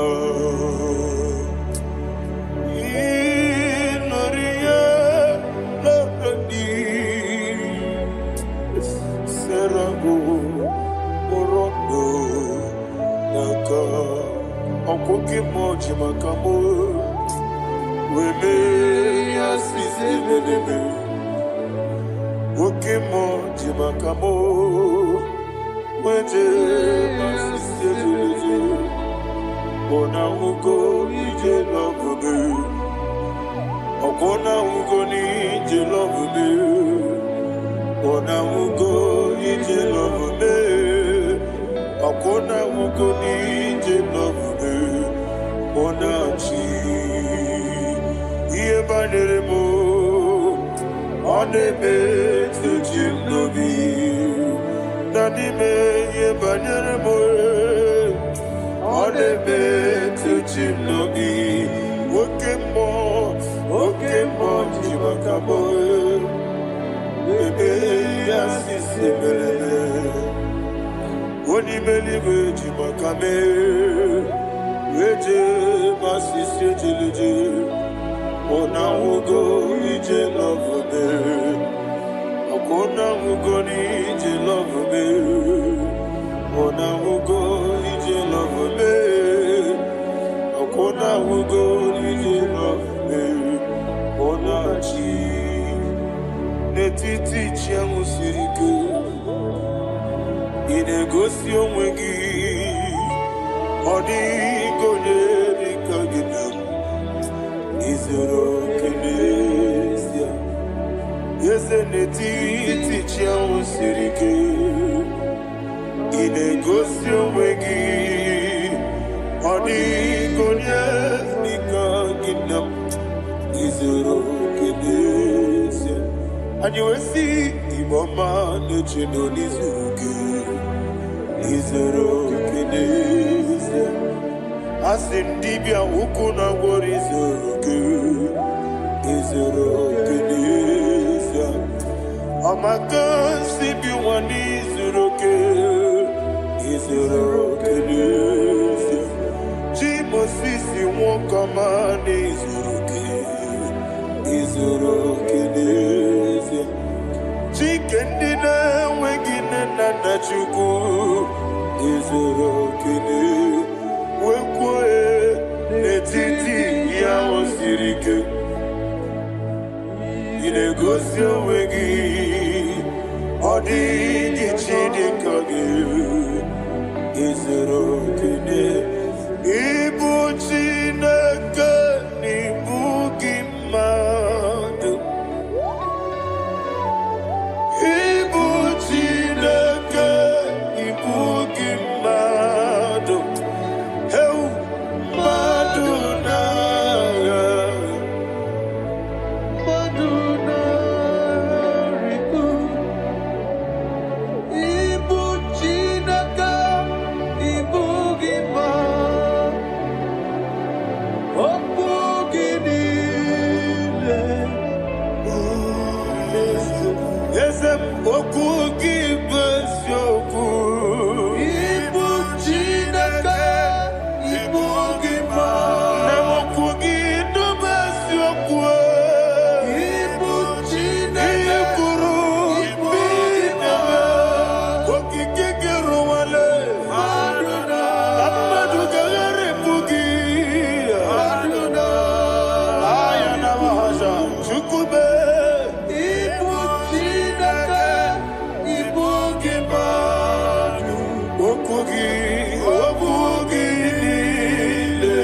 Speaker 1: Okoke moji makamo wele yasise medebe Oke moji makamo weje masise medebe Ona ugo ije love me Okona ugo ni ije love me Ona ugo ije love me Okona ugo ni ije love me Onachi Iye baneremo Onebe tujim nobi Nanime iye baneremo Onebe tujim nobi Okemo jimakabo Bebe yasise melele Oni believe jimakame Weje masisi jiliji Ona ugo ije love me Okona ugo ni ije love me Ona ugo ije love me Okona ugo ije love me Ona chi Netiti chiamu sirike Inegosi onwegi Odigonye dikaginam Izero kenesia Yese netiti chiamu sirike Inegosi onwegi Odigonye dikaginam Izero kenesia And you will see Imama nechino nizuke Izero kenesia Asindibia ukuna gori izeroke Izero kenesia Amakansi biwani izeroke Izero kenesia Jimosisi wakamani izeroke Izero kenesia Chukwu izuru kene wekwe n'etiti ya osiri ike ị na-egosi onwe gị ọ dịghị chi dị ka gị izuru kene ịbụ Chineke n'ịbụ gị mmadụ ịbụ Chineke ịbụ gị mmadụ heu mmadụ n'agha mmadụ n'arịgo ịbụ Chineke ịbụ gị mmadụ okwu gị niile eze m okwu gị bụ eziokwu ịbụ Chineke ịbụ gị mmadụ na okwu gị dube eziokwu ịbụ Chineke kwuru ịbụ gị mmadụ okike gị rụwale mmadụ na mmadụ gaghara ebu gị mmadụ na aya na mahasha chukwube ịbụ Chineke ịbụ gị mmadụ okwu gị niile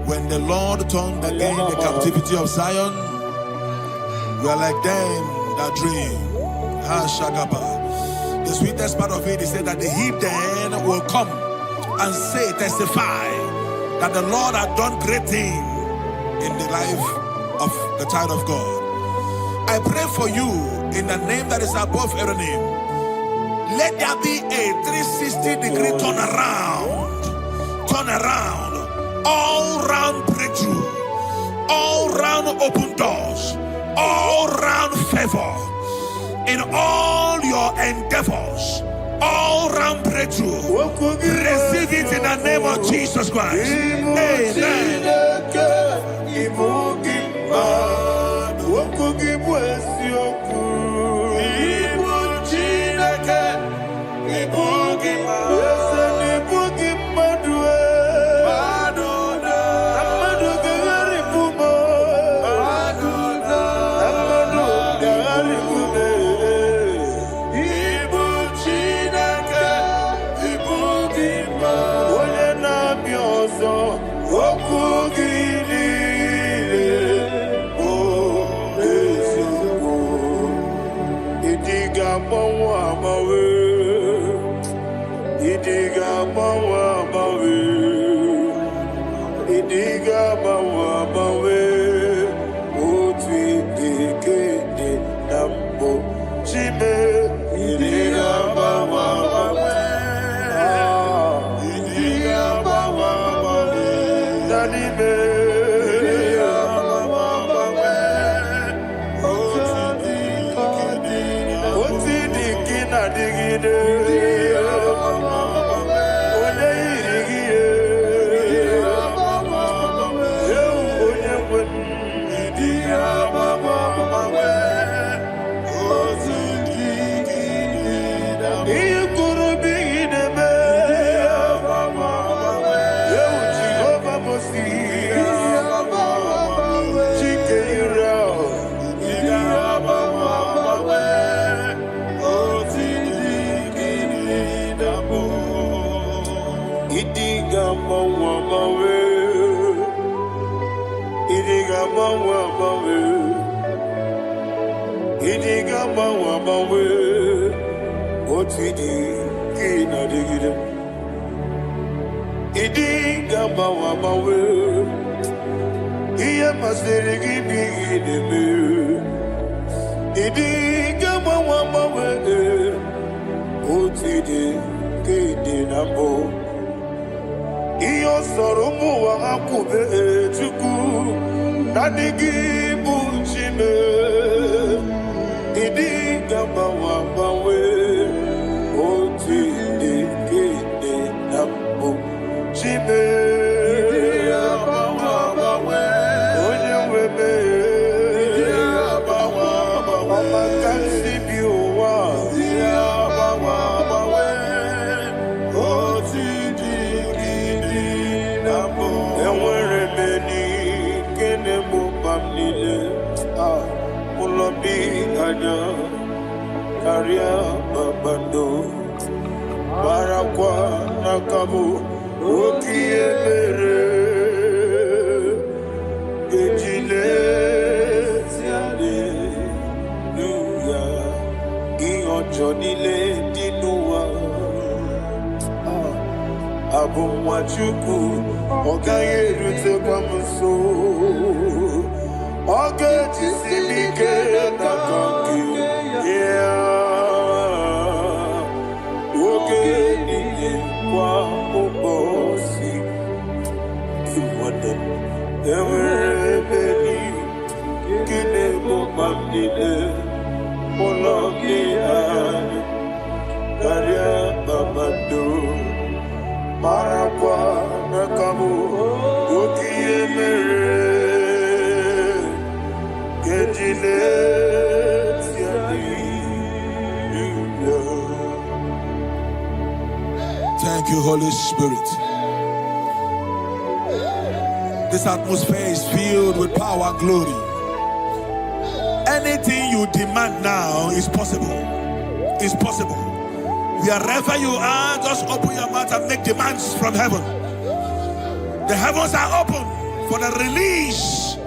Speaker 4: When the Lord turned again the captivity of Zion, we are like them that dream. Ha Shagaba. The sweetest part of it is said that the heathen will come and say, testify that the Lord had done great things in the life of the child of God. I pray for you in the name that is above every name. Let there be a 360-degree turn around, all round breakthrough, all round open doors, all round favor in all your endeavors, all round breakthrough. Receive it in the name of Jesus Christ. Amen.
Speaker 1: Ganya, Karia Babando, Barakwa Nakabu, Okie Mere, Ejile Ziale, Nuya, Iyo Jonile Dinua, Abu Machuku, Okaye Rute Kwamuso. Oge tisimike na kanki, yeah. Oge niye kwa ubosi, kiwade ewerebeli, kine bobamdile, mologi ani, karia babado, marakwa nakabu, okiye mere.
Speaker 4: Thank you, Holy Spirit. This atmosphere is filled with power and glory. Anything you demand now is possible. It's possible. Wherever you are, just open your mouth and make demands from heaven. The heavens are open for the release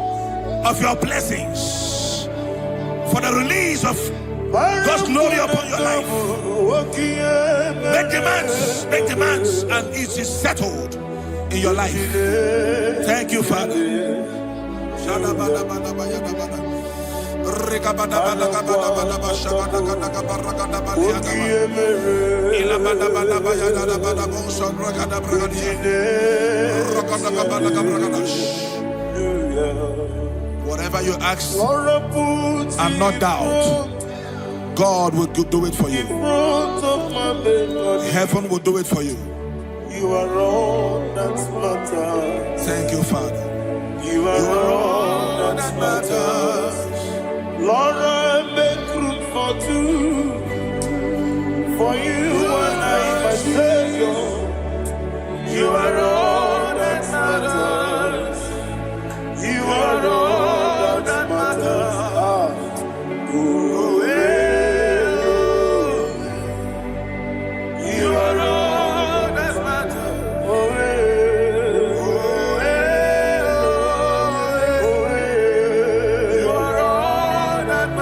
Speaker 4: of your blessings, for the release of God's glory upon your life. Make demands, and it is settled in your life. Thank you, Father. Whatever you ask and not doubt, God will do it for you. Heaven will do it for you.
Speaker 1: You are all that matters.
Speaker 4: Thank you, Father.
Speaker 1: You are all that matters. Lord, I make room for two. For you and I, my Savior. You are all that matters. You are all that matters. You are all that matters. You are all that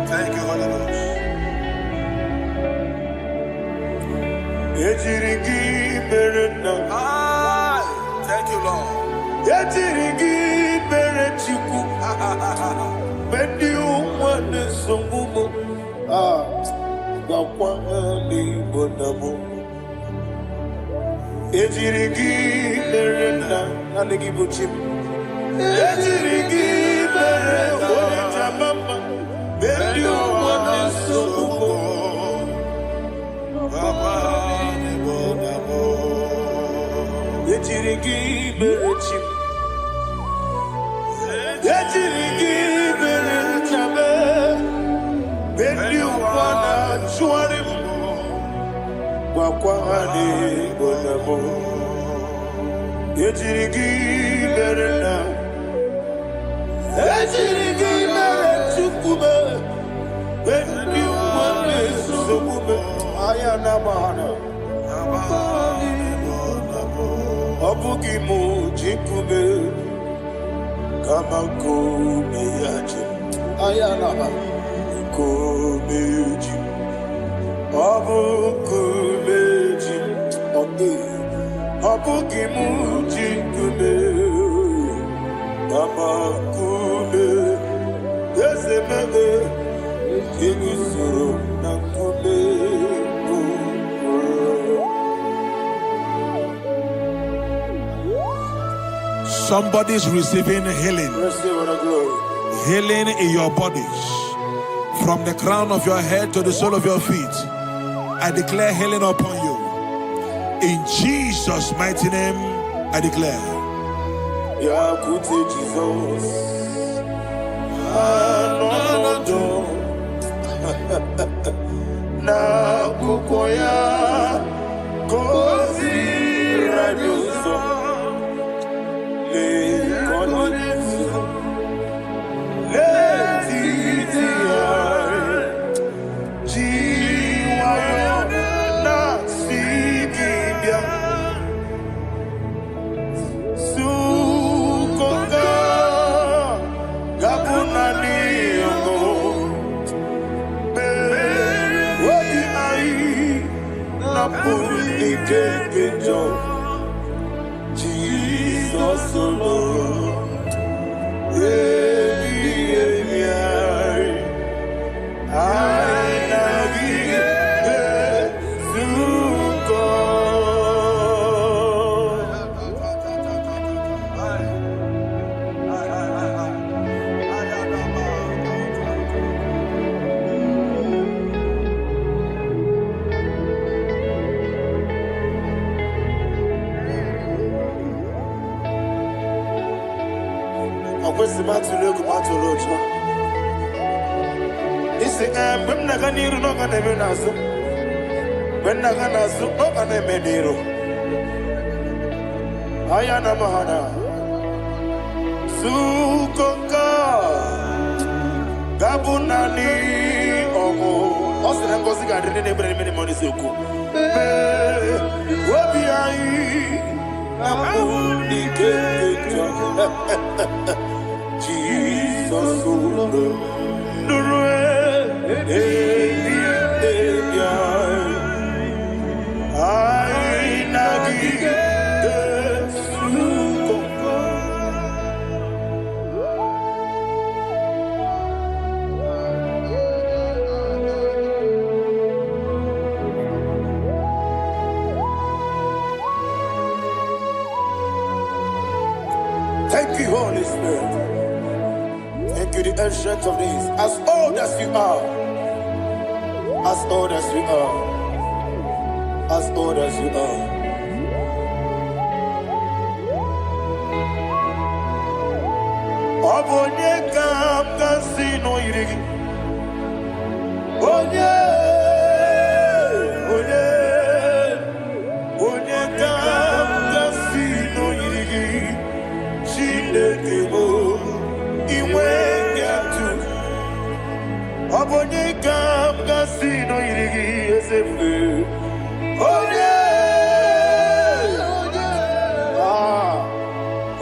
Speaker 4: Thank you, Holy Ghost. Thank you, Lord. Somebody's receiving healing. Healing in your bodies From the crown of your head to the sole of your feet, I declare healing upon you. In Jesus' mighty name, I declare.
Speaker 1: Jesus. Na kukoya kozi raduso le konitsu le titiare jiwayo na sibibia sukoka gabunani yongo Jesus alone, This is when Naganiru no Ganemenazo. When Naganazo, no Ganemeniro. Ayana Mahana Sukoka Gabunani Omo. Also, I'm going to get many money. Suku. Wabiai Abuni Kejo. Jesus, thank you, Holy Spirit. Thank you, the ancient of days. As old as you are, as old as you are, as old as you are. Obonye kam kasino irigi. Onye, onye, onye kam kasino irigi. Shindekebo. Abonye kam kasino irigi esefu. Onye,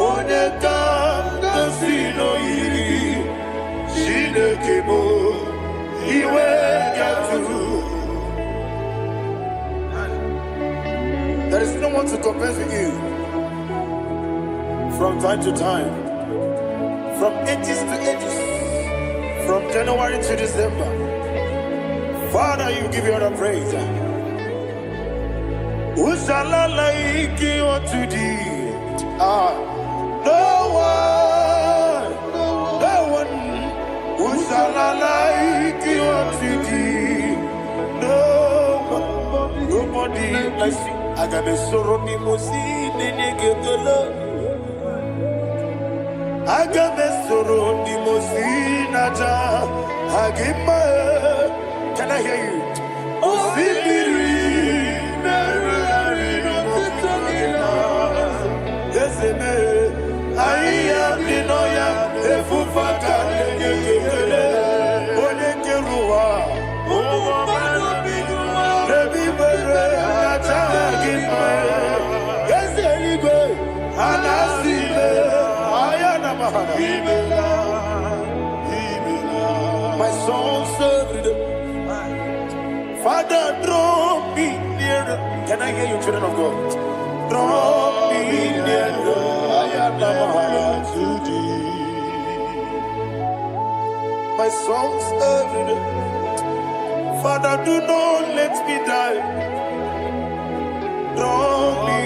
Speaker 1: onye kam kasino irigi. Shinekebo iwe yatu. There is no one to compare with you. From time to time, from ages to ages, from January to December. Father, you give you all the praise. Usala like you to thee. No one. Usala like you to thee. Nobody like you. I got a sorrow ni mosi nene getolo. Agamesoro di Mosinaja Hagima. Can I hear you? Osibiri Deseme Aya Dinoya Efufaka Onekerua Rebi Bere Atagima Yeserigwe Anasile my soul served. Father, draw me nearer. Can I hear you, children of God? Draw me nearer. I am to thee. My soul served. Father, do not let me die. Draw me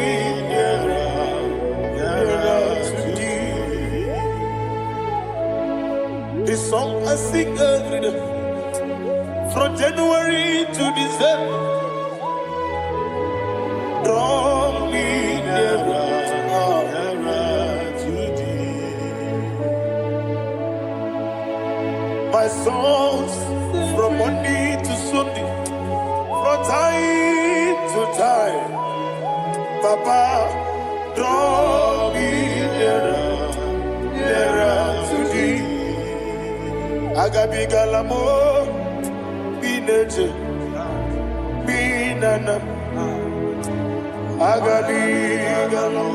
Speaker 1: nearer. This song I sing every day. From January to December, draw me nearer to thee. My songs from Monday to Sunday, from time to time, Papa, draw me nearer to thee. Agabi galamo, bineje, binana. Agabi galamo.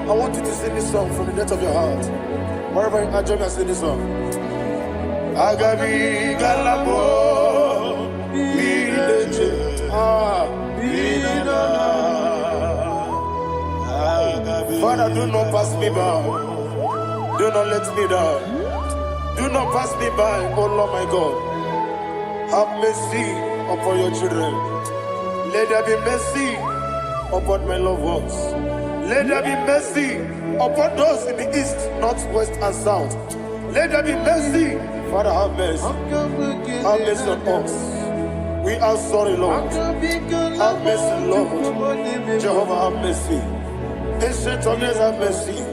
Speaker 1: I want you to sing this song from the depth of your heart. Wherever you are, join me and sing this song. Agabi galamo, bineje, binana. Father, do not pass me by. Do not let me down. Do not pass me by, oh Lord my God. Have mercy upon your children. Let there be mercy upon my loved ones. Let there be mercy upon those in the east, north, west, and south. Let there be mercy. Father, have mercy. Have mercy on us. We are sorry, Lord. Have mercy, Lord. Jehovah, have mercy. Ancient of days, have mercy.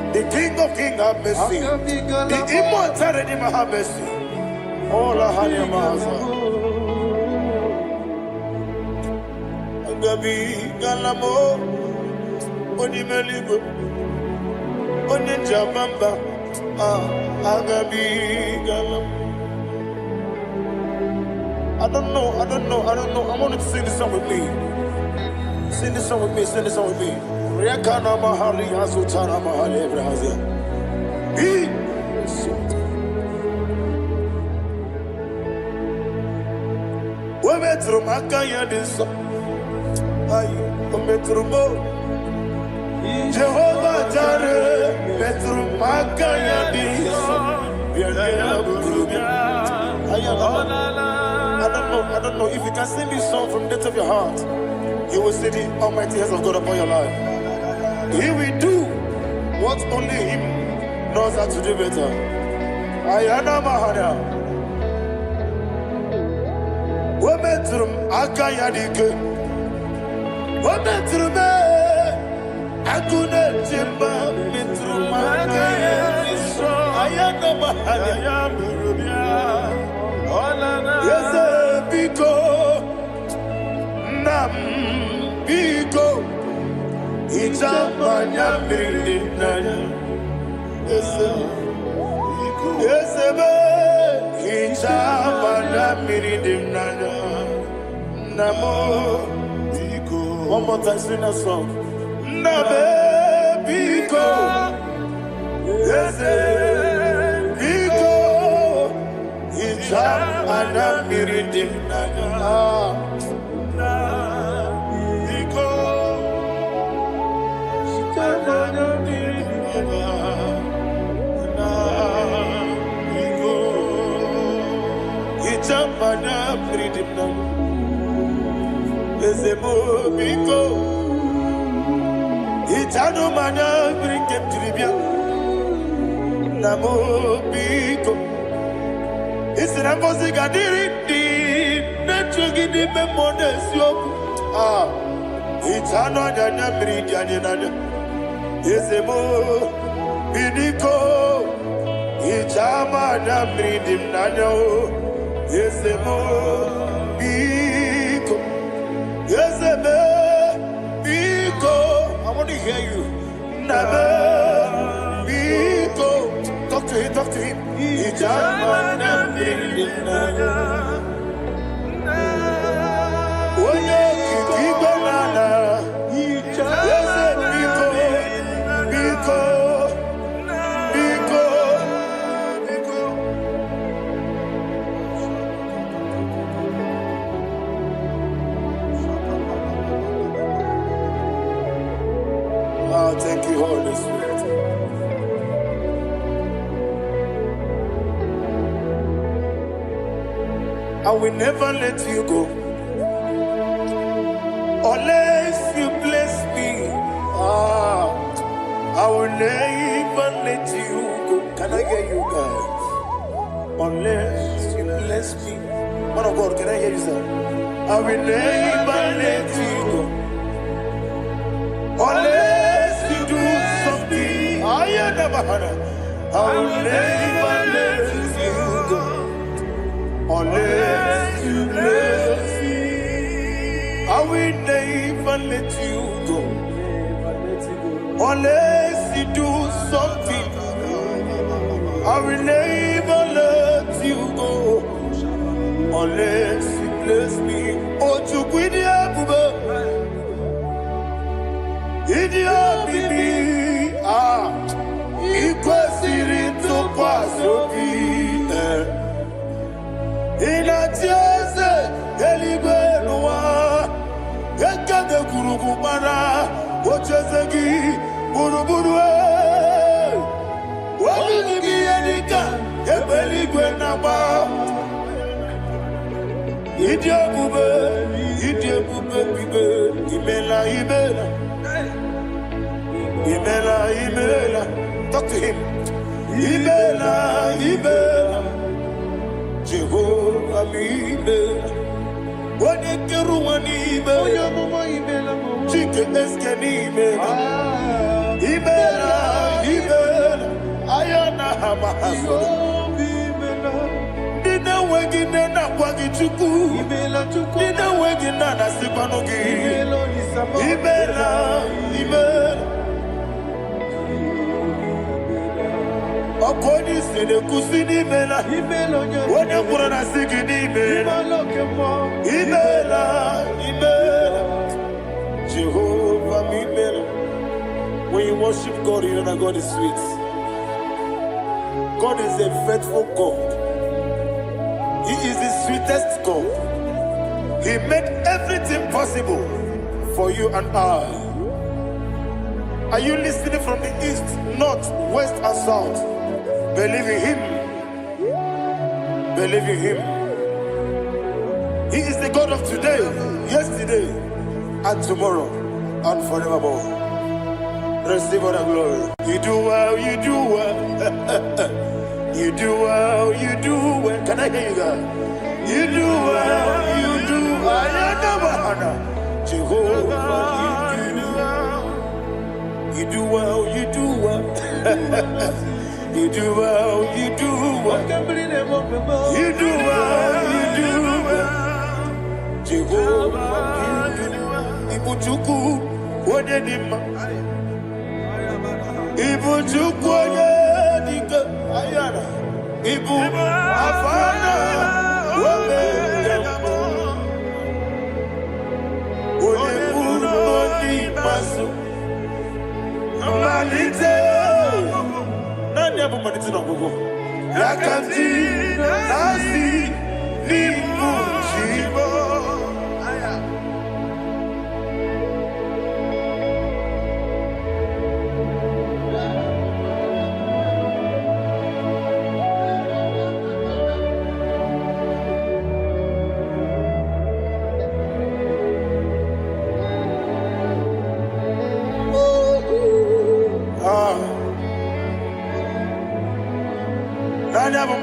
Speaker 1: The King of Kings, have mercy. The immortal Redeemer, have mercy. All our Hanyamaza. Agabi Galamo, Onimelibu, Oninjabamba, Agabi Galamo. I don't know. I want you to sing this song with me. Sing this song with me. Rekana mahali hasutana mahali Ebrahazia. Wemetru makaya diso. Ayi, wemetru mo. Jehovah Jireh, metru makaya diso. I don't know if you can sing this song from the depth of your heart. You will see the almighty hands of God upon your life. He will do what only Him knows how to do better. Ayana Mahana. Wometrum Akayadike. Wometrum Akuna Jimba Metrum Akayadike. Ayana Mahana. Yes, Biko Nam Biko. Itamanya mirinaya, Yesebe, Itamanya mirinaya, Namo, one more time, sing a song. Nabe Biko, Yesebe, Biko, Itamanya mirinaya. Itamana pridimna, ezemo biko. Itano mana brinkem tribia, namo biko. Isrambo zigadiri di, nechugi di memodesio. Itano dana bridiani nana, ezemo biko. Itamana pridimna no. Yesemo Biko, Yeseme Biko. I want to hear you. Nabe Biko. Talk to him. Ijamana Bindina. Oye Kikibanana. Yese Biko. Thank you, Holy Spirit. I will never let you go unless you bless me. I will never let you go. Can I hear you guys? Unless you bless me. Man of God, can I hear you, sir? I will never let you go unless you do something. I never had it. I will never let you go unless you bless me. I will never let you go unless you do something. I will never let you go unless you bless me. Oh, to quit the Abuba, Idia Bibi, Equasiri to Quasopi, in a Tiasa, Elibenua, Eka de Kurubara, Ochazagi, Buruburu. What will be any gun? A belly gwenaba. Idia bube, Imela, Imela. Talk to him. Imela, Jehovah, Imela. What a Keruani, Imela. Chicken Eskani, Imela. Ayana Hamahaso. Dina wegina na kwagichuku. Dina wegina na sipanogi. Imela. Okoni sede kusini mela. Wone kurana sikini mela. Imela. Jehovah Imela. When you worship God, you know that God is sweet. God is a faithful God. He is the sweetest God. He made everything possible for you and I. Are you listening from the east, north, west, and south? Believe in Him. Believe in Him. He is the God of today, yesterday, and tomorrow, and forevermore. Receive all the glory. You do well, you do well. You do well, you do well. Can I hear you guys? You do well, you do well. Jehovah, you do well, you do well. You do well, you do well. You do well, you do well. Jehovah, Ibuchuku, Wodedima. Ibu chukwoye dika ayana. Ibu afana wame yambo. Oyebu noni masu. Manite. Nani abu manite na gogo. Yakanti nasi nimu chibo.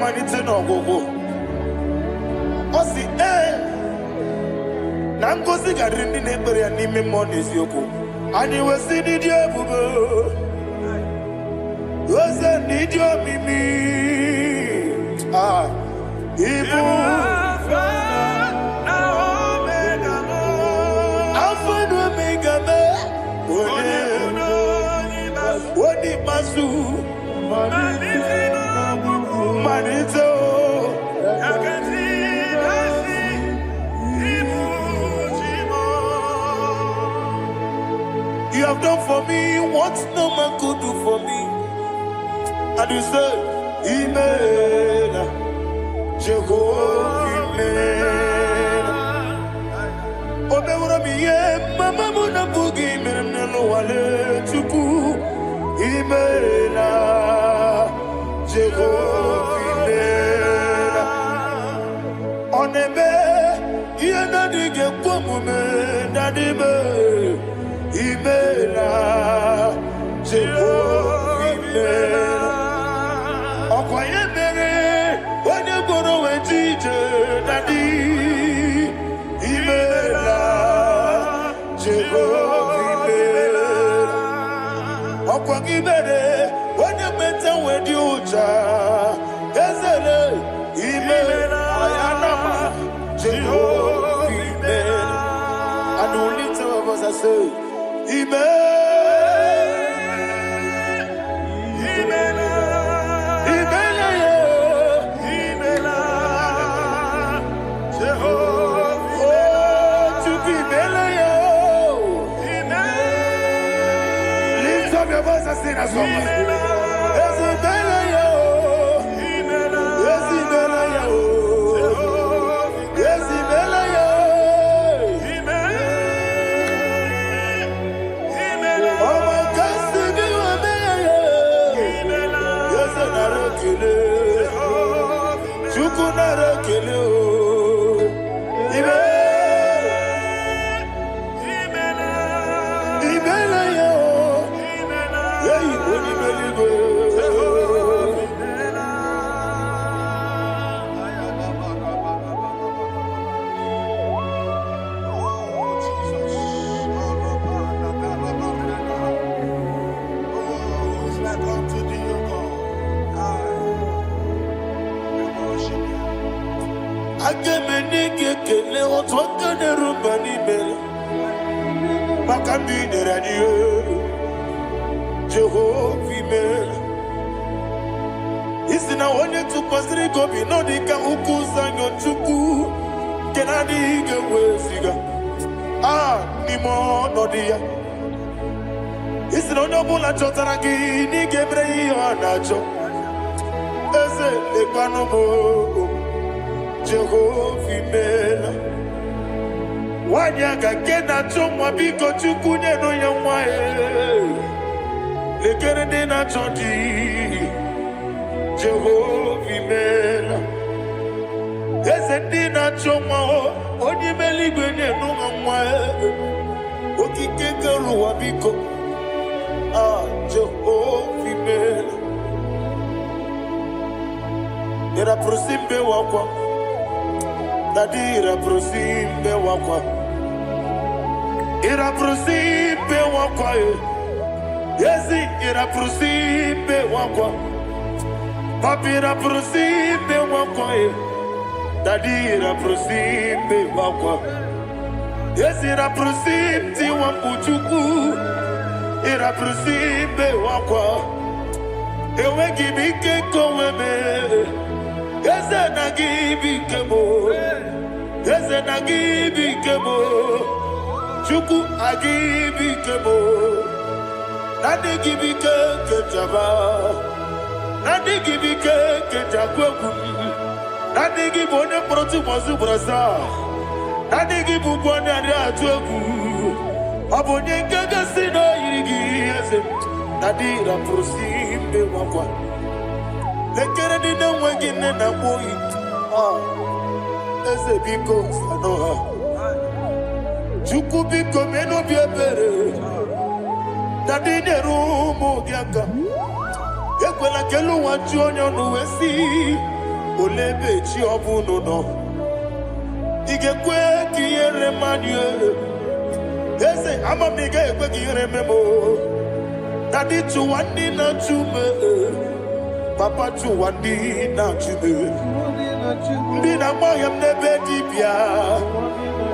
Speaker 1: Manite no gogo. Osi na ngozi garindi na ekpere ya n'ime mmụọ na eziokwu. Anyị wesi n'ịdị ebube. Oze n'ịdị omimi. Ibu Alpha na Omega me. Odi masu. Manito, you have done for me what no man could do for me. And you say, Imela, Jehovah, Imela. Omewura miye, mama muna bugi, menelo wale chuku, Imela. Jehovah, onebe, yena dige kwamume, nadibe, Imela, Jehovah, Imela. Okwaye mere, onye goro wetije, nadi. Naija. Ezele, Imela, Ayanama, Jehovah, Imela. And the only time of us I say, Imela. Sing a song. Jehovah, isina onye tụkwasịrị gị obi n'ọdị ka ukwu zanyo chukwu nke na-adịghị ga-eweziga n'ime ọnọdụ ya. Isina onye ọbụla chọtara gị n'ịga emere ihe ọ na-achọ. Eze lekwanụ m, Jehova imela. Nwanyị aka nke na-achọ nwa, biko chukwu nyenụ ya nwa ya. Lekere ndị na-achọ di, Jehovah imela. Eze ndị na-achọ nwa, onye ime eluigwe nyenụ ha nwa ya. Okike kere ụwa biko, Jehovah imela. Ira prosimbe wakwa, Dadi ira prosimbe wakwa, ira prosimbe wakwa. Yesi ira prosimbe wakwa, Papi ira prosimbe wakwa. Dadi ira prosimbe wakwa. Yesi ira prosimti wakuchuku, ira prosimbe wakwa. Ewe gibike koweme, Eze na gibike mo, Eze na gibike mo, Chuku agibike mo. Nadi gibike kejaba, Nadi gibike kejakwegu, Nadi gibone proti mozu brasa, Nadi gibubone ade atwegu, Abonye kega sino yirigi eze, Nadi ra prosimbe wakwa. Lekere di na wegine na boyi, Eze biko sanoha, Chuku biko meno biebere. Dadi nerumo giaka, Ekwela kelu wachi onyo nuwesi, Olebe chi obuno no, Igekwe kiyere manye, Eze amamiga ekwe kiyere memo, Dadi chuwandi na chume, Papa chuwandi na chume, Ndi na moyam nebe dibia,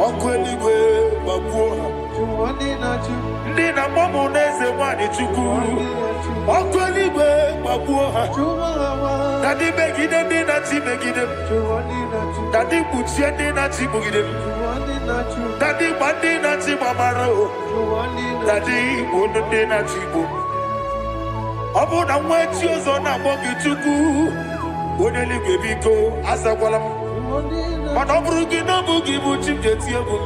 Speaker 1: Okweligwe babuha, Ndi na momo neze wani chuku, Okweligwe babuha, Dadi megide ndi na chi megide, Dadi kuchie ndi na chi mugide, Dadi mandi na chi mamaro, Dadi wonu ndi na chi bo. Obu na mwechi ozo na mogi chuku, Oneligwe biko asakwala m. Mana ọbụrụ gị na ọbụ gị bụ chi m ga-eti egwu,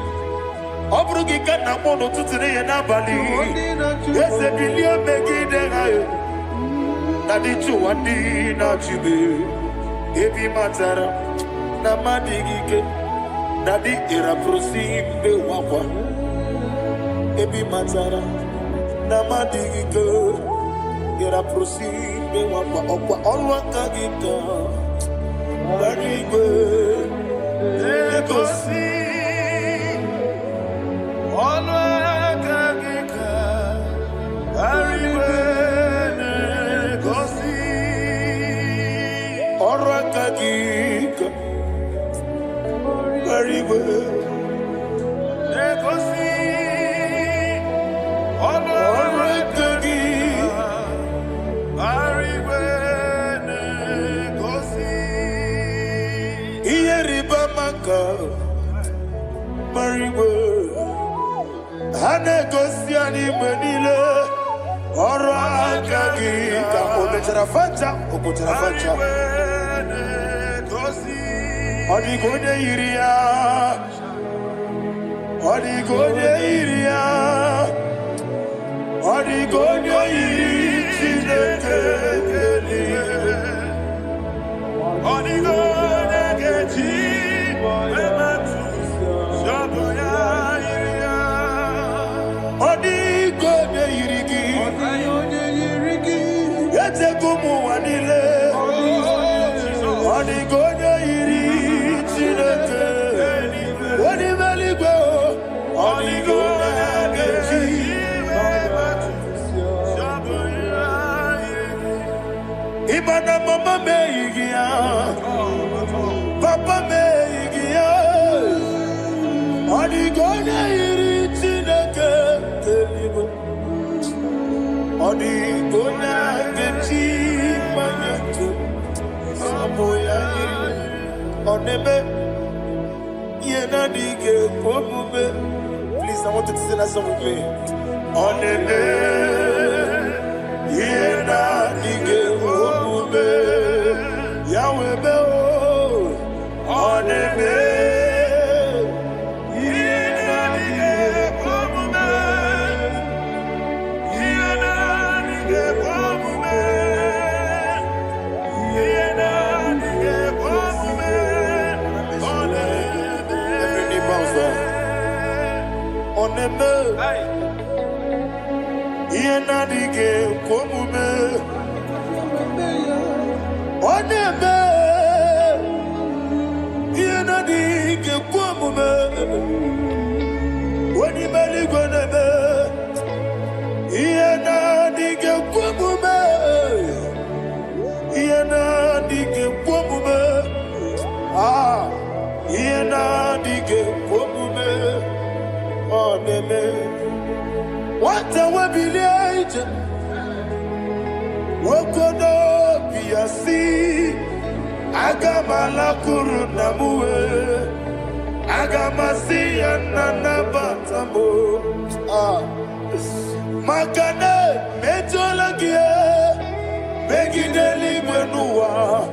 Speaker 1: ọ bụrụ gị ka nna m n'ụtụtụ n'ihe n'abalị, eze bilie megide ha ya. Dadi chụwa ndị na-achụbe, ebi matara na mmadụ gị ike. Dadi ịrapụrụsi mbe wakwa, ebi matara na mmadụ gị ike. Ịrapụrụsi mbe wakwa, ọkwa ọrụ aka gị ka Dadi igwe egosi ọnụ aka gị ka Dadi igwe egosi akagika Mariwe Negosi Orakagi Mariwe Negosi Iyeriba maka Mariwe Hanegosi animenile Orakagi Okocharafacha Odigode iria Odigode iria Odigode irineke Odigode geji Ematu Shaboya iria Odigode irigi Yetekumu wanile Odigode iri chineke Odimeligwe Odigode geji Imana mama meigia Papa meigia Odigode iri chineke Odigode geji manyetu Samoya Oneme Yenadige Pomume. Please, I want you to sing that song with me. Oneme Yenadige Pomume Yahweh Beo Oneme Yenadige Pomume Yenadige Pomume Oneme Yenadige Pomume Oneme Yenadige Pomume Onimeligwe neme Yenadige Pomume Yenadige Pomume Yenadige Pomume Oneme Wata wabileje Wokodo biyasi Agamala kuru namuwe Agamasi yanana batamo Makane mejolagie Begideli mwenuwa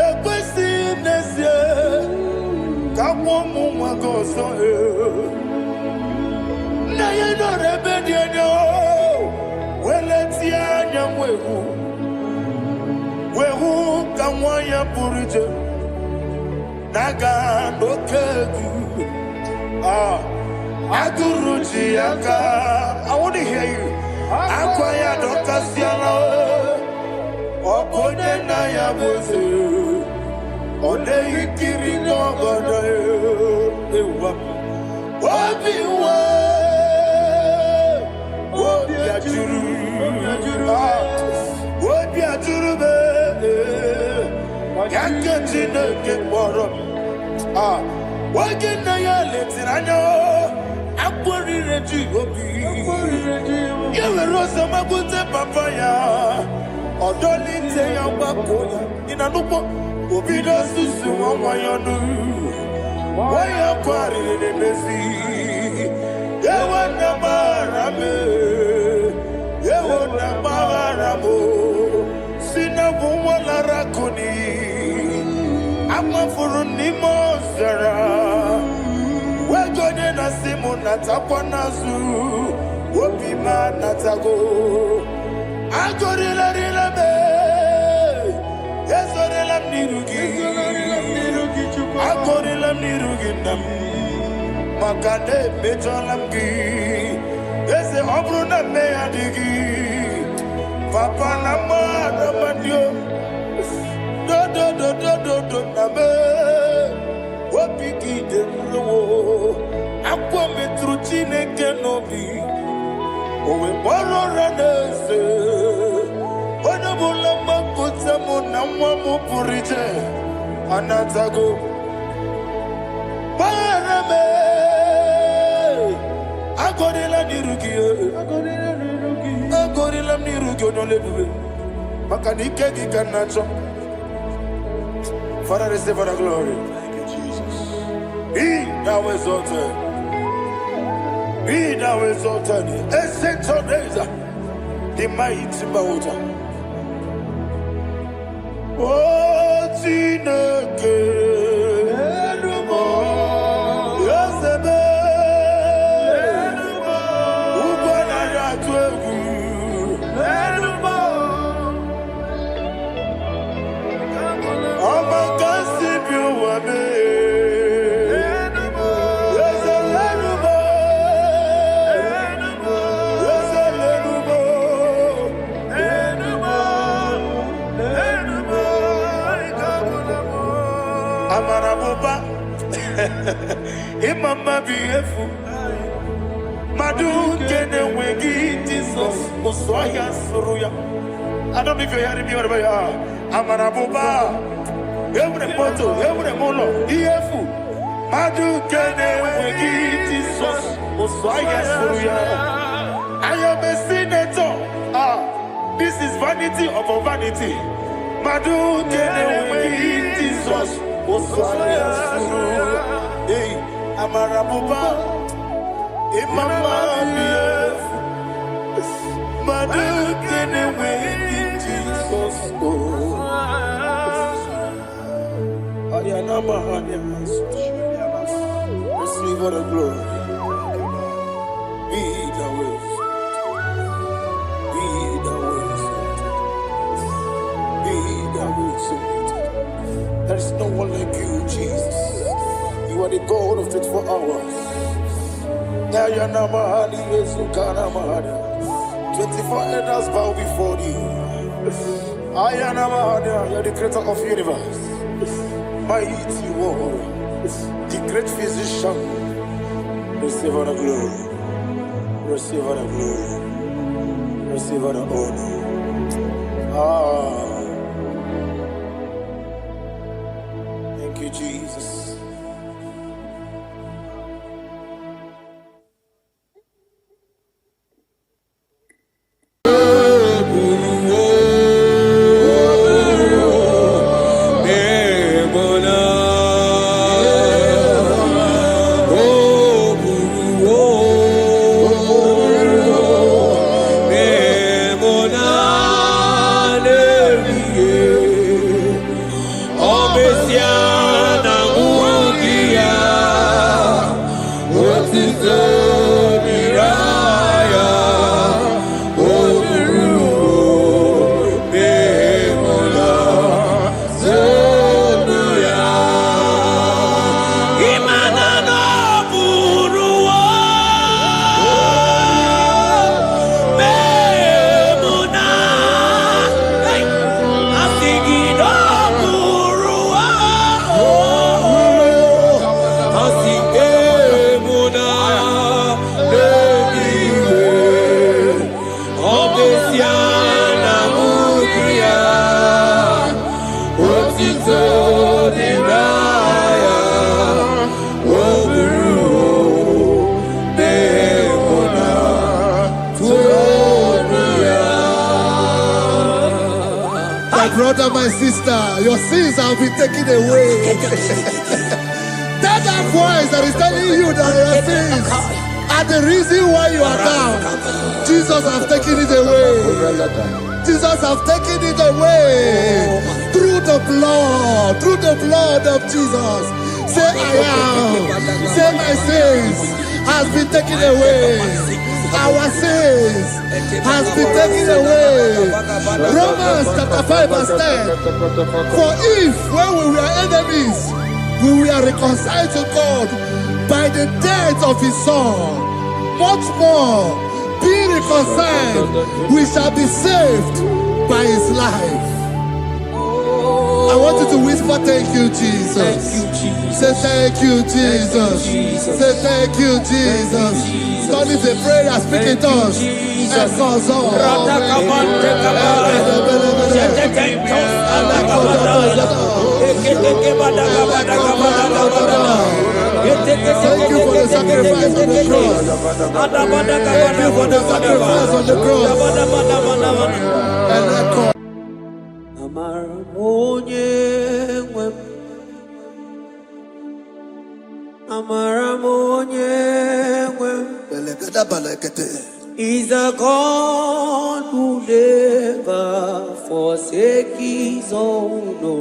Speaker 1: Ekwesi nesye Kamwomu mwagoso Na yeno rebedi enyo Weleti anya mwehu Wehu kamwaya purije Naga nokegu Aguruji aka I want to hear you Akwaya dokasiala Okone na ya boze Ode ikiri n'ogodo ewa Obiwa Obi ajuru be Yake chineke kpọrọ Woge na ya letiranya Akworire ji obi Yewe rosa magute papa ya Odolite ya gbako ya Inanukwo Obido susu wawayonu Waya kwarire nemezi Yewe na marame Yewe na maramo Sina wala rakoni Amafuru ni mozara Wegone na simu natakwa nazu Wopima natago Agorila rila me Yesorila mnirugi Agorila mnirugi nam Makane mejolamgi Ese obru na meyadigi Papa na ma mandio Do na me Wopiki de mlo Akwa metru chineke nobi Owe boro ranese Ona bula makuta muna nwa mu purije anatago barame agorila nirugi onolebube maka na ike gị ka nnacho. Father, receive the glory. Thank you, Jesus. Be thou exalted. Be thou exalted. Ancient of days, the mighty mountain. Oh, Chineke, Enumo, Yosebe, Enumo, Ubonaya Twegu, Enumo, Amakasibu Wame, Enumo, Yoselumo, Enumo, Yoselumo, Enumo, Enumo, Amarabuba, Imama Biefu, Madu Kene Wegi, Jesus, Muswaya Suruya. I don't know if you're hearing me wherever you are. Amarabuba, Every Poto, every Molo, Iefu, Madu Kene Wegi, Jesus, Muswaya Suruya. I am a senator. This is vanity of vanity. Madu Kene Wegi, Jesus. Hey, Amarabuba, Imama Bief, Madu Kene Wegi, Jesus. Ayana Mahania, receive all the glory. Be the way, be the way, there is no one like you, Jesus. You are the God of 24 hours. 24 elders bow before you. You are the creator of the universe. Mighty warrior, the great physician. Receive all the glory. Receive all the glory. Receive all the honor. Thank you, Jesus.
Speaker 5: Brother, my sister, your sins have been taken away. That voice that is telling you that your sins are the reason why you are down. Jesus has taken it away. Jesus has taken it away. Through the blood of Jesus. Say I am. Say my sins has been taken away. Our sins has been taken away. Romans chapter 5 verse 10. For if when we were enemies, we were reconciled to God by the death of his son, much more being reconciled, we shall be saved by his life. I want you to whisper, thank you, Jesus.
Speaker 3: Thank you, Jesus.
Speaker 5: Say thank you, Jesus. Say thank you, Jesus. Turn it a prayer, speak in tongues. Echoes of Thank you for the sacrifice on the cross. Thank you for the sacrifice on the cross. And echo.
Speaker 1: He's a God who never forsake his own. No.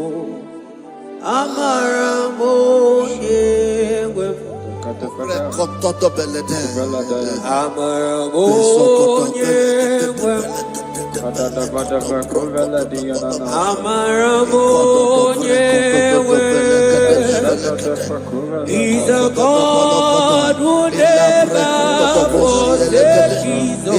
Speaker 1: He's a God who never forsake his He's a God who never forsake his own.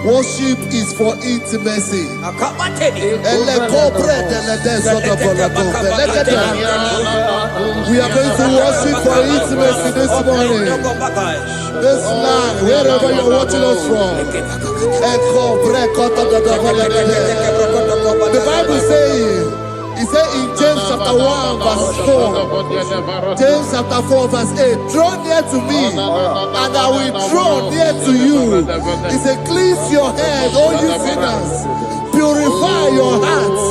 Speaker 5: Worship is for intimacy. We are going to worship for intimacy this morning. This land, wherever you're watching us from. The Bible says, it says in James chapter 1 verse 4, James chapter 4 verse 8, draw near to me and I will draw near to you. It says, cleanse your head, all you sinners, purify your hearts,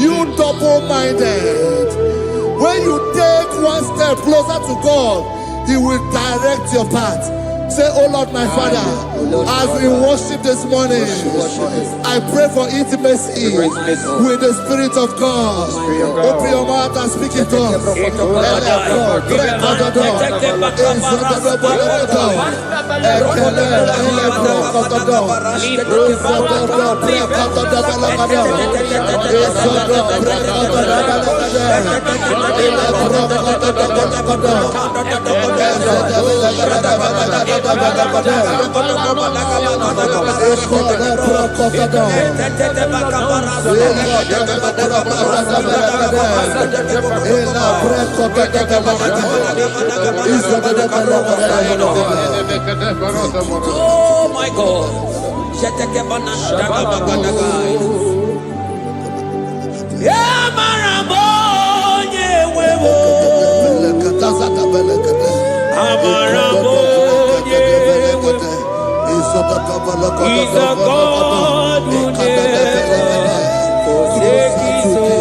Speaker 5: you double-minded. When you take one step closer to God, He will direct your path. Say, oh Lord, my Father, as we worship this morning, I pray for intimacy with the Spirit of God. Open your mouth and speak it to us.
Speaker 1: Oh my God. He's a God who never forsake his own.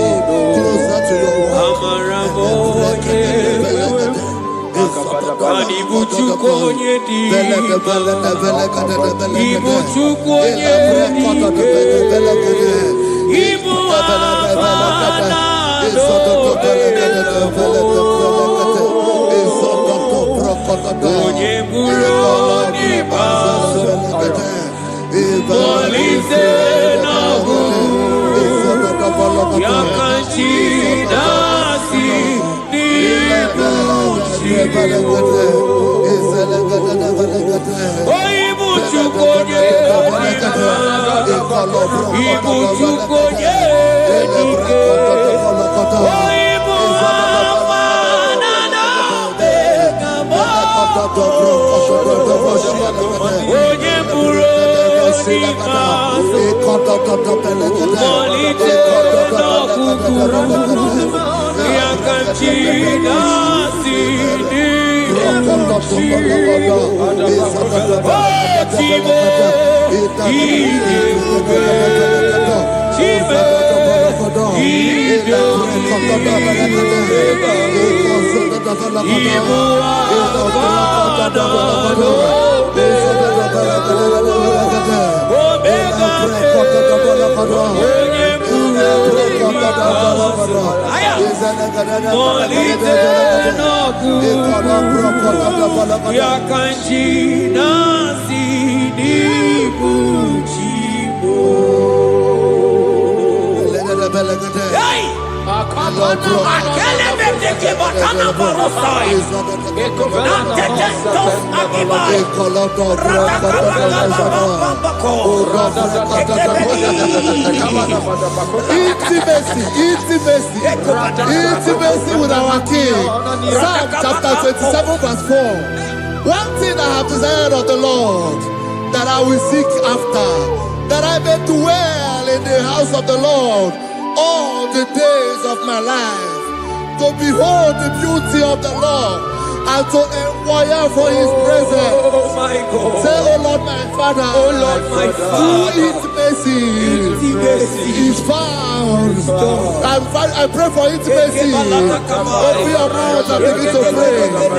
Speaker 5: Intimacy with our King. Psalm chapter 27 verse 4. One thing I have desired of the Lord, that I will seek after, that I may dwell in the house of the Lord all the days of my life, to behold the beauty of the Lord and to inquire for his presence.
Speaker 3: Oh my God.
Speaker 5: Say, oh Lord my Father,
Speaker 3: Oh Lord my Father,
Speaker 5: intimacy is found. I pray for intimacy. Open your mouth and begin to pray.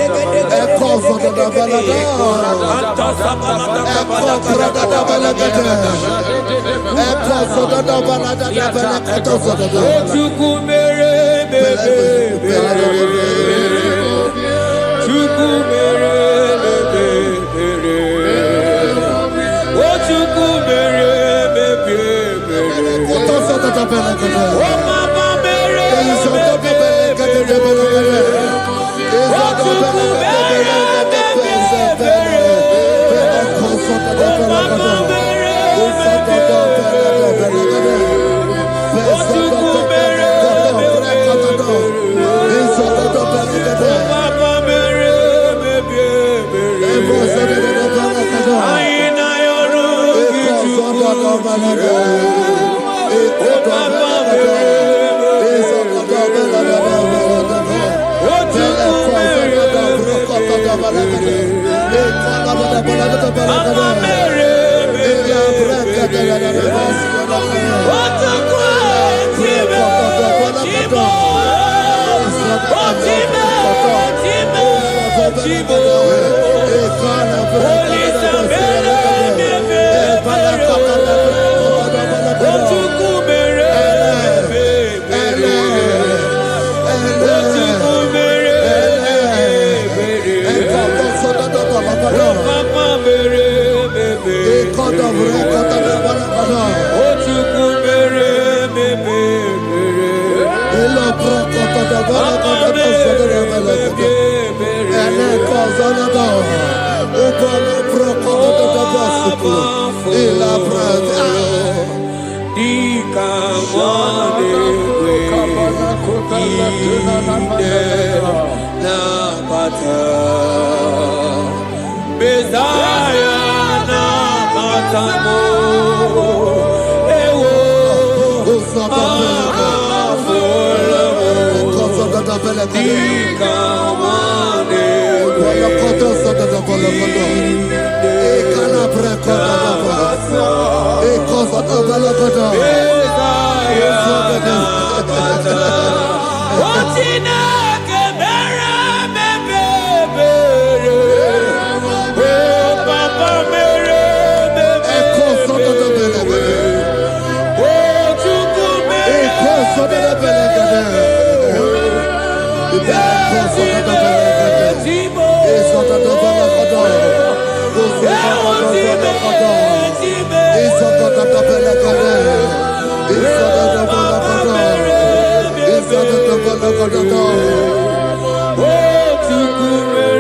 Speaker 3: oh,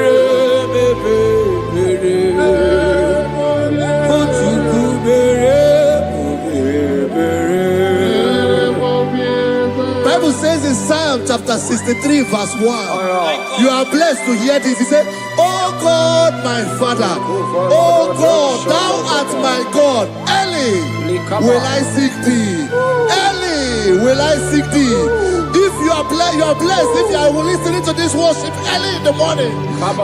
Speaker 5: chapter 63, verse 1. You are blessed to hear this. He said, Oh God, my Father, oh God, thou art my God. Early will I seek thee. Early will I seek thee. If you are blessed. If you are listening to this worship early in the morning,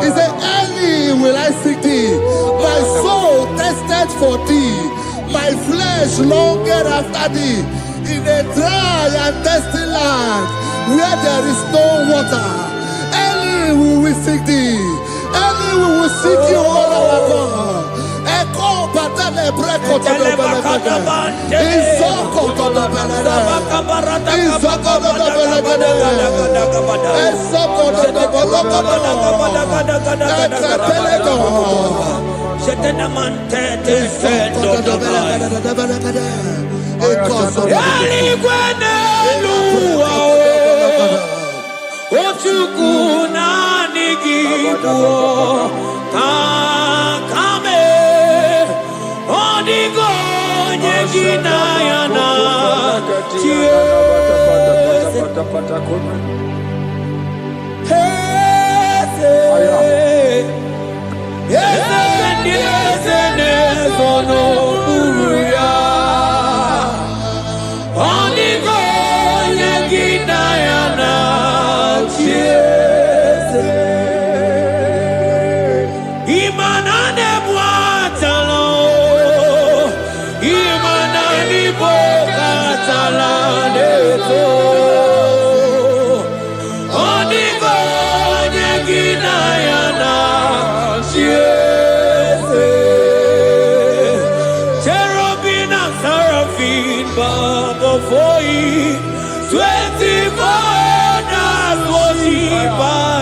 Speaker 5: he said, early will I seek thee. My soul tested for thee. My flesh longed after thee. In a dry and thirsty land where there is no water. Early will we seek thee. Early we will seek you, all our God. Echo batale breko to the belagada. Izoko to the belagada. Izoko to the belagada. Izoko to the belagada.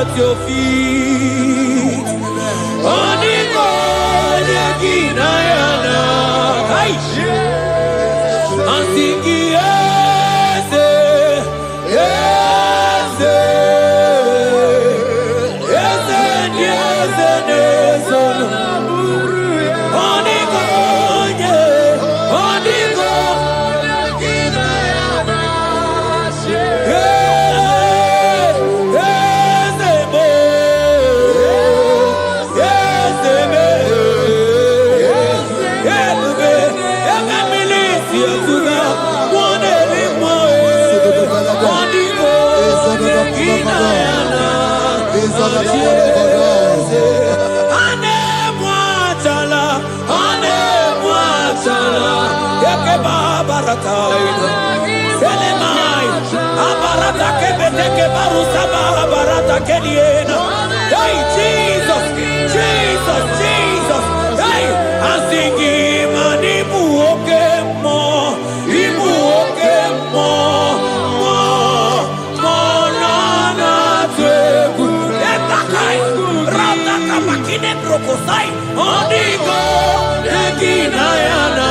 Speaker 3: At your feet, and sing yes, yes, yes, yes, yes, Hey, Jesus, Jesus, Jesus. Hey, I'm singing, man, Ibu more, na teku. Etakai, rata kamakine brokosai, onigo, neginayana,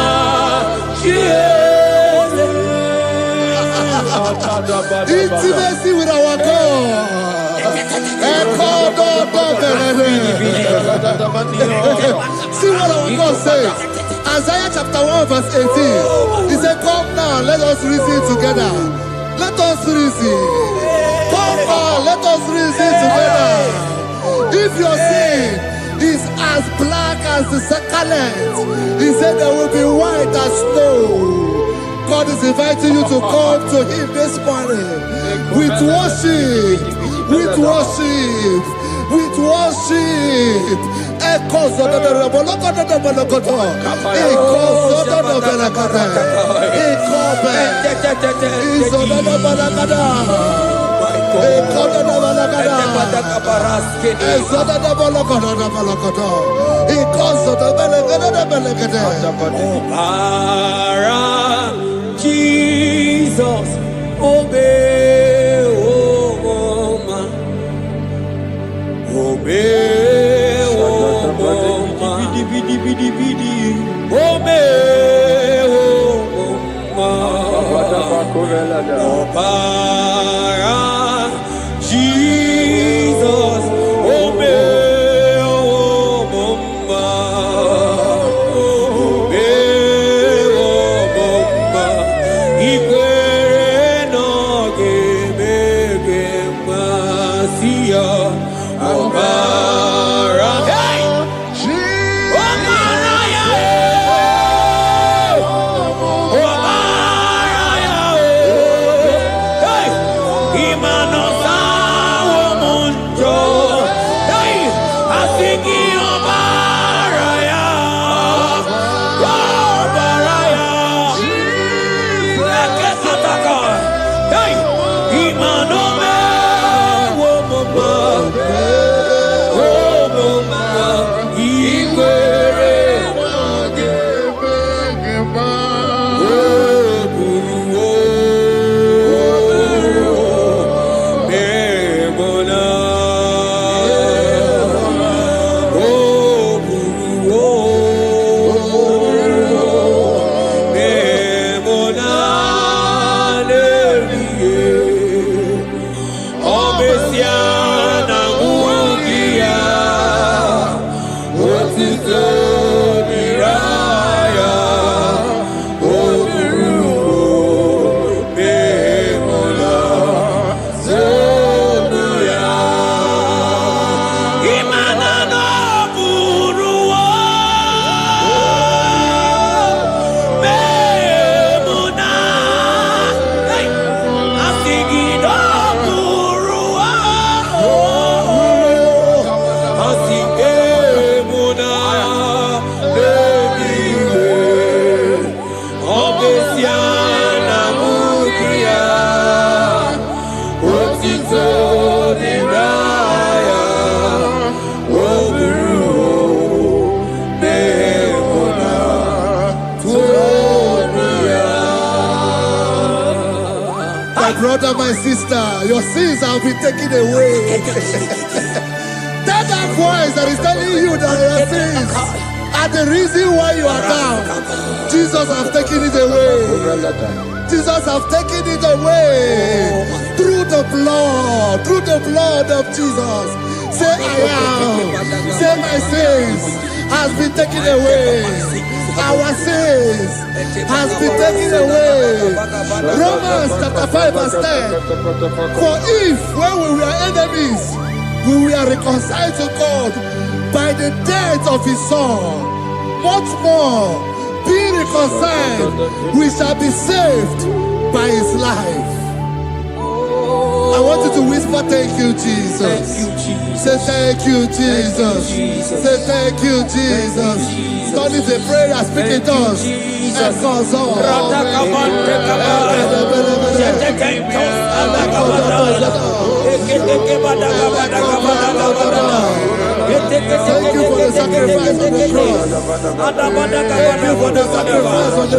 Speaker 5: Intimacy with our God. See what our God says. Isaiah chapter 1 verse 18. He said, come now, let us reason together. Let us reason. Come on, let us reason together. If your sin is as black as the scarlet, he said there will be white as snow. God is inviting you to come to him this morning with worship, with worship, with worship. Echoes of the
Speaker 3: Jesus, obey, oh man, obey, oh man, obey, oh man, Jesus, obey, oh man.
Speaker 5: Brother, my sister, your sins have been taken away. That voice that is telling you that your sins are the reason why you are down. Jesus has taken it away. Jesus has taken it away. Through the blood of Jesus. Say I am. Say my sins has been taken away. Our sins has been taken away. Romans chapter 5 verse 10. For if when we were enemies, we were reconciled to God by the death of his son, much more, being reconciled, we shall be saved by his life. I want you to whisper, thank you, Jesus.
Speaker 3: Thank you, Jesus.
Speaker 5: Say thank you, Jesus. Say thank you, Jesus. Don't need a prayer, speak in tongues. Thank you for the sacrifice on the cross. Thank you for the sacrifice on the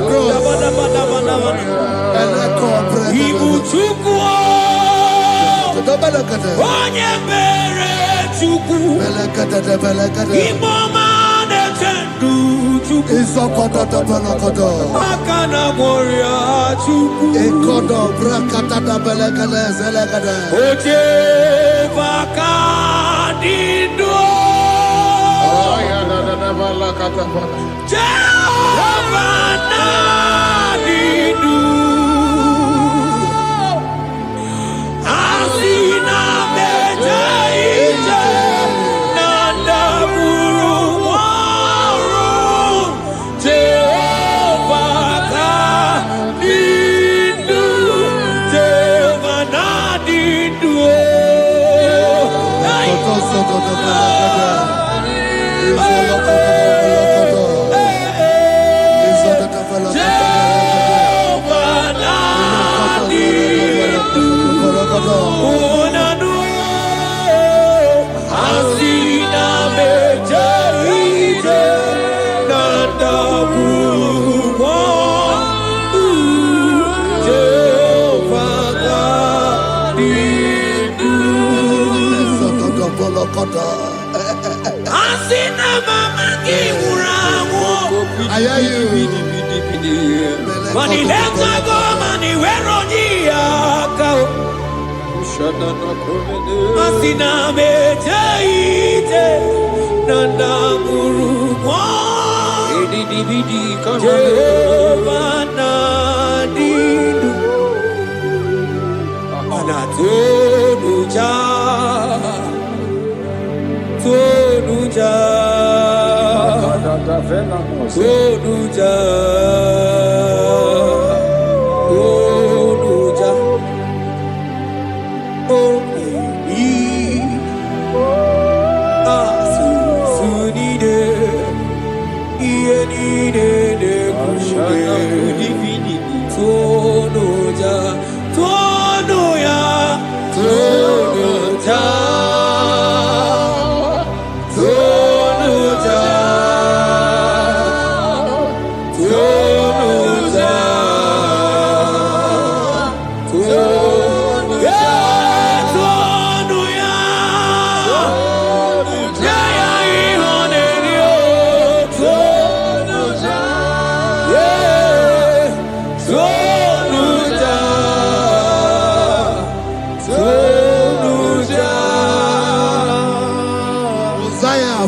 Speaker 3: Tono ya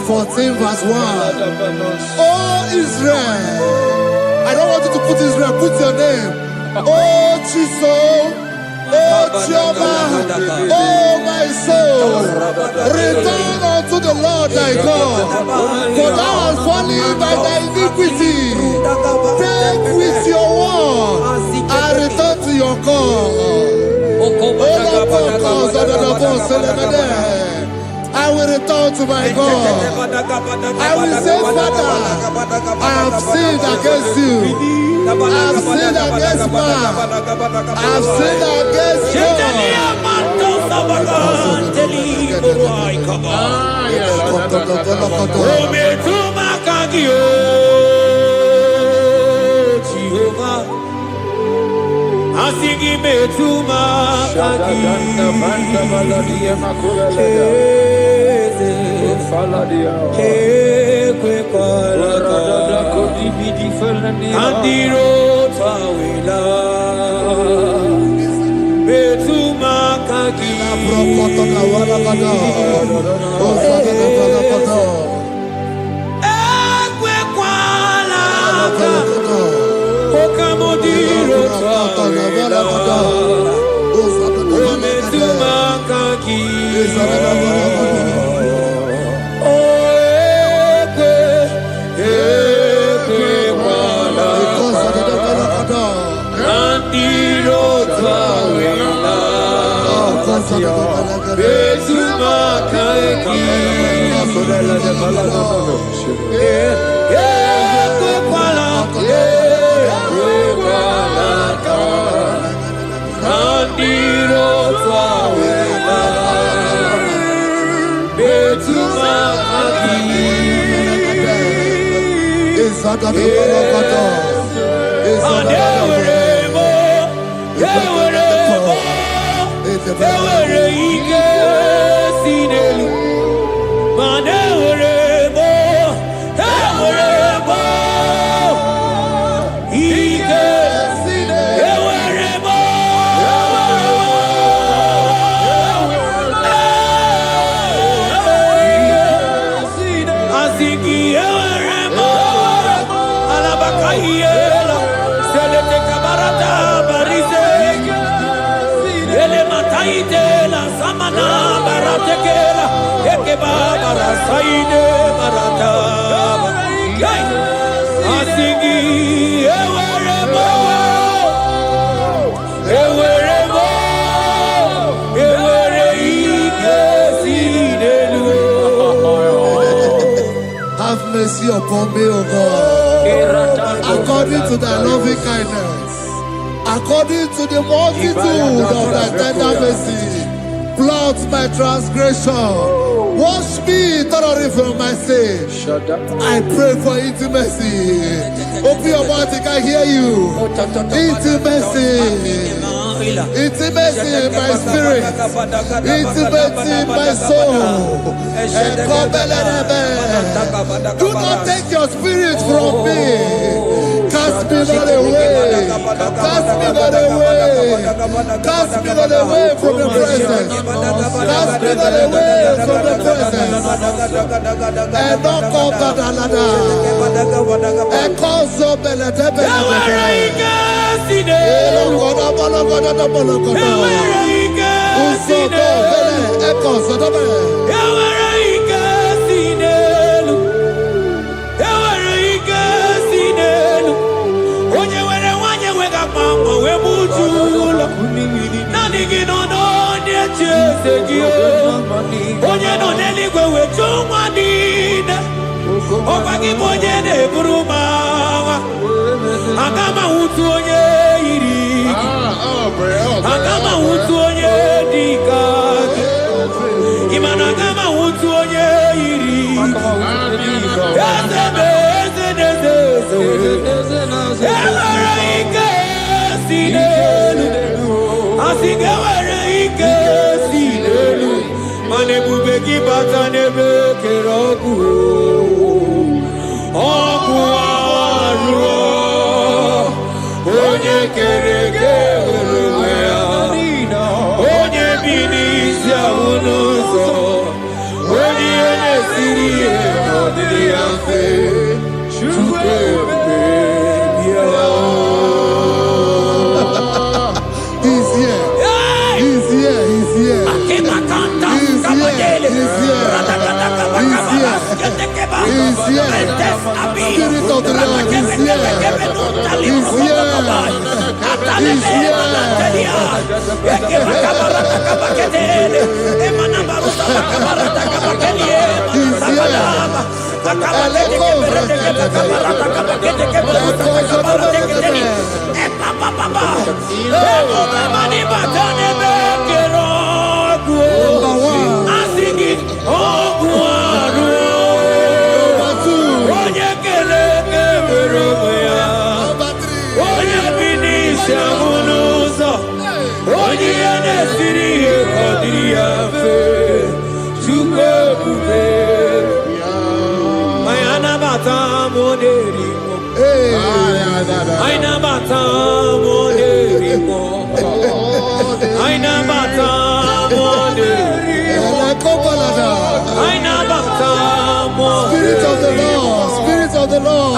Speaker 5: 14 verse 1. Oh Israel, I don't want you to put Israel, put your name. Oh Chiso, oh Chioma, oh my soul, return unto the Lord thy God, for thou hast fallen by thy iniquity. Take with your word and return to your God. I will return to my God. I will say, Father, I have sinned against you. I have sinned against man. I have sinned against God.
Speaker 3: Asigi betuma kagi kwe andiro tawila betuma kagi kwe kwala okamodiro tawila betuma kagi
Speaker 5: Have mercy upon me, O God, according to thy loving kindness, according to the multitude of thy tender mercy. Blot my transgression, wash me thoroughly from my sin. I pray for intimacy. Open your mouth, I can hear you. Intimacy. Intimacy in my spirit, intimacy in my soul. Do not take your spirit from me. Cast me not away. Cast me not away. Cast me not away from the presence. Cast me not away from the presence. And not come back another. And call so bella.
Speaker 3: Onye
Speaker 5: He's here. He's here. He's here. He's here. He's here. Spirit of the Lord is here. He's here. He's Spirit of the Lord, Spirit of the Lord.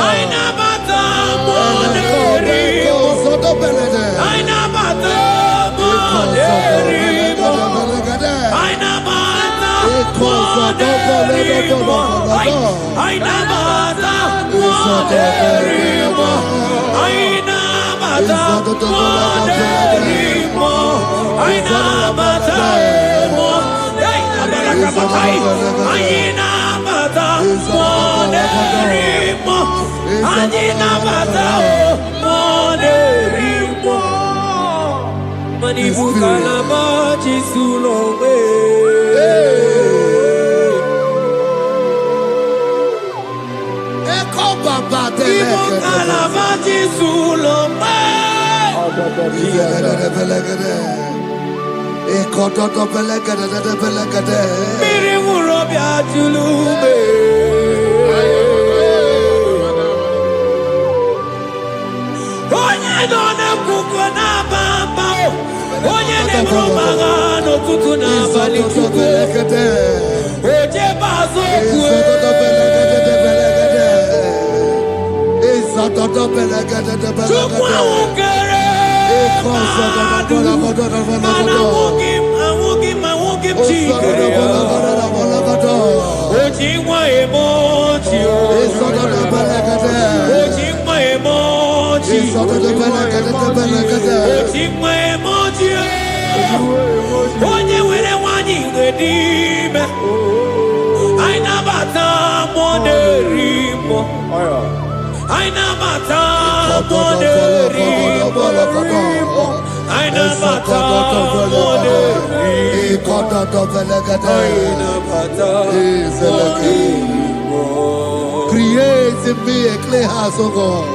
Speaker 5: Create in me a clean house, O God,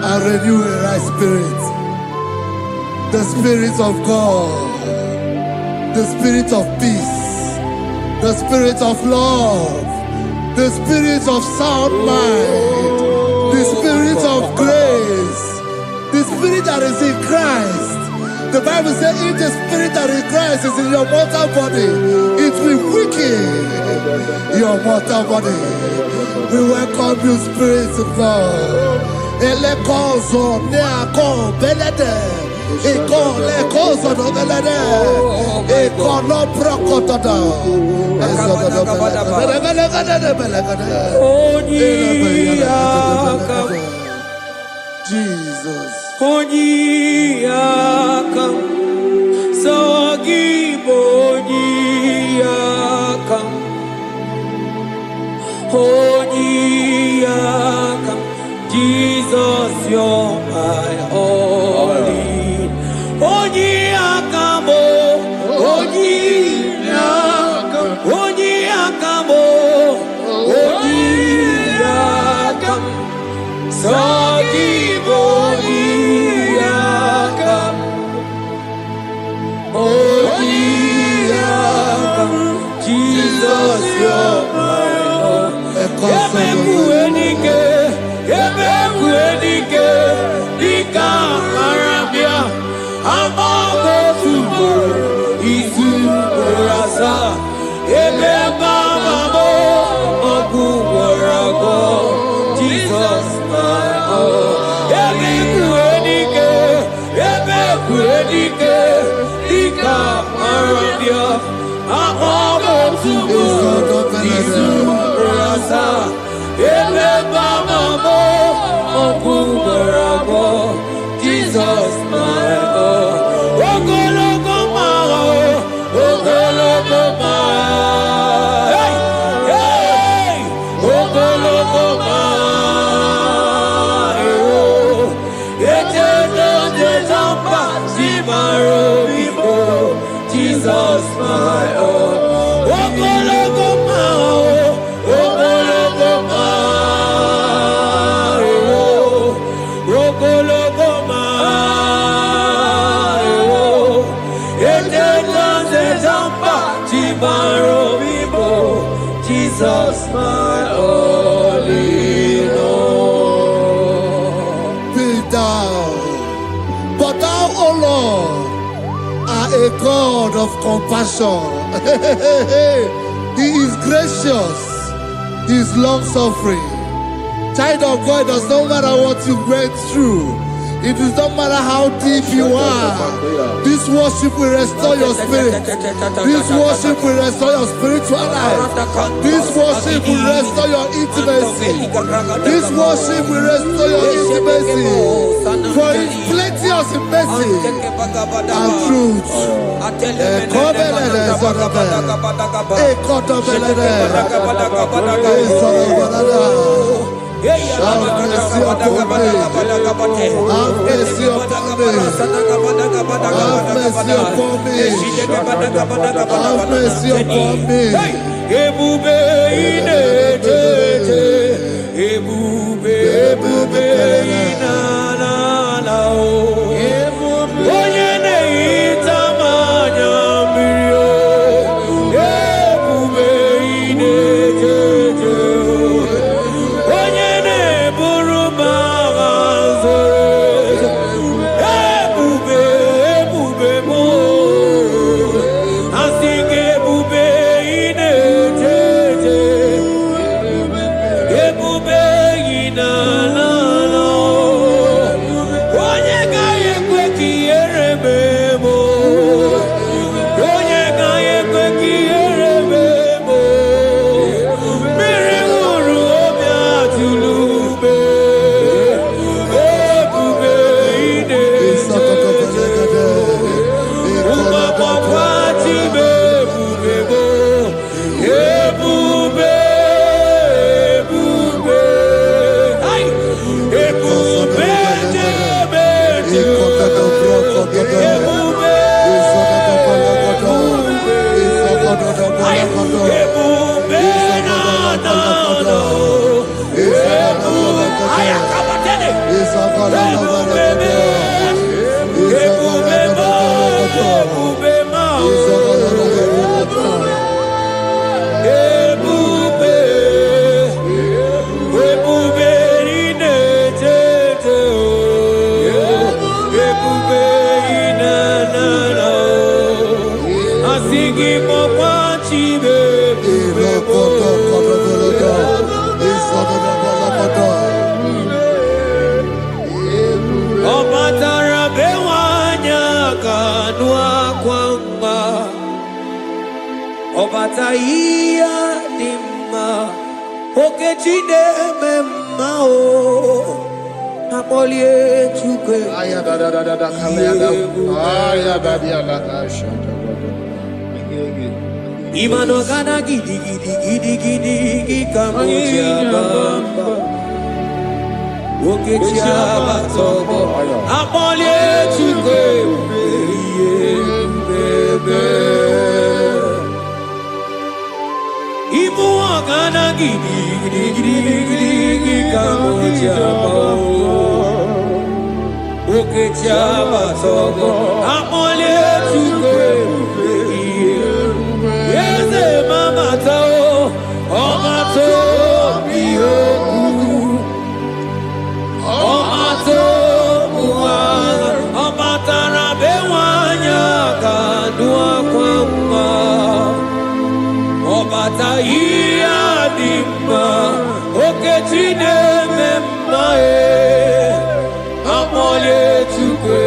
Speaker 5: and renew a right spirit. The Spirit of God, the Spirit of peace, the Spirit of love, the Spirit of sound mind, the Spirit of grace, the Spirit that is in Christ. The Bible says, if the Spirit that is in Christ is in your mortal body, it will weaken your mortal body. We welcome you, Spirit of God. Elekozo neako belede, ekolekozo no belede, ekolo prokotoda, Jesus.
Speaker 3: Onyiyakam, Sawagibonyiyakam, Onyiyakam, Jesus, you're my only. Onyiyakam, Onyiyakam, Onyiyakam, Onyiyakam, Sawagibonyiyakam. Kuedike, Ika, Arabia, Ahogo Tubu, Isu, Rasa, Ebe Bamamo, Okubarabo, Jesus, my God. Ogologo Mao, Ogologo Mao, hey, hey, Ogologo Mao, Eternal Desampa, Simaro, Jesus, my God. Ogologo Mao, Ogologo Mao, Ogologo Mao, Eternal Desampa, Simaro, Jesus, my only Lord.
Speaker 5: Be thou, but thou, O Lord, are a God of compassion. He is gracious. He is long suffering. Child of God, it does not matter what you went through. It does not matter how deep you are. This worship will restore your spirit. This worship will restore your spiritual life. This worship will restore your intimacy. This worship will restore your intimacy. For His plenty of mercy and truth. Have mercy upon me. Have mercy upon me. Have mercy upon me. Have mercy upon me.
Speaker 3: Ebube inetete, ebube, ebube inanana o. Onye na-ehita mmanya mmiri o. Ebube inetete o. Onye na-eburu m agha zoro ezo. Ebube, ebube m o. Asị gị ebube inetete. Ebube inanana o. Onye gaghị ekwe ka ihere mee m o. Onye gaghị ekwe ka ihere mee m o. Mmiri ṅụrụ obi atụrụ ume. Ebube inetete. Ụmụ agbọghọ atibe ebube m o. Ebube, ebube. Ai! Ebube jebe jebe. Ebube, ai! Ebube na na na. Ebube, ai akabatele. Ebube me. Ebube ma. Ebube ma. Ebube, ebube inetete o. Ebube inanana o. Asị gị mọkwa chibe ebube mo. Ọ batara be nwanyị aka nụ akwa mma. Ọ bata ihe dị mma. Okechi na-eme mma o. Akpọlie Chukwu. Imano gana gidi gidi gidi gidi gidi kamoji abamba. Okechi abatobo. Akpọlie Chukwu ebube. Ibu gana gidi gidi gidi gidi gidi kamoji abamba. Okechi abatobo. Akpọlie Chukwu ebube. Yeze mama tao, omato biyoku, omato muaga, omatara bewanya kadua kwamba, obata iya dimba, okechi nememae, amole tukwe.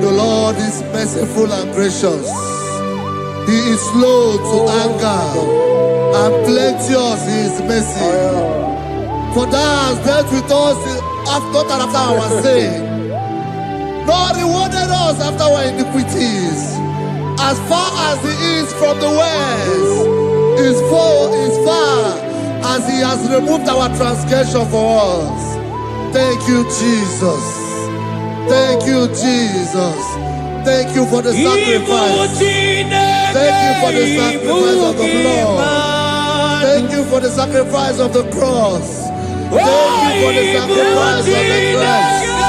Speaker 5: The Lord is merciful and gracious. He is slow to anger and plenteous in his mercy. For thou hast dealt with us not after our sin, nor rewarded us after our iniquities. As far as the east from the west is far as he has removed our transgression for us. Thank you, Jesus. Thank you, Jesus. Thank you for the sacrifice. Thank you for the sacrifice of the blood. Thank you for the sacrifice of the cross. Thank you for the sacrifice of the cross.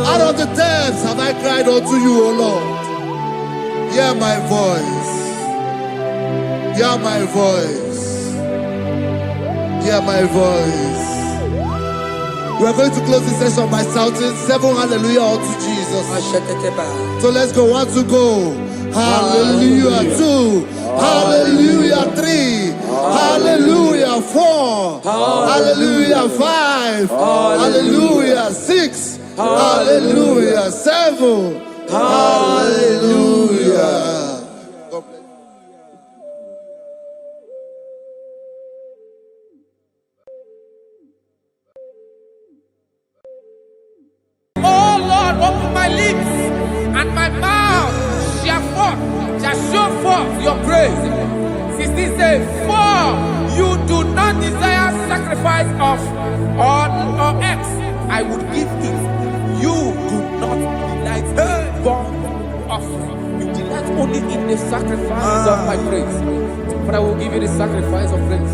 Speaker 5: Out of the depths have I cried unto you, O Lord. Hear my voice. Hear my voice. Hear my voice. We are going to close this session by shouting 7 hallelujah unto Jesus. So let's go. 1 to go. Hallelujah. 2. Hallelujah. 3. Hallelujah. 4. Hallelujah. 5. Hallelujah. 6. Hallelujah. 7. Hallelujah.
Speaker 6: Oh Lord, open my lips, and my mouth shall show forth your praise. 16 says, for you do not desire sacrifice of or X, I would give it. You do not delight in burnt offering. You delight only in the sacrifice of my praise. But I will give you the sacrifice of praise.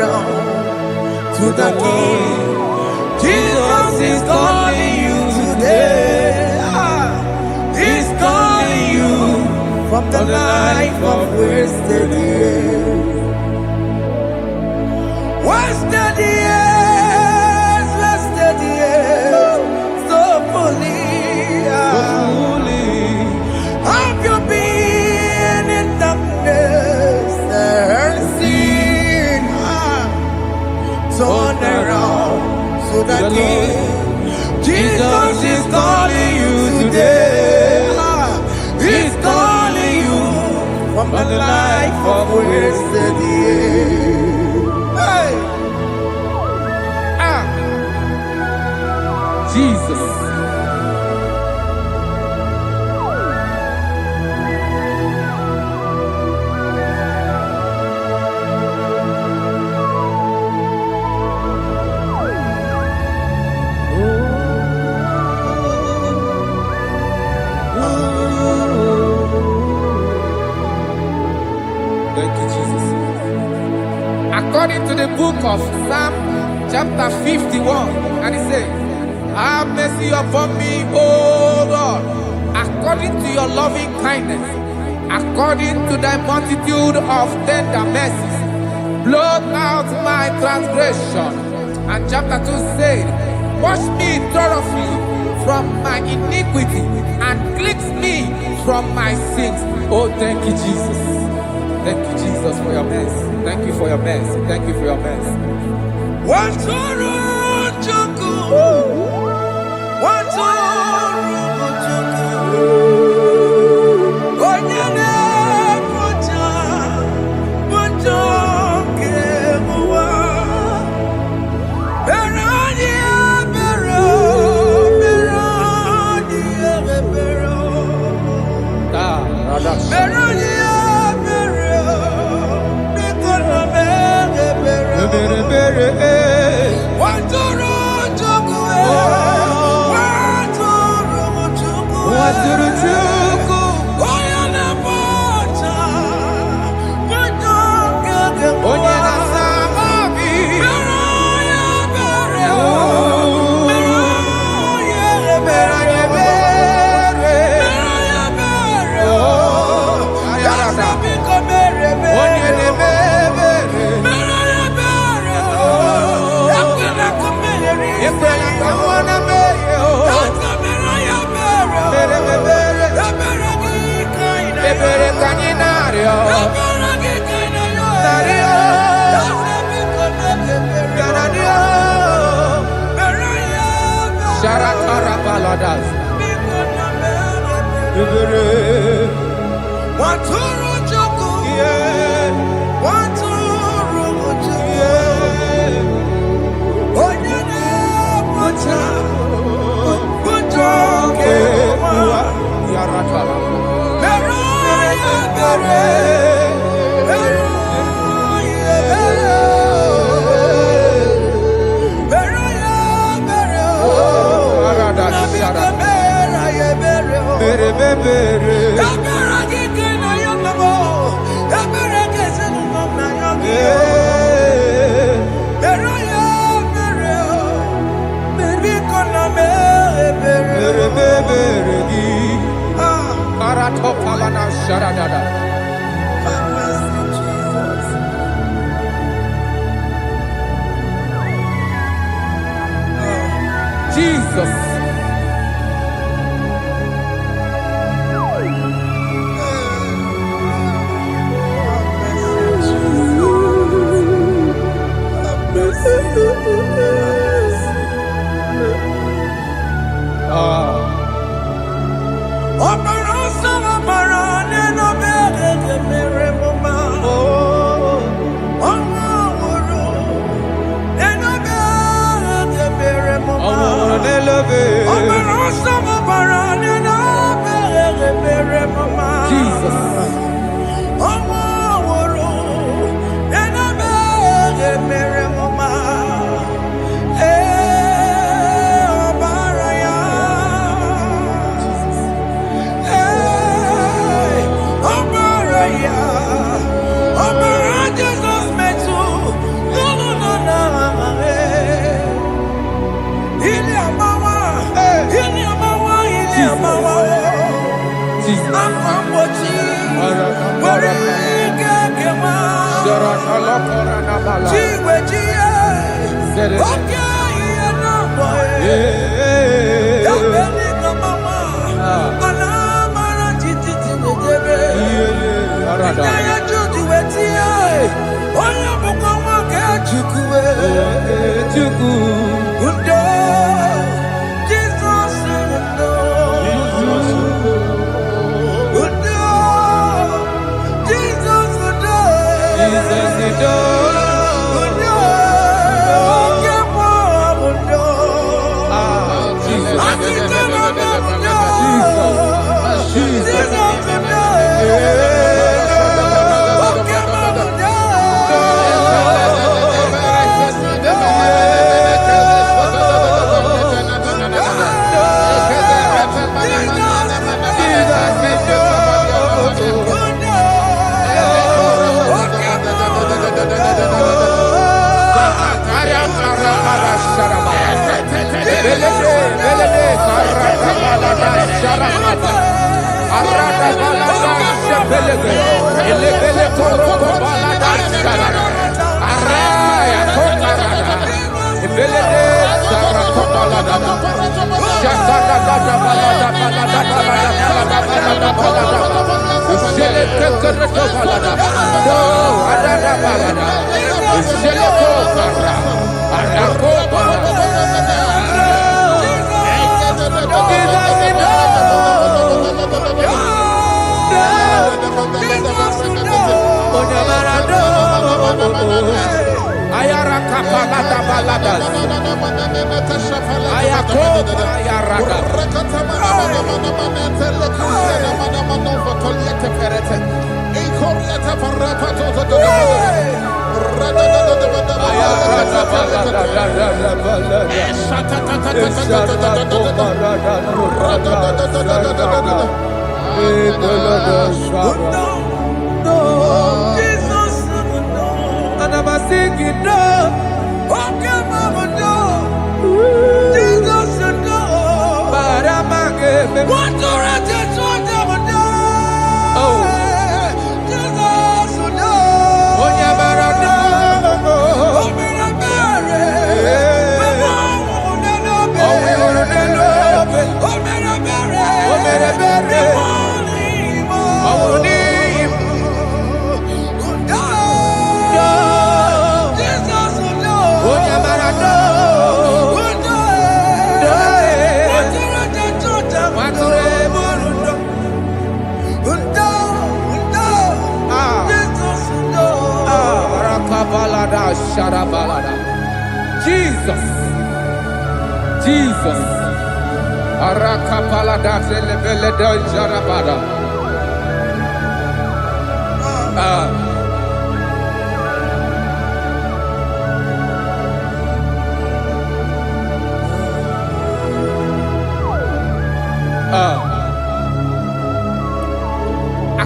Speaker 1: around to the King. Jesus is calling you today. He's calling you from the life of wasted years. Wasted years, wasted years, so fully. Have you been in darkness and seen? Turn around to the King. Jesus is calling you today. He's calling you from the life of wasted years. Hey!
Speaker 6: Jesus. Thank you, Jesus. According to the book of Psalm chapter 51, and it says, have mercy upon me, O Lord, according to your loving kindness, according to thy multitude of tender mercies, blot out my transgression. And chapter 2 said, wash me thoroughly from my iniquity and cleanse me from my sins. Oh, thank you, Jesus. Thank you, Jesus, for your mercy. Thank you for your mercy. Thank you for your mercy. Jesus.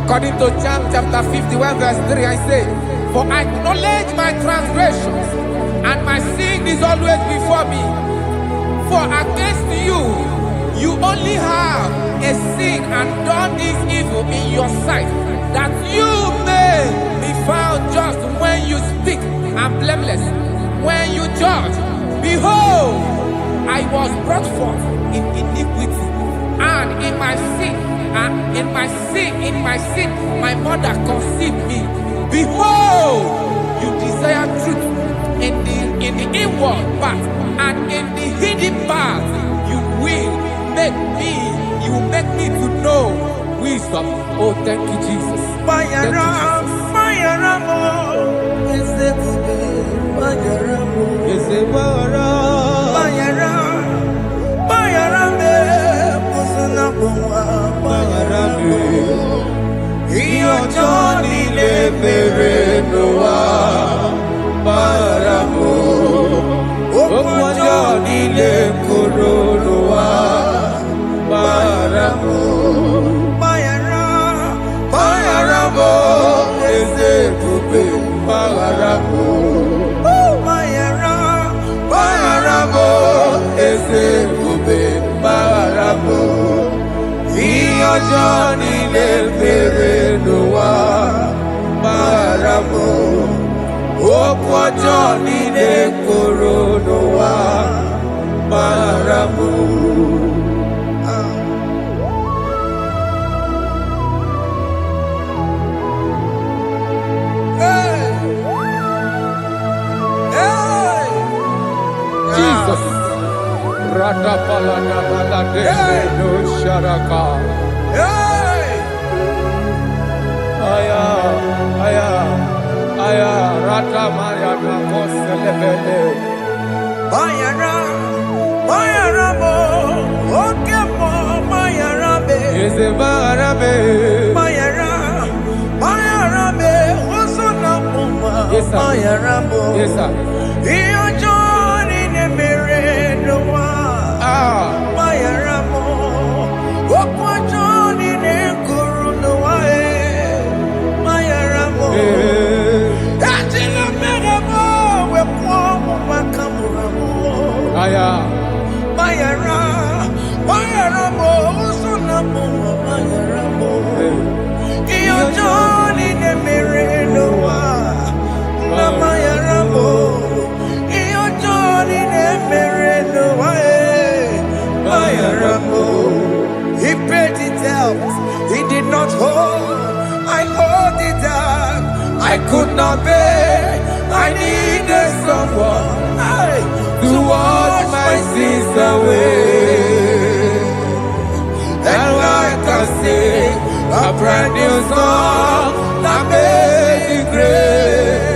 Speaker 6: According to John chapter 51 verse 3, I say, for I acknowledge my transgressions, and my sin is always before me. For against you, you only have a sin and done this evil in your sight, that you may be found just when you speak, and blameless when you judge. Behold, I was brought forth in iniquity, and in my sin, my mother conceived me. Behold, you desire truth in the inward part, and in the hidden part, you will make me to know wisdom. Oh, thank you, Jesus. Thank
Speaker 3: Johnny le bere noa maramo o kwa nine koronoa maramu. Jesus. Rata palana balade no sharaka. Aya, aya, aya, rata maya na koselevele.
Speaker 1: Mayara, Mayara mo, okemo Mayara be.
Speaker 3: Eze Mayara
Speaker 1: Mayara, Mayara be, osona muma.
Speaker 3: Yes, sir.
Speaker 1: Mayara mo.
Speaker 3: Yes, sir.
Speaker 1: Iyo Johnny ne mere no wa. Mayara mo, okwa Johnny ne kuru no wa. Mayara mo. Atila mere mo, we kwa mo makamura mo.
Speaker 3: Aya.
Speaker 1: Mayara, Mayara mo, osona mo, Mayara mo. Iyo Johnny ne mere no wa. Na Mayara mo. Iyo Johnny ne mere no wa. Mayara mo. He paid it out. He did not hold. I hold it down. I could not bear. I needed someone
Speaker 3: To wash my sins away. And I can sing a brand new song that made me great.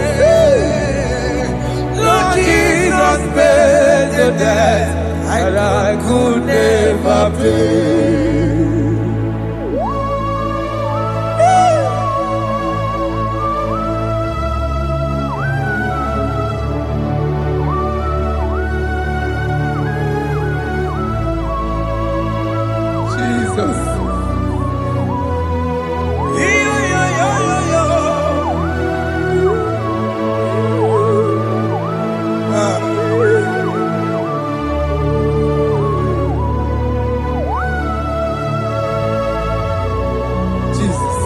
Speaker 3: Lord Jesus paid the debt that I could never pay. Jesus. Jesus.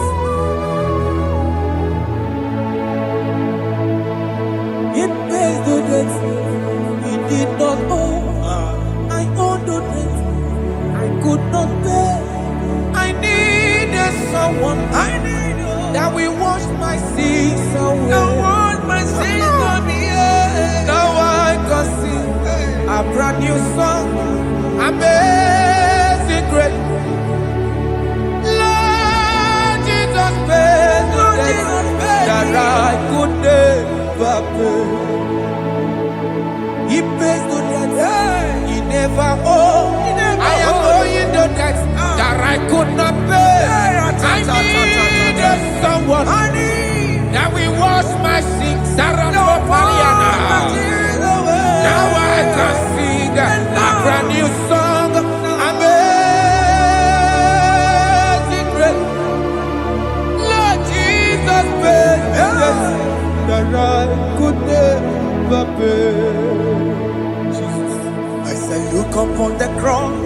Speaker 3: It pays the debt he did not owe. I owe the debt I could not pay. I needed someone that will wash my sins away. Now I can sing a brand new song. Amazing grace. Lord Jesus paid the debt that I could never pay. He pays the debt he never owed. I am owing the debt that I could not pay. I needed someone that will wash my sins. Now I can sing a brand new song. Amazing grace. Lord Jesus paid the debt that I could never pay. Jesus.
Speaker 1: I say, look upon the cross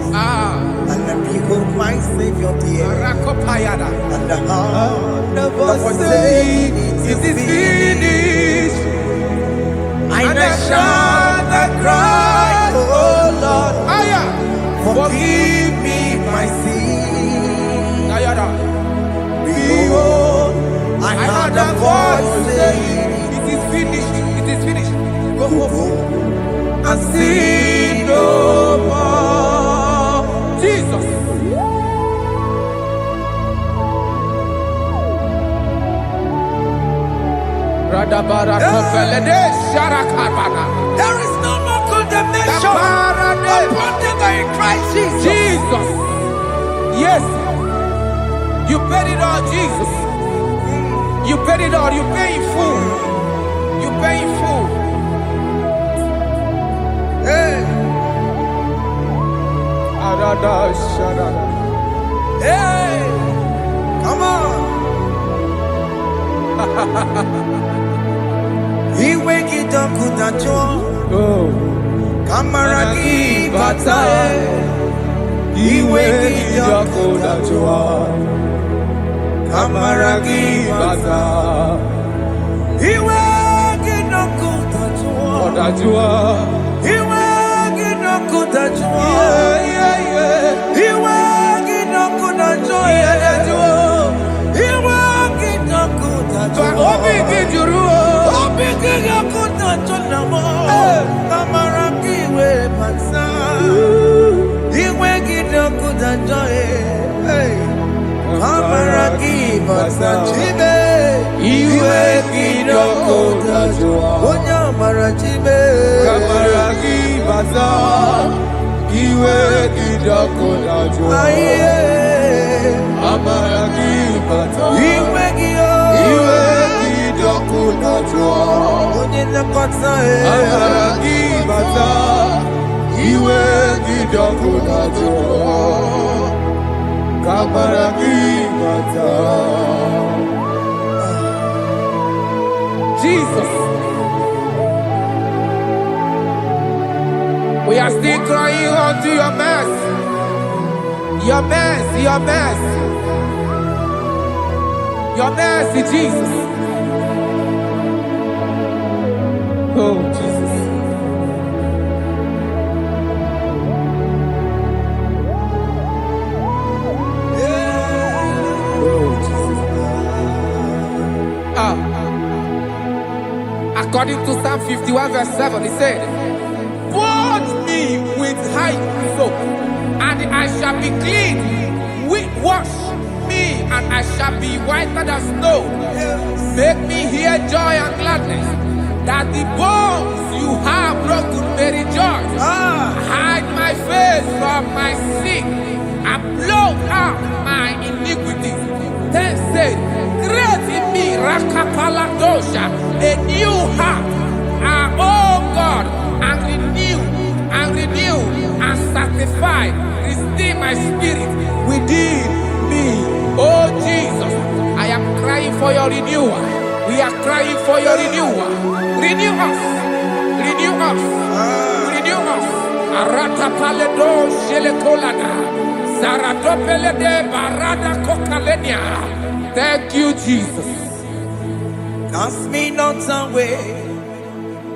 Speaker 1: and then behold my Savior dear. And the heart
Speaker 3: Never say it is finished.
Speaker 1: I
Speaker 3: And I
Speaker 1: never
Speaker 3: shall not cry, oh Lord,
Speaker 1: forgive me my sin.
Speaker 3: Behold,
Speaker 1: I
Speaker 3: I
Speaker 1: heard
Speaker 3: heard
Speaker 1: a
Speaker 3: a
Speaker 1: voice
Speaker 3: voice
Speaker 1: saying,
Speaker 3: saying, it is finished, it is finished. Go
Speaker 1: go
Speaker 3: home and sin no more. Jesus.
Speaker 1: There is no more condemnation upon them that are in Christ Jesus.
Speaker 3: Jesus. Yes. You paid it all, Jesus. You paid it all. You pay in full. You pay in full.
Speaker 1: Hey, hey, come on. He wake it up with a joy.
Speaker 3: Oh.
Speaker 1: Kamaragi batae. He wake it up with a joy. Kamaragi batae. He wake it up with a joy.
Speaker 6: Dajua.
Speaker 1: Iwe ginoku dajua. Iwe ginoku dajua. Iwe ginoku dajua.
Speaker 6: Obi gijuru.
Speaker 1: Obi ginoku dajua mo. Kamara kiwe pansa. Iwe ginoku dajua. Kamara kiwe pansa. Chibe. Iwe ginoku dajua. Onya mara chibe.
Speaker 6: Kamara kibaza. Iwe gidoko dajua. Amara kibaza.
Speaker 1: Iwe gio.
Speaker 6: Iwe gidoko dajua.
Speaker 1: Onye nakota
Speaker 6: Amara kibaza. Iwe gidoko dajua. Kamara kibaza. Jesus. We are still crying unto your mercy. Your mercy, your mercy. Your mercy, Jesus. Oh, Jesus. Oh, Jesus. According to Psalm 51 verse 7, he said, "Wash me with hyssop, and I shall be clean. Wash me, and I shall be whiter than snow. Make me hear joy and gladness, that the bones you have broken may rejoice. Hide my face from my sin, and blot out my iniquities." Then said, "Create in me Rakapaladosha, a new heart, oh God, and renew, and sanctify, restore my spirit within me." Oh Jesus, I am crying for your renewal. We are crying for your renewal. Renew us, renew us, renew us. Arata paledo shelekolada, zaradopele de barada kokalenia. Thank you, Jesus.
Speaker 1: Cast me not away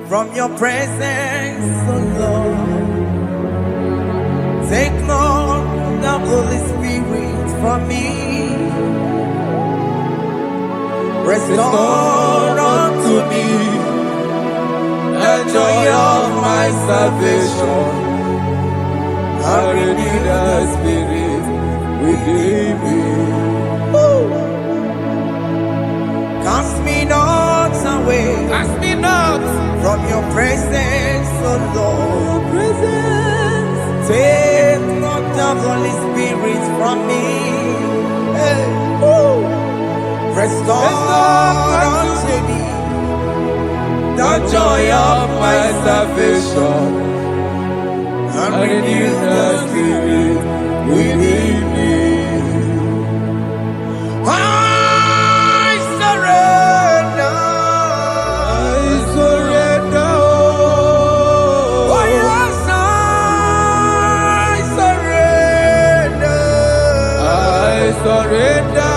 Speaker 1: from your presence, oh Lord. Take not the Holy Spirit from me. Restore unto me the joy of my salvation, and renew the spirit within me. Cast me not away,
Speaker 6: Cast me not
Speaker 1: from your presence, oh Lord. Take not the Holy Spirit from me. Hey. Restore unto me the joy of my salvation, and renew the spirit within me. I surrender. Oh yes, I surrender.
Speaker 6: surrender.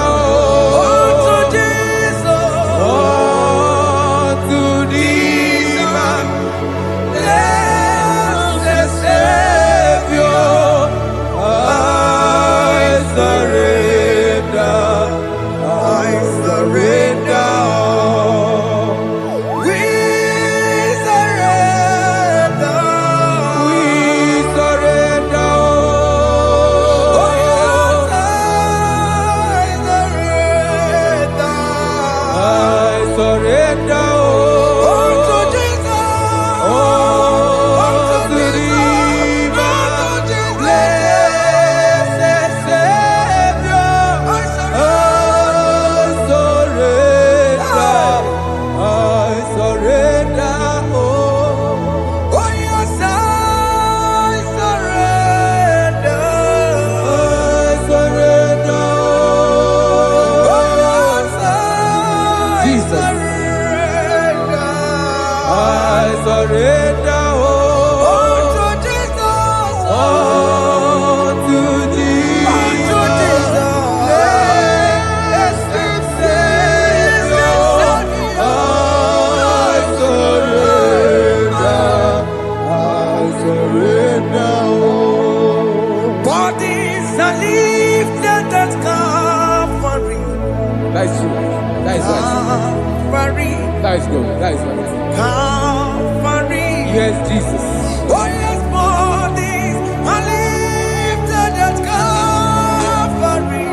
Speaker 6: That is good. That is right.
Speaker 1: Calvary.
Speaker 6: Yes, Jesus.
Speaker 1: Oh yes, bodies are lifted at Calvary.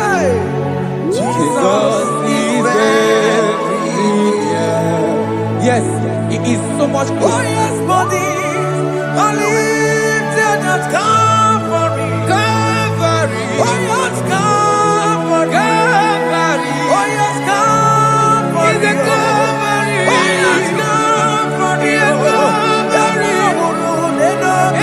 Speaker 1: Hey. Jesus is very near.
Speaker 6: Yes, it is so much
Speaker 1: Oh
Speaker 6: closer.
Speaker 1: yes, bodies are lifted at Calvary.
Speaker 6: Calvary.
Speaker 1: Oh yes, Calvary.
Speaker 6: Calvary.
Speaker 1: Oh yes, Calvary.
Speaker 6: Is it Calvary?
Speaker 1: Oh yes, Calvary.
Speaker 6: Yes, Calvary.
Speaker 1: Oh yes,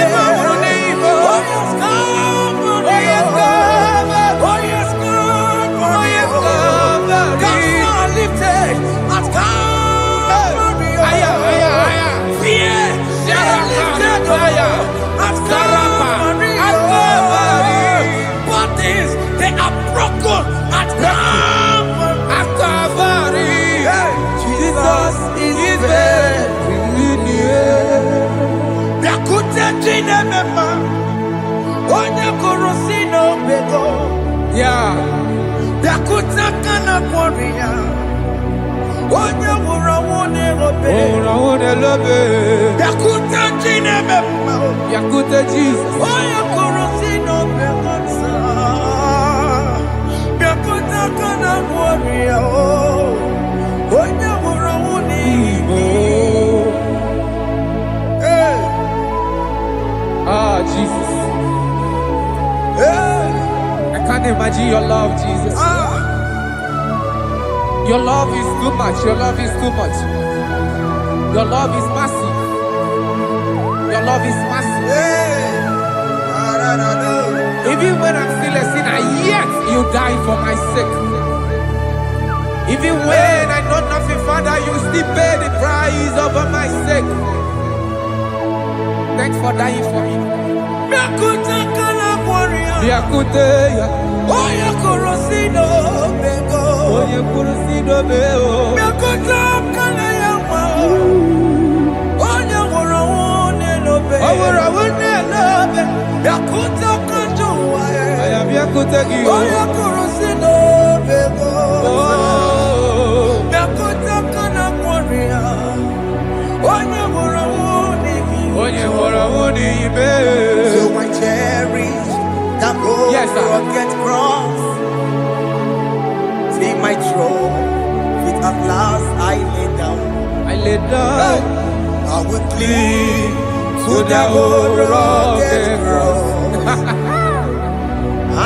Speaker 1: Calvary. Oh yes, Calvary.
Speaker 6: Oh yes, Calvary.
Speaker 1: Oh yes, Calvary.
Speaker 6: Oh yes, Calvary.
Speaker 1: Gods are lifted at Calvary.
Speaker 6: Aya, aya, aya.
Speaker 1: Fear is lifted at Calvary.
Speaker 6: At Calvary.
Speaker 1: Bodies, they are broken at Calvary.
Speaker 6: At Calvary.
Speaker 1: Jesus is very near. Biakute jine mema, onye korosi no bego.
Speaker 6: Yeah.
Speaker 1: Biakute kana kworiya, onye wura wone obe.
Speaker 6: Oh, I want to love it.
Speaker 1: Biakute jine mema,
Speaker 6: Yakute Jesus.
Speaker 1: onye korosi no bego sa. Biakute kana kworiya, onye wura wone
Speaker 6: Oh.
Speaker 1: Hey,
Speaker 6: Ah, Jesus.
Speaker 1: hey,
Speaker 6: I can't imagine your love, Jesus.
Speaker 1: ah.
Speaker 6: Your love is too much. Your love is too much. Your love is massive. Your love is massive.
Speaker 1: Hey,
Speaker 6: Even when I'm still a sinner, yet you die for my sake. Even when I know nothing, Father, you still pay the price over my sake. Thanks for dying for me.
Speaker 1: Biakuta kana warrior.
Speaker 6: Biakute ya.
Speaker 1: Oya korosino bego.
Speaker 6: Oye kurusido beo.
Speaker 1: Biakuta kana yawa. Oya wura wone no be.
Speaker 6: Awura wone no be.
Speaker 1: Biakuta kanjuwa.
Speaker 6: Aya biakute gi.
Speaker 1: Oya korosino bego.
Speaker 6: Oh.
Speaker 1: Biakuta kana warrior. Oya wura wone gi.
Speaker 6: Oye wura wone ibe.
Speaker 1: So I cherish that road.
Speaker 6: Yes, sir.
Speaker 1: Get cross. See my throne. With at last I lay down.
Speaker 6: I lay down
Speaker 1: I will cling
Speaker 6: to the old rugged cross.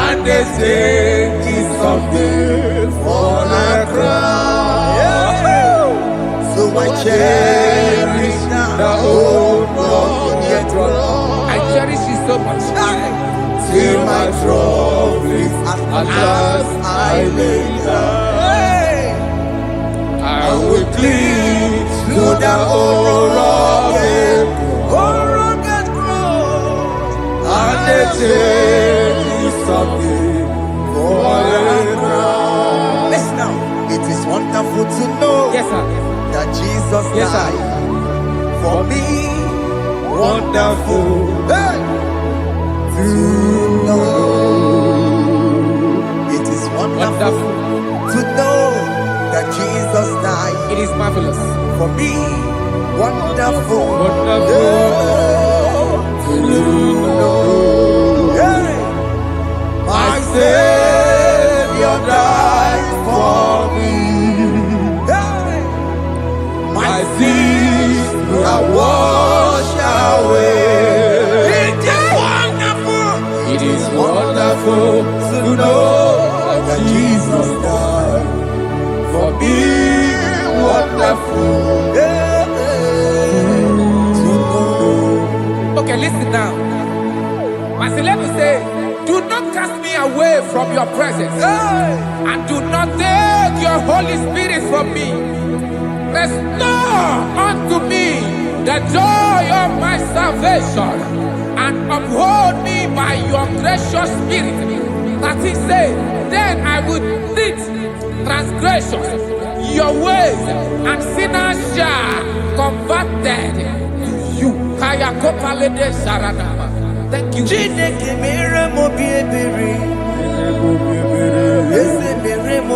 Speaker 1: and they say he's something for the crown. So I cherish
Speaker 6: The
Speaker 1: that
Speaker 6: old
Speaker 1: old rugged cross.
Speaker 6: I cherish it so much.
Speaker 1: Till my trophy at last I lay down.
Speaker 6: I will cling
Speaker 1: To the old rugged cross,
Speaker 6: and they take me something for the crown.
Speaker 1: Listen now, it is wonderful to know
Speaker 6: Yes, sir.
Speaker 1: that Jesus
Speaker 6: Yes, sir.
Speaker 1: died for me.
Speaker 6: Wonderful.
Speaker 1: Hey! To know, it is wonderful
Speaker 6: Wonderful.
Speaker 1: to know that Jesus died
Speaker 6: It is marvelous.
Speaker 1: for me. Wonderful.
Speaker 6: Wonderful.
Speaker 1: To know. Hey! My Savior died for me. Hey! My sins are washed away. It is wonderful.
Speaker 6: It is wonderful
Speaker 1: To know that Jesus died
Speaker 6: for me. Wonderful.
Speaker 1: Yeah, to know.
Speaker 6: Okay, listen now. Marcelo say, do not cast me away from your presence,
Speaker 1: Hey!
Speaker 6: and do not take your Holy Spirit from me. Restore unto me the joy of my salvation, and uphold me by your gracious spirit. That he said, then I would teach transgressions your ways, and sinners shall converted to you. Kaya kopalede sharanama. Thank you.
Speaker 1: Chineke mere mo bi ebere. Eze mere mo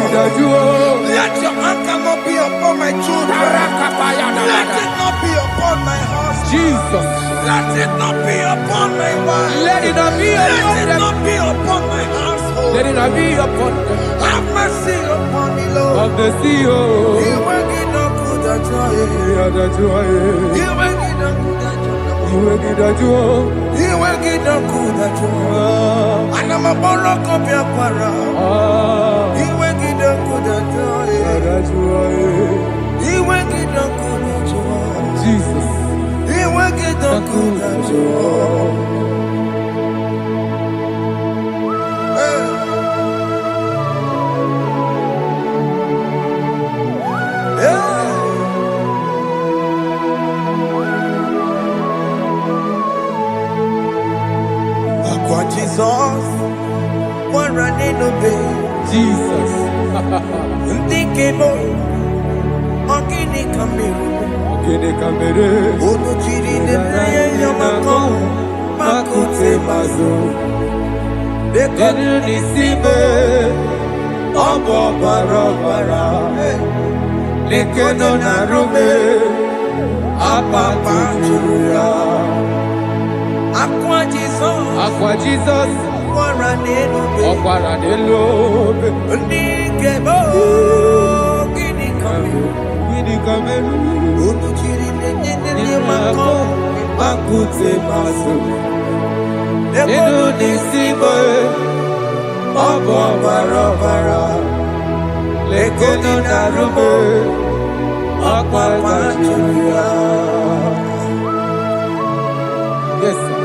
Speaker 1: Let your anger not be upon my children. Let it not be upon my husband.
Speaker 6: Jesus.
Speaker 1: Let it not be upon my wife.
Speaker 6: Let it not be
Speaker 1: Let
Speaker 6: upon
Speaker 1: it
Speaker 6: them.
Speaker 1: not be upon my household.
Speaker 6: Let it not be upon them.
Speaker 1: Have mercy upon me, Lord.
Speaker 6: Of the CEO.
Speaker 1: You will get no good at joy. You will get no good at joy. You will get no good at joy. And I'm a borrow copy of para. You will get no good at joy. You will get no good at joy.
Speaker 6: Jesus.
Speaker 1: You will get no good at joy. Jesus, one running obey.
Speaker 6: Jesus.
Speaker 1: Thinking more. Ogini Kamiru. Ono chiri de neye yamako. Makute mazo. Dekonu nisibe. Obo barabara. Lekeno narume. Apapa chuya. Aqua Jesus,
Speaker 6: Ọ̀pára nílò
Speaker 1: Ndikebo, Gini Kameru, Unuchiri Nene Mako, Makute Maso,
Speaker 3: Nínú ní síbò, ọ̀bọ̀ bàràbàrà. Lẹ́kẹ̀ẹ́ ní dàrúbò, ọ̀pọ̀ pàjùlọ. Yes, sir.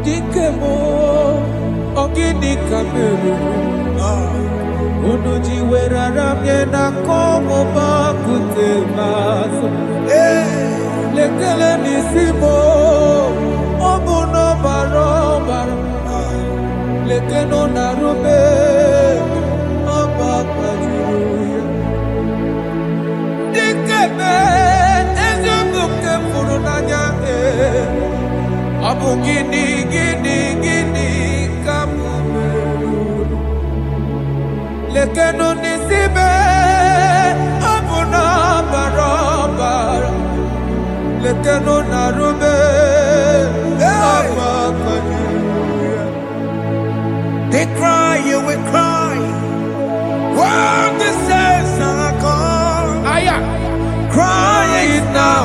Speaker 3: Dikemo, ogini kamelu. Unuji werara miena komo bakute maso. Lekele nisimo, obuno barobara. Lekeno narube, abakwajuya. Dikeme, ezobuke furunanya Abu gini kamumelu. Lekeno nisibe abu na barabara. Lekeno narube abakanyuya.
Speaker 1: They cry, you will cry. When the saints are gone, cry it now.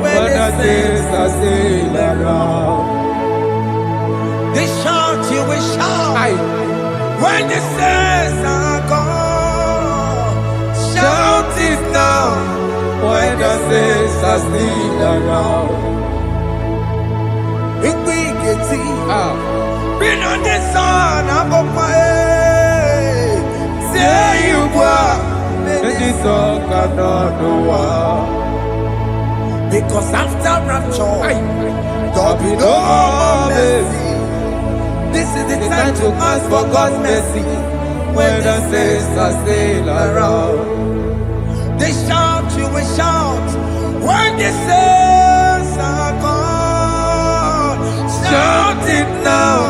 Speaker 3: When the saints are still around,
Speaker 1: They shout, you will shout. When the saints are gone,
Speaker 3: shout it now. When the saints are still around.
Speaker 1: Big been on the sun, I'm on my head. Say you were,
Speaker 3: And the song cannot go on.
Speaker 1: because after rapture,
Speaker 3: There'll be no more mercy.
Speaker 1: this is the
Speaker 3: It's
Speaker 1: time to ask for God's mercy.
Speaker 3: when the saints are still around.
Speaker 1: They shout, you will shout. When the saints are gone,
Speaker 3: Shout it now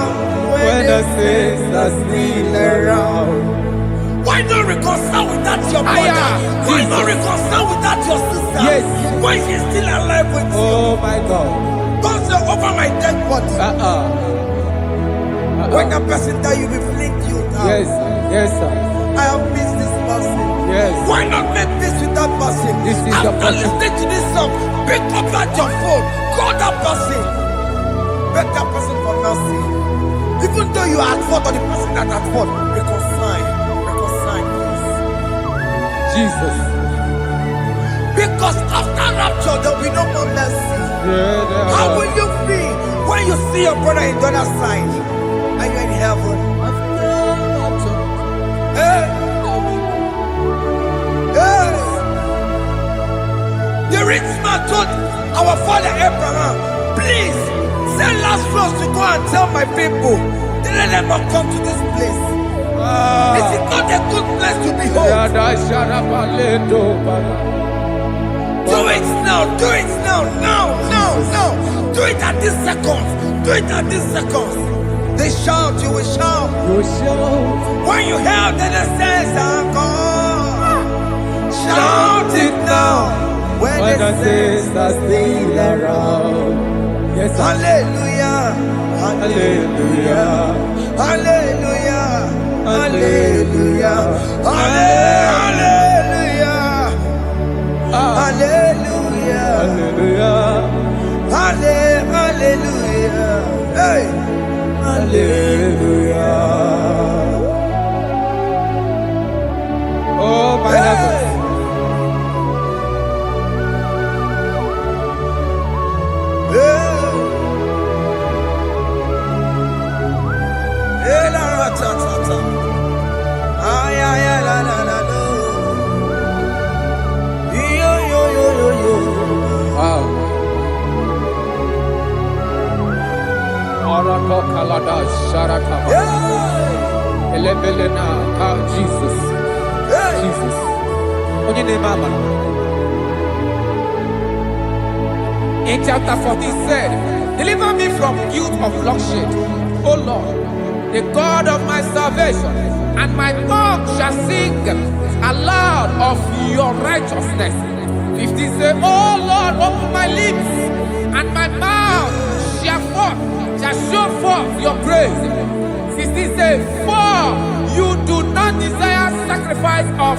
Speaker 3: when the saints are still around.
Speaker 1: Why not reconcile with that your brother? Why not reconcile with that your sister?
Speaker 3: Yes.
Speaker 1: Why she's still alive with you?
Speaker 3: Oh my God.
Speaker 1: God say over my dead body. When the person that you will fling you down.
Speaker 3: Yes, yes, sir.
Speaker 1: I have missed this person.
Speaker 3: Yes.
Speaker 1: Why not make peace with that person?
Speaker 3: This is the
Speaker 1: After
Speaker 3: person.
Speaker 1: listening to this song, pick up that your phone, call that person, beg that person for mercy. Even though you are at fault or the person that at fault, reconcile, please.
Speaker 3: Jesus.
Speaker 1: Because after rapture, there will be no more mercy.
Speaker 3: Yeah,
Speaker 1: How will you feel when you see your brother in the other side? Are you in heaven? Hey. Hey. The rich man told our father Abraham, please send Lazarus to go and tell my people, they let them not come to this place. This is not a good place to behold. Do it now, do it now, now. Do it at this second. Do it at this second. They shout, you will shout. When you hear that the saints are gone, shout it now. When the saints are still around.
Speaker 3: Yes, sir.
Speaker 1: Hallelujah, hallelujah, hallelujah, hallelujah, hallelujah, hallelujah,
Speaker 3: Hallelujah.
Speaker 1: hallelujah, hey,
Speaker 3: Hallelujah. Oh, my heavens.
Speaker 1: hey, la la ta ta ta, ay ay ay la la la la, yo yo yo yo yo.
Speaker 3: Wow. Arako kalada sharakaba.
Speaker 1: Yeah.
Speaker 3: Elebelena ka Jesus.
Speaker 1: Hey.
Speaker 3: Jesus. Onye name ama. In chapter 14 said, deliver me from guilt of bloodshed, O Lord, the God of my salvation, and my tongue shall sing
Speaker 6: aloud of your righteousness. 15 say, oh Lord, open my lips, and my mouth shall show forth your praise. 16 say, for you do not desire sacrifice of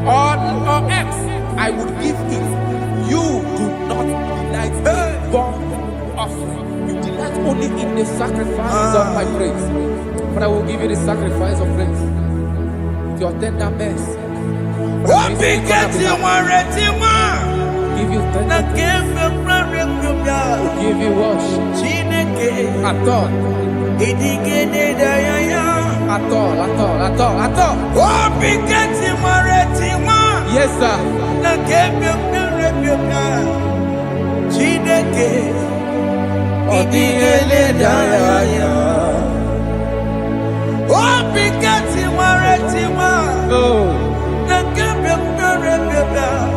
Speaker 6: or eggs, I would give it. You do not delight in burnt offering. You delight only in the sacrifice of my praise. But I will give you the sacrifice of praise. With your tender mercy. Give you tender mercy. Give you worship. At all. Yes, sir.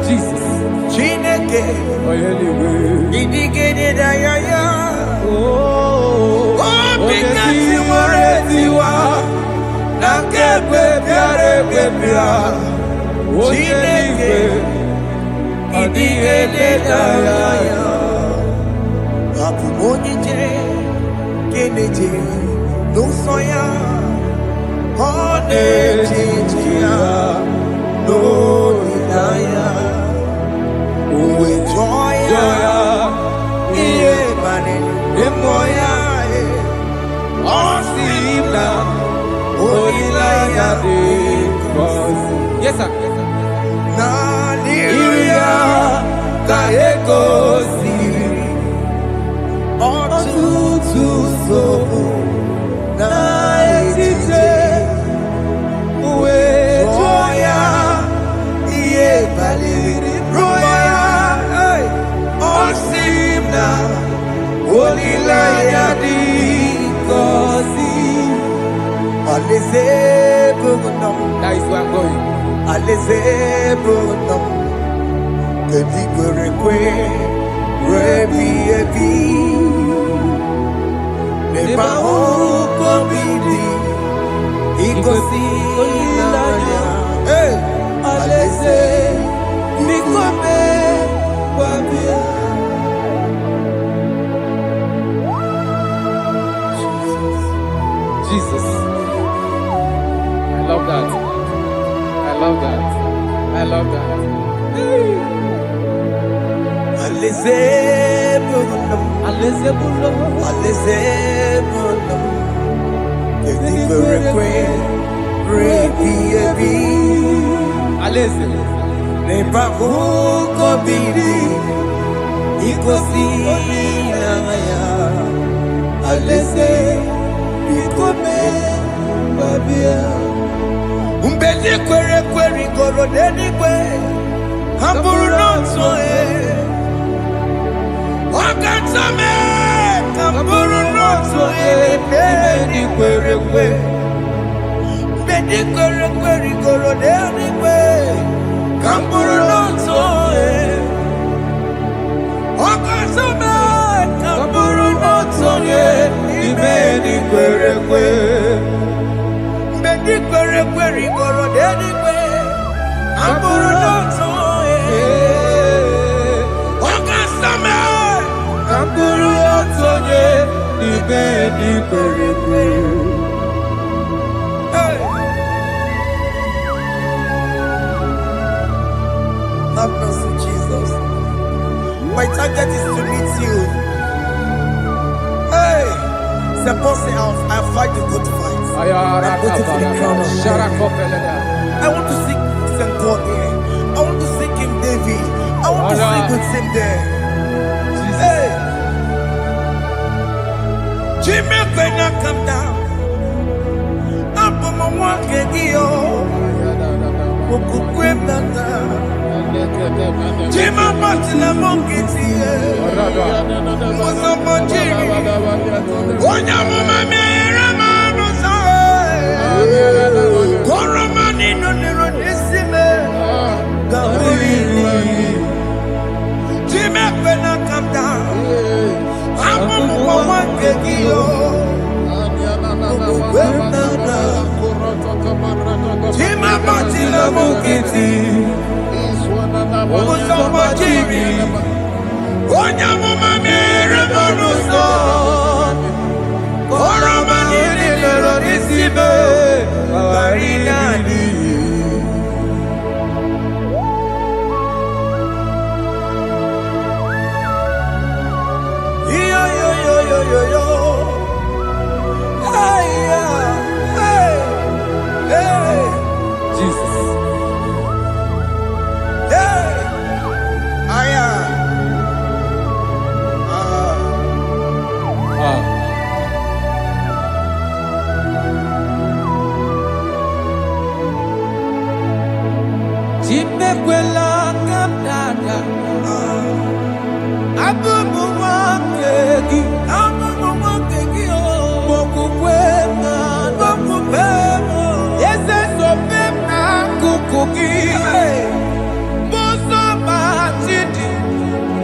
Speaker 6: Jesus. Yes, sir. That is where I'm going. Jesus. I love that. I love that. I love that.
Speaker 1: Umbeli kwere kwere goro deni kwe Hamburu noto Wakatame Hamburu noto Bedi kwere kwe Bedi kwere kwere goro deni kwe Hamburu noto Wakatame Hamburu noto Bedi kwere kwe Bedi kwere kwere goro deni kwe Hamburu noto Wakasame Hamburu noto Bedi kwere kwe. Have mercy, Jesus. My target is to meet you. Hey, suppose I fight the good fight. I'm waiting for the crown of life. I want to seek St. God here. I want to seek King David. I want to sing with him there. Hey, Jimmy, when I come down, I'm on my walk again. Jima Martina Monkiti, was a Monjiri, Wanyama Mera Koramani no Neronisime, Gabri, Jimmy, when I come down, I'm on my walk again. Jima Martina
Speaker 3: Mukiti, Musambajiri, Onyamumami, Revoluso, Koromani, Lorisibe, Arinadi. Yo. Hey, hey, Jesus. Hey, Chimekwela kamdada. Abubu wakegi.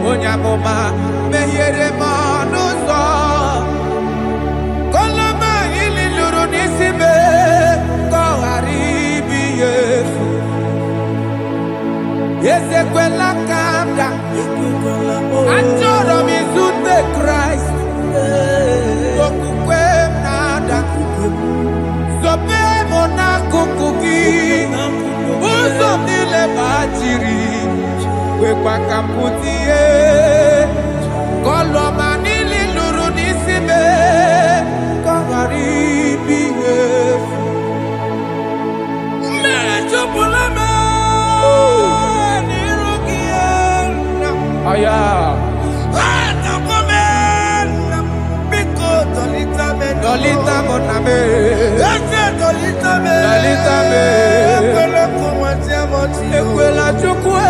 Speaker 3: Onyamoma mehiere manuzo koloma ililuru nisibe koharibi yesu yesekwela kamda achoro mizunde Christ okukwe nada sobe mona kukuki uzo nile bachiri Wekwa kaputie Koloma nili luru nisibe Kagaribi Mechopulame Nirugiena Aya Atakomena Biko dolita me Dolita moname Ese dolita me Dolita me Ekwela kumatia moti Ekwela chukwe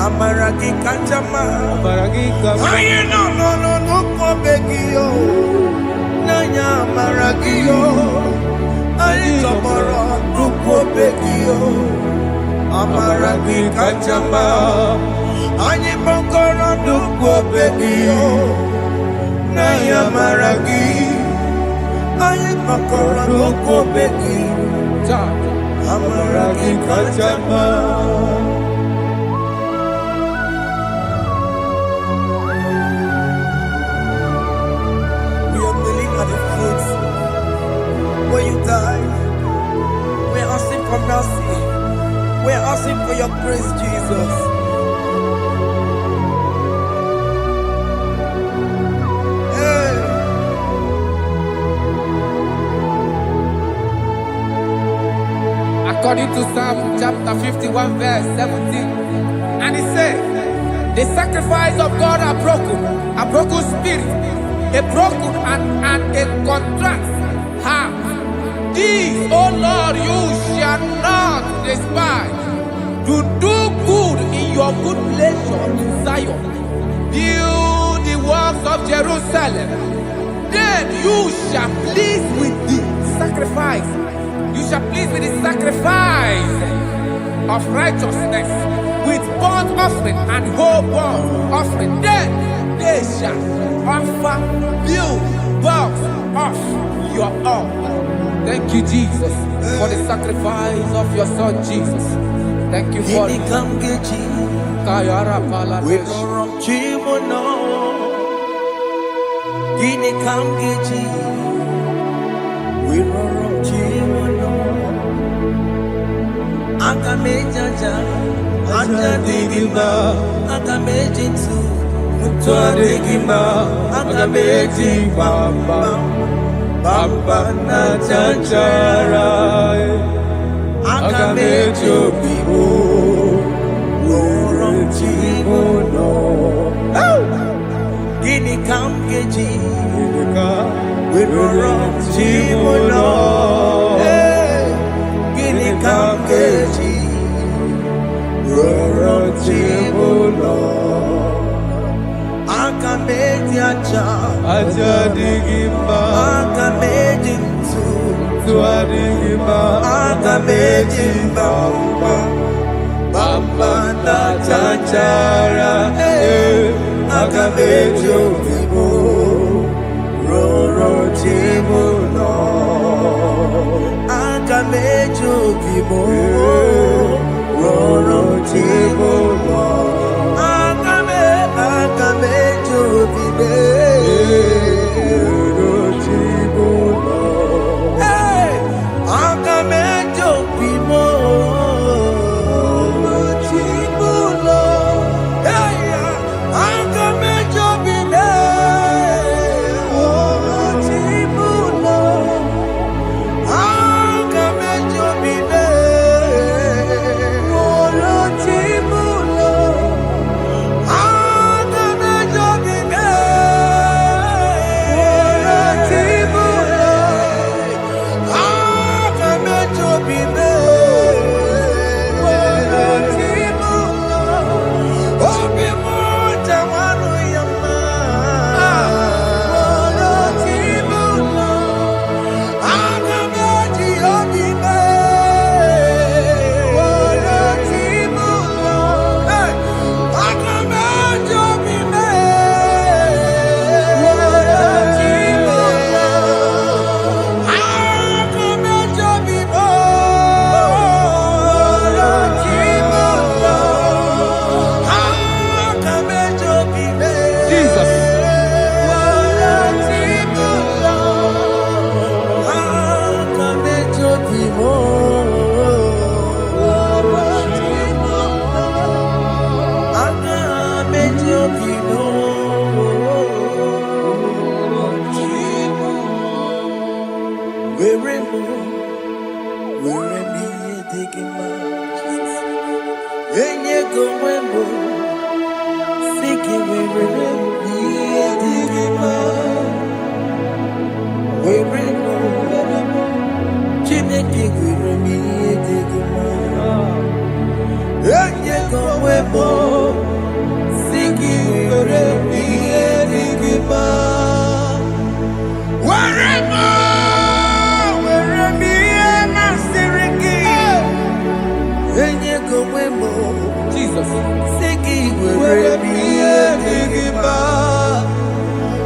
Speaker 3: Amaragi kanjama Aye no begio Nanya maragio Aye tomorrow nuko begio Amaragi kanjama Aye mokoro nuko begio Nanya maragi Aye mokoro nuko begio Amaragi kanjama When you die, we're asking for mercy. We're asking for your grace, Jesus. Hey. According to Psalm chapter 51, verse 17, and it says, the sacrifice of God are broken spirit, a broken and a contrite heart. This, O Lord, you shall not despise. To do good in your good pleasure in Zion. Build the works of Jerusalem. Then you shall please with the sacrifice. You shall please with the sacrifice of righteousness, with burnt offering and whole burnt offering. Then they shall offer build works of your own. Thank you, Jesus, for the sacrifice of your son, Jesus. Thank you for it. Kayara Pala. We don't Chimono. Gini Kamgeji. We don't Chimono. Akamejaja. Anja Digima. Akamejinsu. Mutua Digima. Akameji Bamba. Bamba na chanchara Akamejo bibo Worom chimono Gini kamgeji Worom chimono Gini kamgeji Worom Ajadigima
Speaker 1: Agamejintu
Speaker 3: Tuadigima
Speaker 1: Agamejimba
Speaker 3: Bamba na Tachara
Speaker 1: Agamejo Vivo Roro Timuno Agamejo Vivo Roro Timuno Agamejo Vivo Roro Timuno Agamejo Vivo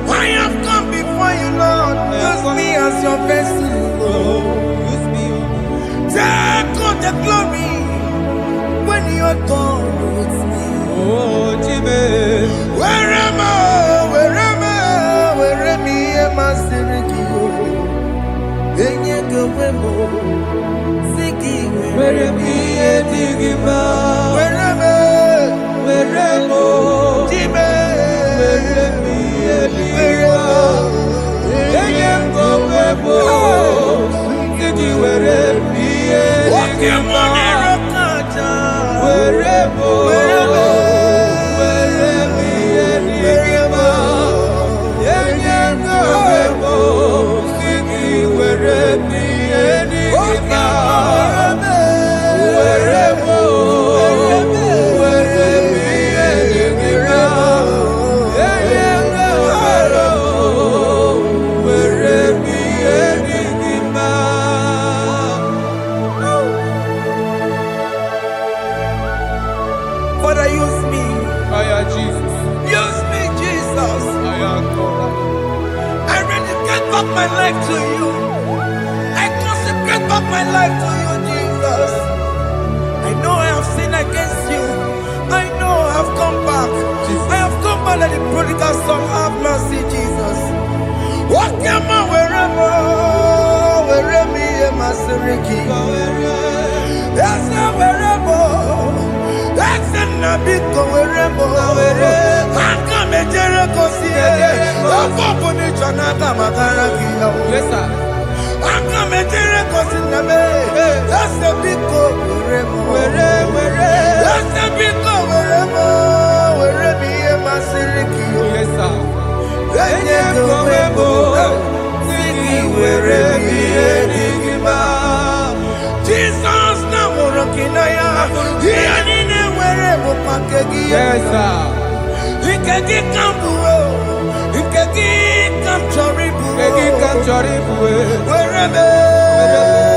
Speaker 1: I have come before you, Lord. Use me as your vessel, Lord. Take all the glory when you are gone with me.
Speaker 3: Oh, Jimmy.
Speaker 1: Where am I? Father, use me.
Speaker 3: Jesus.
Speaker 1: Use me, Jesus. I rededicate back my life to you. I consecrate back my life to you, Jesus. I know I have sinned against you. I know I have come back. I have come back like the prodigal son. Have mercy, Jesus. What am I wherever me and my Seriki? That's not wherever. That's not big wherever. I come and Jericho see it. I'm up on the Chanaka.
Speaker 3: Yes, sir.
Speaker 1: I come and Jericho see it. That's a big wherever. That's a big wherever me and my Seriki.
Speaker 3: Yes, sir.
Speaker 1: Jesus na morokinaya yani wherever pakegi
Speaker 3: Yes, sir.
Speaker 1: ikegi kambuo ikegi capture it.
Speaker 6: Make it capture it.
Speaker 1: Wherever.